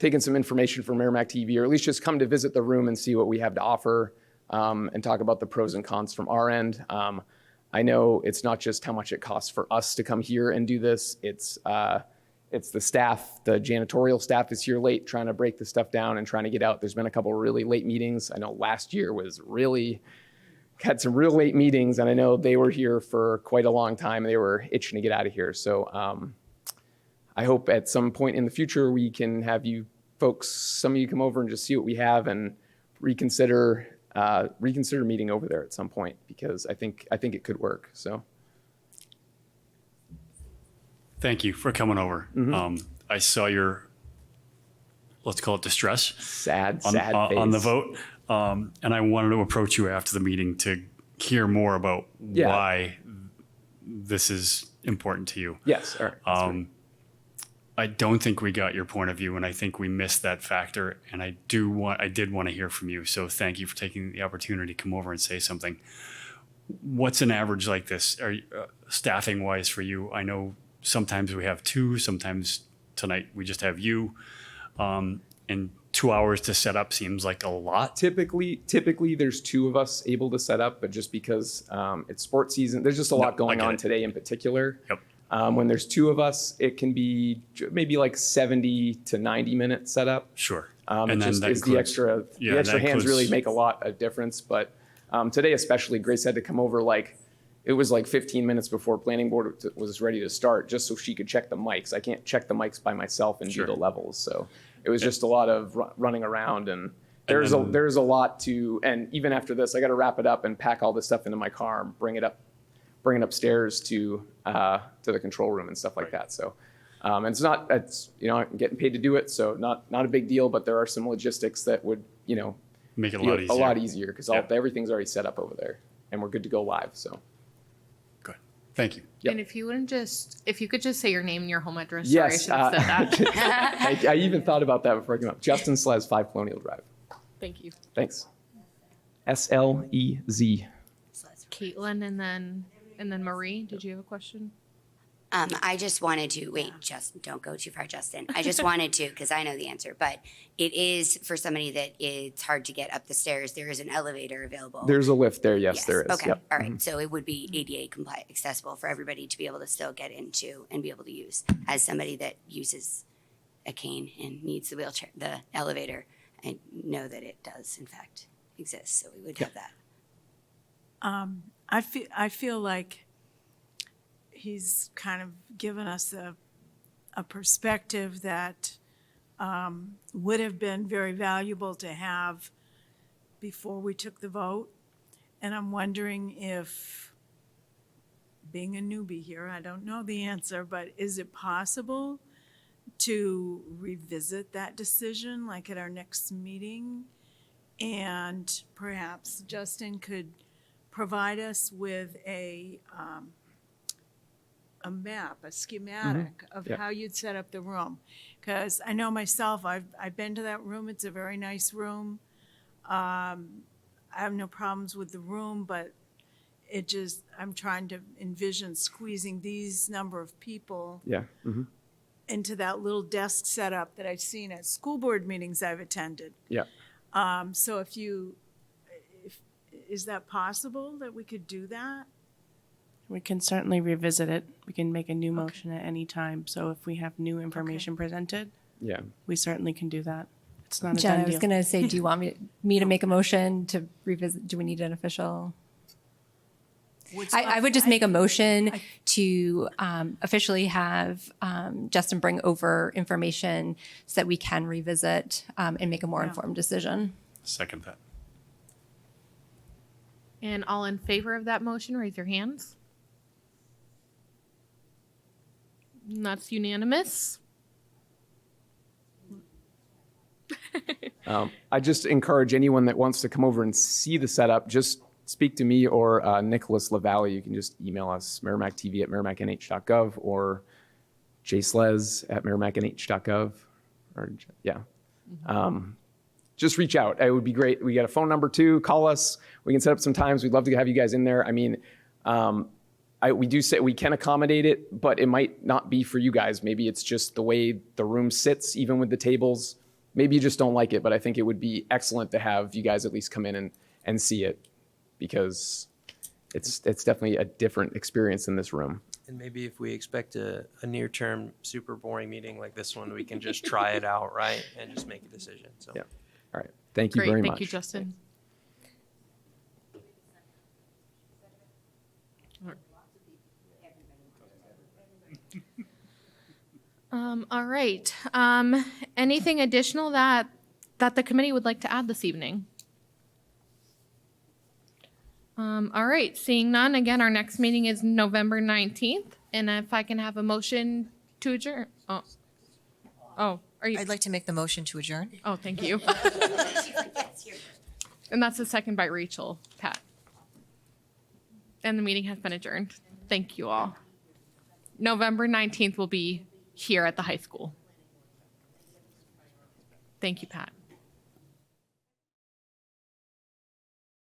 information from Merrimack TV, or at least just come to visit the room and see what we have to offer and talk about the pros and cons from our end. I know it's not just how much it costs for us to come here and do this. It's the staff, the janitorial staff is here late trying to break the stuff down and trying to get out. There's been a couple of really late meetings. I know last year had some real late meetings, and I know they were here for quite a long time. They were itching to get out of here. So I hope at some point in the future we can have you folks, some of you come over and just see what we have and reconsider meeting over there at some point, because I think it could work. So Thank you for coming over. I saw your, let's call it distress. Sad on the face. vote. And I wanted to approach you after the meeting to hear more about why this is important to you. Yes. All right. I don't think we got your point of view, and I think we missed that factor. And I did want to hear from you. So thank you for taking the opportunity to come over and say something. What's an average like this, staffing wise for you? I know sometimes we have 2, sometimes tonight we just have you. And 2 hours to set up seems like a lot. Typically there's 2 of us able to set up, but just because it's sports season, there's just a lot going on today in particular. Yep. When there's 2 of us, it can be maybe like 70 to 90 minute setup. Sure. And then just that is the includes- extra yeah, the extra that hands includes- really make a lot of difference. But today especially, Grace had to come over it was like 15 minutes before planning board was ready to start, just so she could check the mics. I can't check the mics by myself and do the levels. So it was just a lot of running around, and there's a lot to, and even after this, I got to wrap it up and pack all this stuff into my car and bring it upstairs to the control room and stuff like that. So and I'm getting paid to do it, so not a big deal, but there are some logistics that would, make it a lot easier because everything's already set up over there and we're good to go live. So thank you. Yep. And if you could just say your name and your home address. Yes, Sorry, I should have said that. I even thought about that before I came up. Justin Slez, 5 Colonial Drive. Thank you. Thanks. SLEZ. Caitlin and then Marie, did you have a question? I just wanted to wait. Justin, don't go too far, Justin. I just wanted to, because I know the answer. But it is for somebody that it's hard to get up the stairs. There is an elevator available. There's a lift there. Yes, there is. Okay. Yep. All right. So it would be ADA compliant, accessible for everybody to be able to still get into and be able to use. As somebody that uses a cane and needs the wheelchair, the elevator, I know that it does in fact exist. So we would have that. I feel like he's kind of given us a perspective that would have been very valuable to have before we took the vote. And I'm wondering if, being a newbie here, I don't know the answer, but is it possible to revisit that decision, like at our next meeting? And perhaps Justin could provide us with a a map, a schematic of Yeah. how you'd set up the room. Because I know myself, I've been to that room. It's a very nice room. I have no problems with the room, but it just, I'm trying to envision squeezing these number of people Yeah. into that little desk setup that I've seen at school board meetings I've attended. Yeah. So is that possible that we could do that? We can certainly revisit it. We can make a new motion at any time. So if we have new information presented, Yeah. we certainly can do that. It's not a Jen, done I was deal. going to say, do you want me to make a motion to revisit? Do we need an official? I would just make a motion to officially have Justin bring over information so that we can revisit and make a more informed decision. Second that. And all in favor of that motion, raise your hands. And that's unanimous. I just encourage anyone that wants to come over and see the setup, just speak to me or Nicholas LaValle. You can just email us, merrimackTV@merrimacknh.gov or jsles@merrimacknh.gov. Or, yeah. Just reach out. It would be great. We got a phone number too. Call us. We can set up some times. We'd love to have you guys in there. I mean, we do say we can accommodate it, but it might not be for you guys. Maybe it's just the way the room sits, even with the tables. Maybe you just don't like it, but I think it would be excellent to have you guys at least come in and see it, because it's definitely a different experience in this room. And maybe if we expect a near-term super boring meeting like this one, we can just try it out, right? And just make a decision. So. Yeah. All right. Thank you Great, very much. thank you, Justin. All right. Anything additional that the committee would like to add this evening? All right. Seeing none, again, our next meeting is November 19th. And if I can have a motion to adjourn. Oh, are you? I'd like to make the motion to adjourn. Oh, thank you. And that's a second by Rachel, Pat. And the meeting has been adjourned. Thank you all. November 19th will be here at the high school. Thank you, Pat.